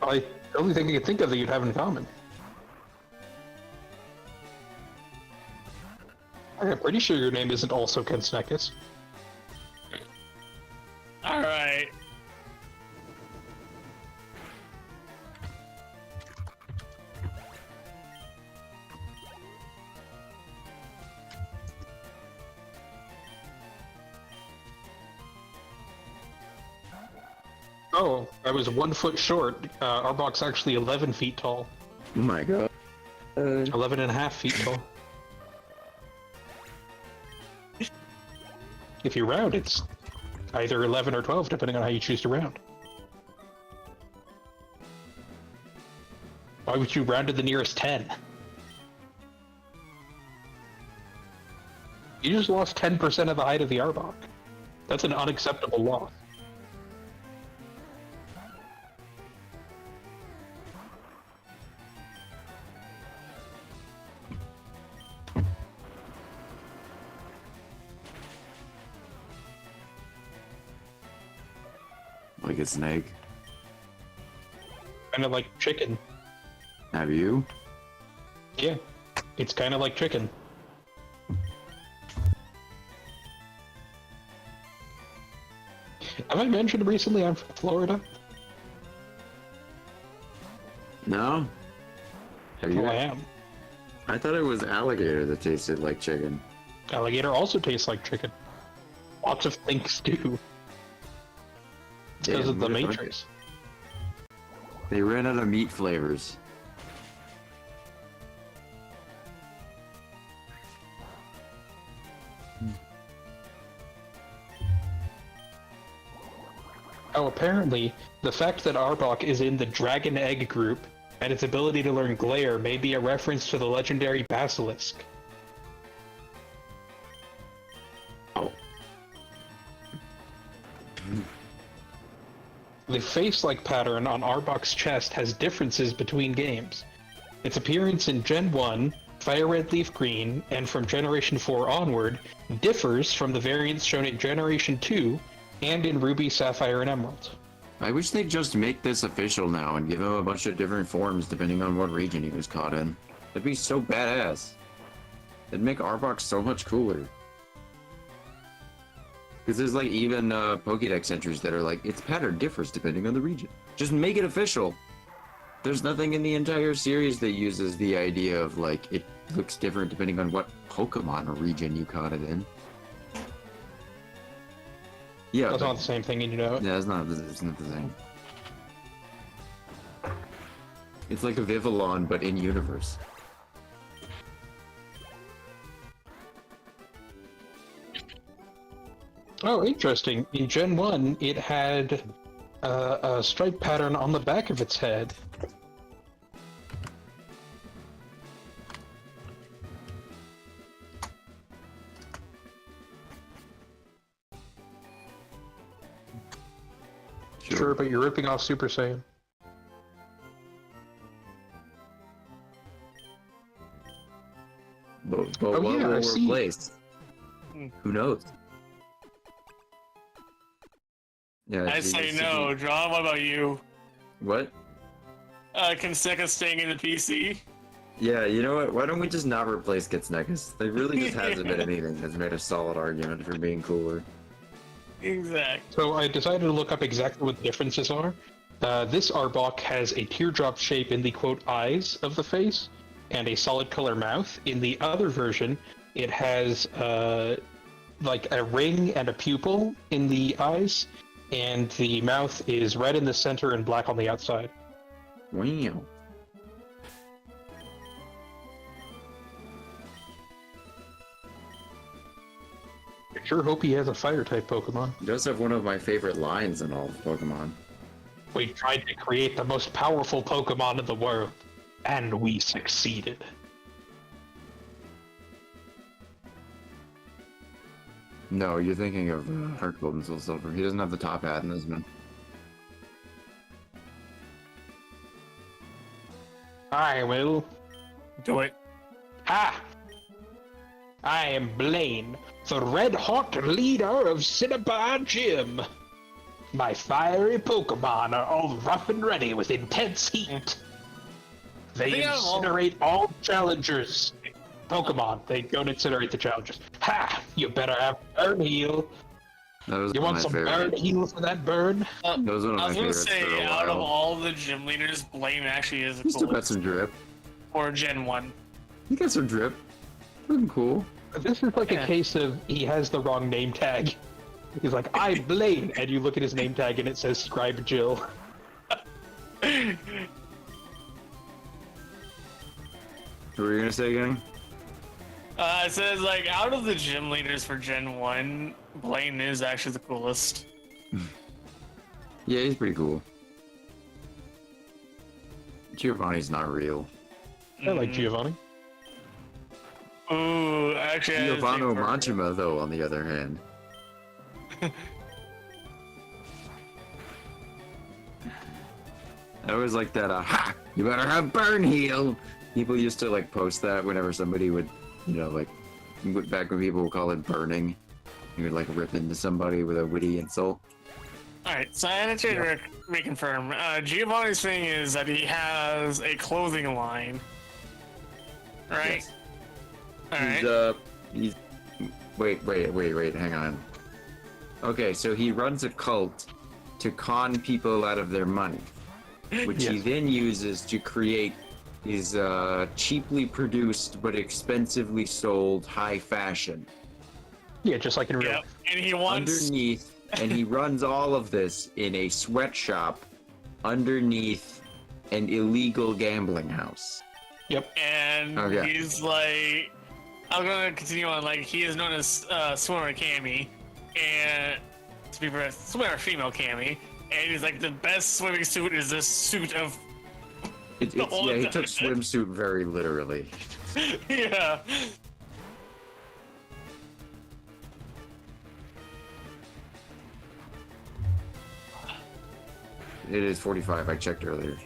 The only thing I can think of that you'd have in common. I'm pretty sure your name isn't also Kinsnekus. All right. Oh, I was 1 foot short. Arbok's actually 11 feet tall. Oh my god. 11 and a half feet tall. If you round, it's either 11 or 12, depending on how you choose to round. Why would you round to the nearest 10? You just lost 10% of the height of the Arbok. That's an unacceptable loss. Like a snake. Kind of like chicken. Have you? Yeah, it's kind of like chicken. Have I mentioned recently I'm from Florida? No. Have you? Oh, I am. I thought it was alligator that tasted like chicken. Alligator also tastes like chicken. Lots of things do. It's because Damn, of the what a Matrix. They ran out of meat flavors. Oh, apparently, the fact that Arbok is in the Dragon Egg group and its ability to learn Glare may be a reference to the legendary Basilisk. Oh. The face-like pattern on Arbok's chest has differences between games. Its appearance in Gen 1, Fire Red Leaf Green, and from Generation 4 onward differs from the variants shown in Generation 2 and in Ruby, Sapphire, and Emerald. I wish they'd just make this official now and give him a bunch of different forms depending on what region he was caught in. That'd be so badass. It'd make Arbok so much cooler. Because there's like even Pokédex entries that are like, its pattern differs depending on the region. Just make it official. There's nothing in the entire series that uses the idea of like, it looks different depending on what Pokemon or region you caught it in. Yeah, That's not the same thing, and you know it. yeah, it's not the same. It's like a Vivillon, but in universe. Oh, interesting. In Gen 1, it had a stripe pattern on the back of its head. Sure, but you're ripping off Super Saiyan. But Oh, what yeah, I will see. replace? Who knows? Yeah, I say no. John, what about you? What? Can Sega staying in the PC? Yeah, you know what? Why don't we just not replace Gitsnekus? There really just hasn't been anything that's made a solid argument for being cooler. Exact. So I decided to look up exactly what the differences are. This Arbok has a teardrop shape in the quote eyes of the face and a solid color mouth. In the other version, it has like a ring and a pupil in the eyes, and the mouth is red in the center and black on the outside. Wow. I sure hope he has a fire type Pokemon. He does have one of my favorite lines in all of Pokemon. We tried to create the most powerful Pokemon in the world, and we succeeded. No, you're thinking of Heart Gold and Soul Silver. He doesn't have the top hat in this one. I will. Do it. Ha! I am Blaine, the red-hot leader of Cinnabar Gym. My fiery Pokemon are all rough and ready with intense heat. They think I'm all- incinerate all challengers. Pokemon, they don't incinerate the challengers. Ha! You better have burn heal. That was You one want of some my burn favorites. heal for that burn? That was one of I my was gonna favorites for say, a out of while. all the gym leaders, Blaine actually is the He still got coolest some drip. for Gen 1. He got some drip. Looking cool. This is like Yeah. a case of he has the wrong name tag. He's like, I'm Blaine, and you look at his name tag and it says Scribe Jill. What were you gonna say again? It says, like, out of the gym leaders for Gen 1, Blaine is actually the coolest. Yeah, he's pretty cool. Giovanni's not real. I like Giovanni. Ooh, actually, I had to think Giovanni for- Manchima, though, on the other hand. I always like that. Ha! You better have burn heal. People used to like post that whenever somebody would, like back when people would call it burning. You would like rip into somebody with a witty insult. Alright, so I had to reconfirm. Giovanni's thing is that he has a clothing line. Right? Yes. Alright. He's wait, hang on. Okay, so he runs a cult to con people out of their money, which he then uses to create these cheaply produced but expensively sold high fashion. Yeah, just like in real life. And he wants Underneath, and he runs all of this in a sweatshop underneath an illegal gambling house. Yep. and Okay. he's like, I'm gonna continue on. Like, he is known as Swimmer Cammy, and to be fair, Swimmer Female Cammy, and he's like, the best swimming suit is this suit of. He took swimsuit very literally. Yeah. It is 45. I checked earlier.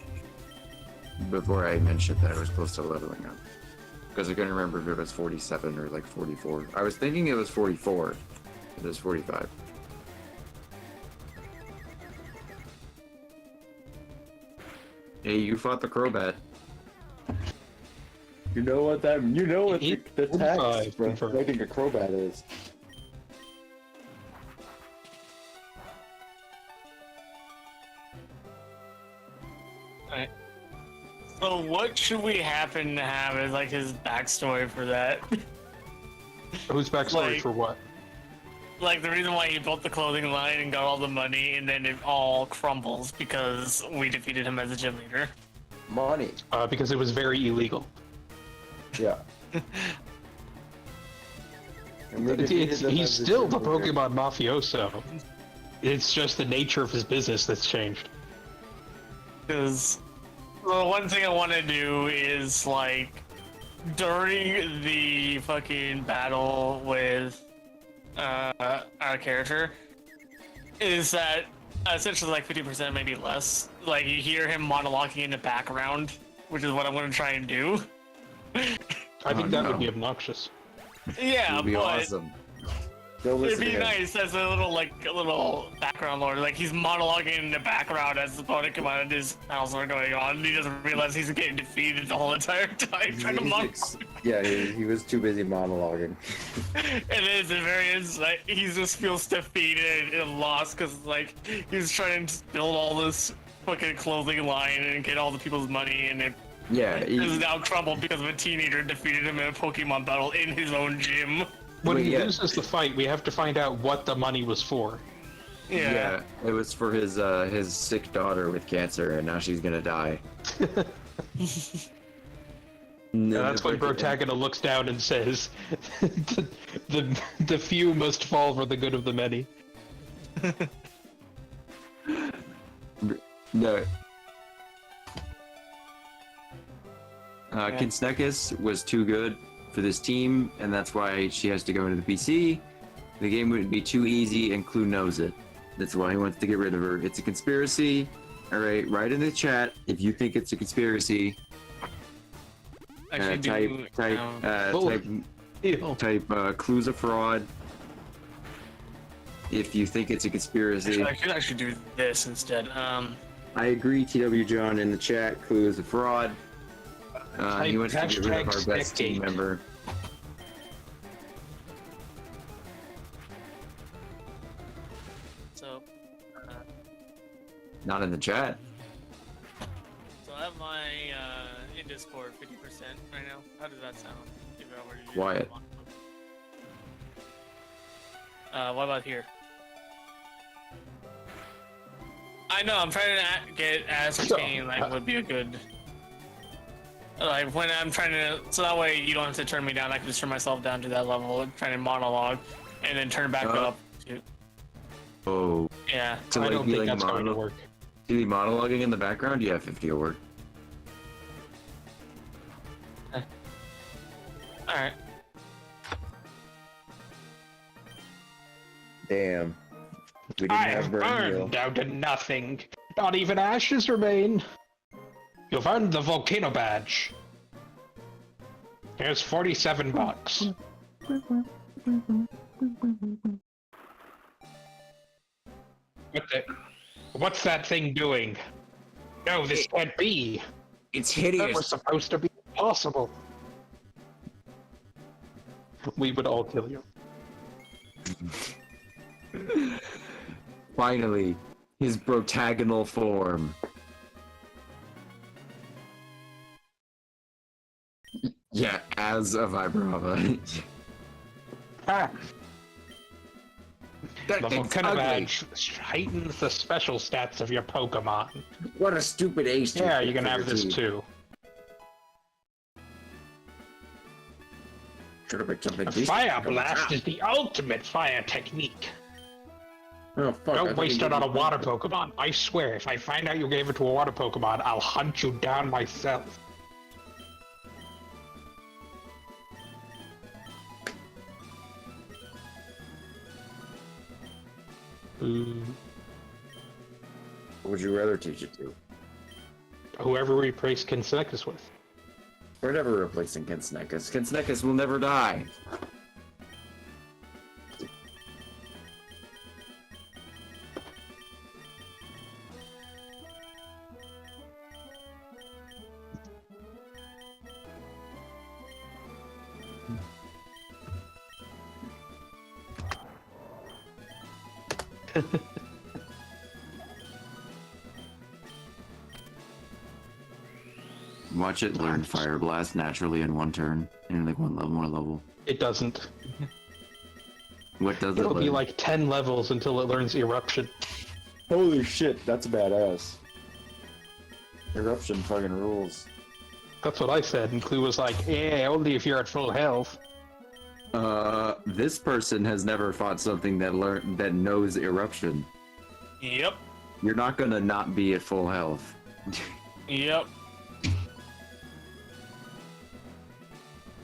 Before I mentioned that I was close to leveling up. Because I couldn't remember if it was 47 or like 44. I was thinking it was 44. It was 45. Hey, you fought the Crobat. You know what the tax for confirmed. fighting a Crobat is. Alright. So what should we happen to have as like his backstory for that? Whose backstory Like- for what? Like the reason why he built the clothing line and got all the money, and then it all crumbles because we defeated him as a gym leader. Money. Because it was very illegal. Yeah. And we defeated them He's as a still the gym leader. Pokemon mafioso. It's just the nature of his business that's changed. Because the one thing I want to do is like during the fucking battle with our character, is that essentially like 50%, maybe less. Like you hear him monologuing in the background, which is what I'm going to try and do. I think that would be obnoxious. Yeah, It'd be but awesome. Go it'd listen be to him. nice as a little background lore. Like he's monologuing in the background as the Pokemon and his battles are going on. And he doesn't realize he's getting defeated the whole entire time trying to monologue. Yeah, he was too busy monologuing. And then at the very end, like, he just feels defeated and lost because like he's trying to build all this fucking clothing line and get all the people's money, and it Yeah. is now crumbled because of a teenager defeated him in a Pokemon battle in his own gym. When Wait, he yeah. loses the fight, we have to find out what the money was for. Yeah. It was for his sick daughter with cancer, and now she's gonna die. And that's when Bbrotagonal looks down and says, the few must fall for the good of the many. No. Kinsnekus was too good for this team, and that's why she has to go into the PC. The game would be too easy, and Clue knows it. That's why he wants to get rid of her. It's a conspiracy. All right, write in the chat if you think it's a conspiracy. Actually, Type Clue's a fraud. If you think it's a conspiracy. I should actually do this instead. I agree, TW John in the chat. Clue is a fraud. He wants to get rid of our best team #Snackgate. member. So, Not in the chat. so I have my in Discord 50% right now. How does that sound? If I were to use Quiet. What about here? I know, I'm trying to get ascertain like what would be a good, like when I'm trying to, so that way you don't have to turn me down. I can just turn myself down to that level and try to monologue, and then turn back up. To, Oh. yeah. So I like don't be think like that's going to work. to be monologuing in the background? Yeah, 50 will work. All right. Damn. We didn't I have have burn heal. burned down to nothing. Not even ashes remain. You've earned the volcano badge. Here's 47 bucks. What's that thing doing? No, this can't be. It's That was hideous. supposed to be impossible. We would all kill you. Finally, his Bbrotagonal form. Yeah, as a Vibrava. Ah, That the thing's volcano ugly. badge heightens the special stats of your Pokemon. What a stupid ace. Yeah, you can have this too. Should have picked something A decent. Fire Blast is the ultimate fire technique. Oh, fuck, I Don't thought waste you it on a did water Pokemon. I swear, if I find out you gave it to a water Pokemon, I'll hunt you down myself. What would you rather teach it to? Whoever we replace Kinsekus with. We're never replacing Kinsnekus. Kinsnekus will never die. Watch it learn Fire Blast naturally in one turn, in like one level, more level. It doesn't. What does it It'll be learn? like 10 levels until it learns Eruption. Holy shit, that's badass. Eruption fucking rules. That's what I said, and Clue was like, yeah, only if you're at full health. This person has never fought something that knows Eruption. Yep. You're not gonna not be at full health. Yep.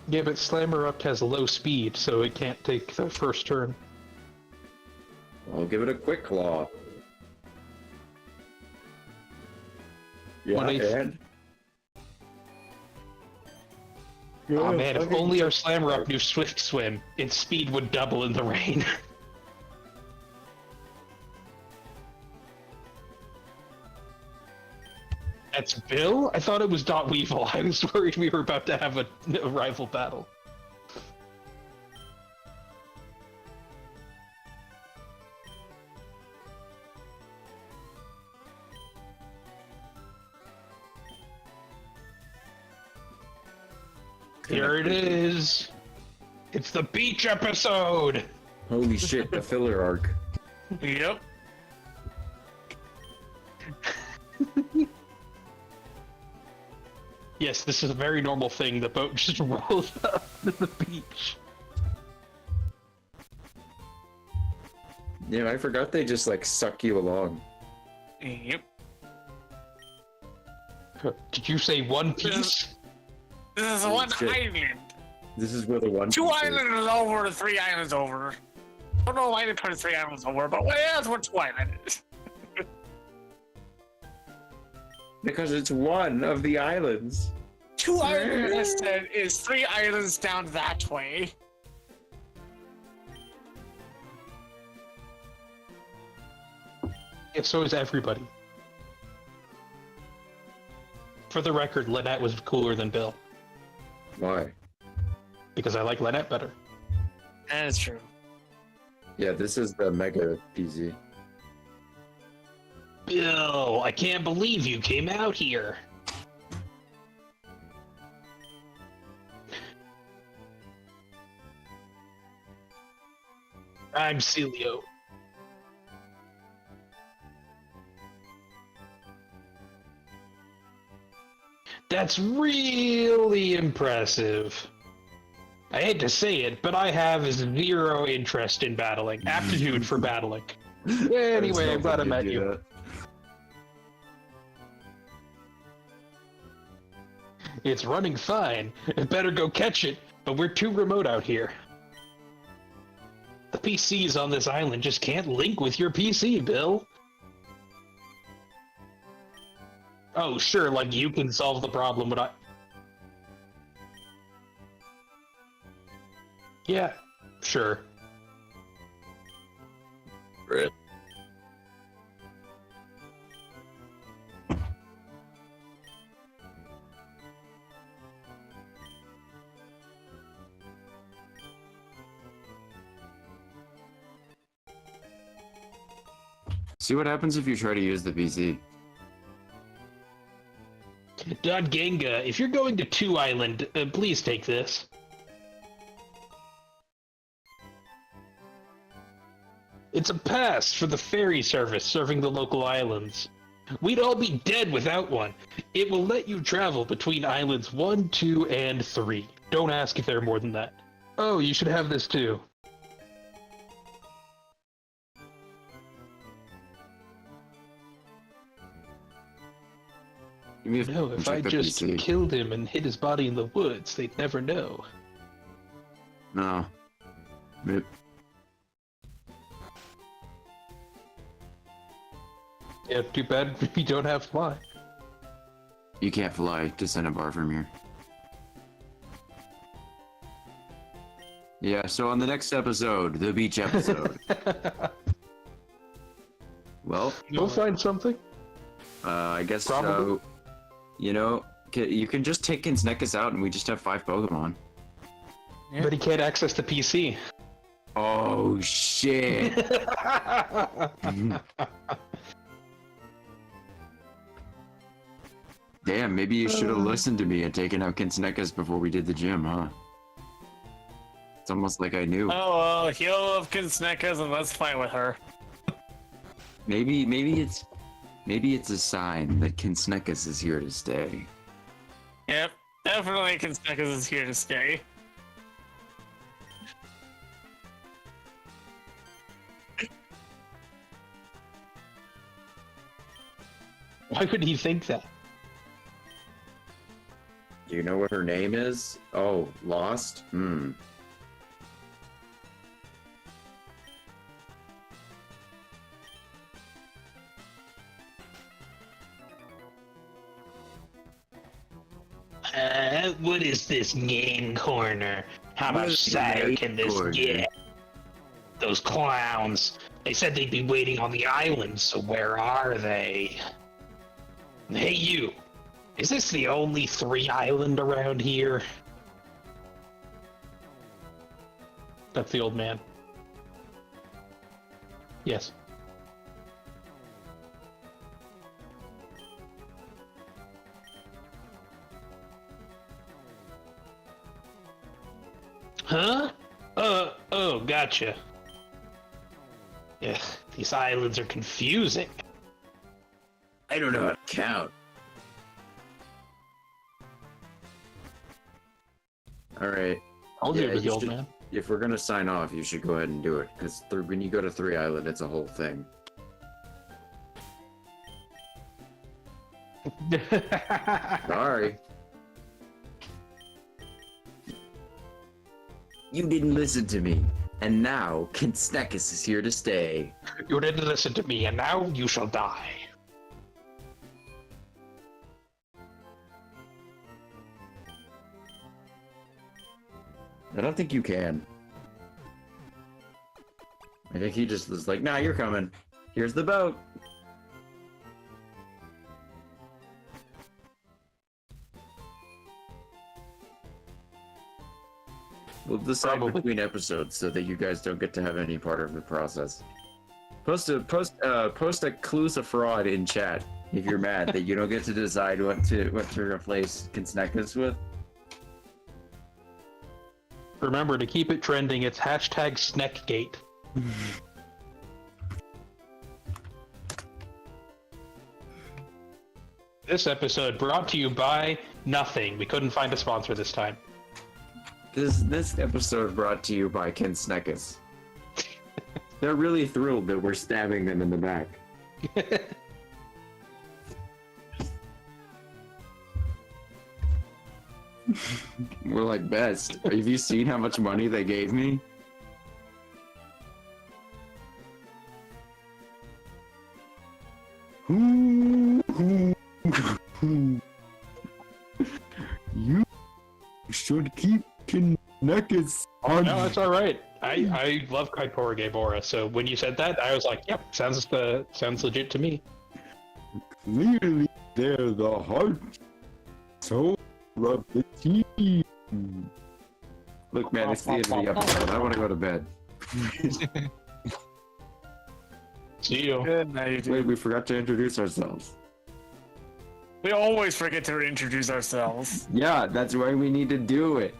Yeah, but Slammerupt has low speed, so it can't take the first turn. I'll give it a quick claw. Yeah, When I- and? Oh Yeah, man, if fucking- only our Slammerupt knew Swift Swim, its speed would double in the rain. That's Bill? I thought it was Dot Weevil. I was worried we were about to have a rival battle. Here it is. It's the beach episode. Holy shit, the filler arc. Yep. Yes, this is a very normal thing. The boat just rolls up to the beach. Yeah, I forgot they just like suck you along. Yep. Did you say One Piece? This is Holy one shit. island. This is where the one. Two piece is. islands over, 3 islands over. I don't know why they put it 3 islands over, but what else? What 2 islands? Because it's one of the islands. 2 islands listed is 3 islands down that way. Yeah, so is everybody. For the record, Lynette was cooler than Bill. Why? Because I like Lynette better. That is true. Yeah, this is the Mega PZ. Bill, I can't believe you came out here. I'm Celio. That's really impressive. I hate to say it, but I have zero interest in battling. Aptitude for battling. Anyway, I'm glad I met you. It's running fine. I better go catch it, but we're too remote out here. The PCs on this island just can't link with your PC, Bill. Oh, sure, like you can solve the problem, but I... Yeah, sure. Right. See what happens if you try to use the PC. Genga, if you're going to 2 Island, please take this. It's a pass for the ferry service serving the local islands. We'd all be dead without one. It will let you travel between islands 1, 2, and 3. Don't ask if there are more than that. Oh, you should have this too. No, if I just killed him and hid his body in the woods, they'd never know. No. Rip. Yeah, too bad we don't have fly. You can't fly to Cinnabar from here. Yeah, so on the next episode, the beach episode. Well, We'll find something. I guess Probably. you know, you can just take Kinsnekus out and we just have 5 Pokemon. Yeah. But he can't access the PC. Oh, shit. Damn, maybe you should have listened to me and taken out Kinsnekus before we did the gym, huh? It's almost like I knew. Oh well, heal of Kinsnekas and let's fight with her. Maybe it's a sign that Kinsnekus is here to stay. Yep, definitely Kinsnekas is here to stay. Why would he think that? Do you know what her name is? Oh, Lost? Hmm. What is this game corner? How much sadder can this get? Those clowns. They said they'd be waiting on the island, so where are they? Hey you, is this the only 3 island around here? That's the old man. Yes. Huh? Oh, gotcha. Yeah, these islands are confusing. I don't know how to count. Alright. I'll do Yeah, it with you the old should- man. If we're gonna sign off, you should go ahead and do it, because when you go to 3 Island, it's a whole thing. Sorry. You didn't listen to me, and now Kinsnekus is here to stay. You didn't listen to me, and now you shall die. I don't think you can. I think he just was like, nah, you're coming. Here's the boat. We'll decide Probably. between episodes so that you guys don't get to have any part of the process. Post a clues of fraud in chat if you're mad that you don't get to decide what to replace Kinsnekus with. Remember, to keep it trending, it's hashtag Sneckgate. This episode brought to you by nothing. We couldn't find a sponsor this time. This episode brought to you by Kinsnekus. They're really thrilled that we're stabbing them in the back. We're like, best. Have you seen how much money they gave me? You should keep connected on. No, that's all right. I love Kaipora Gaebora, so when you said that, I was like, yep, sounds legit to me. Clearly, they're the heart soul of the team. Look, man, it's the end of the episode. I want to go to bed. See you. Good night. Wait, we forgot to introduce ourselves. We always forget to introduce ourselves. Yeah, that's why we need to do it.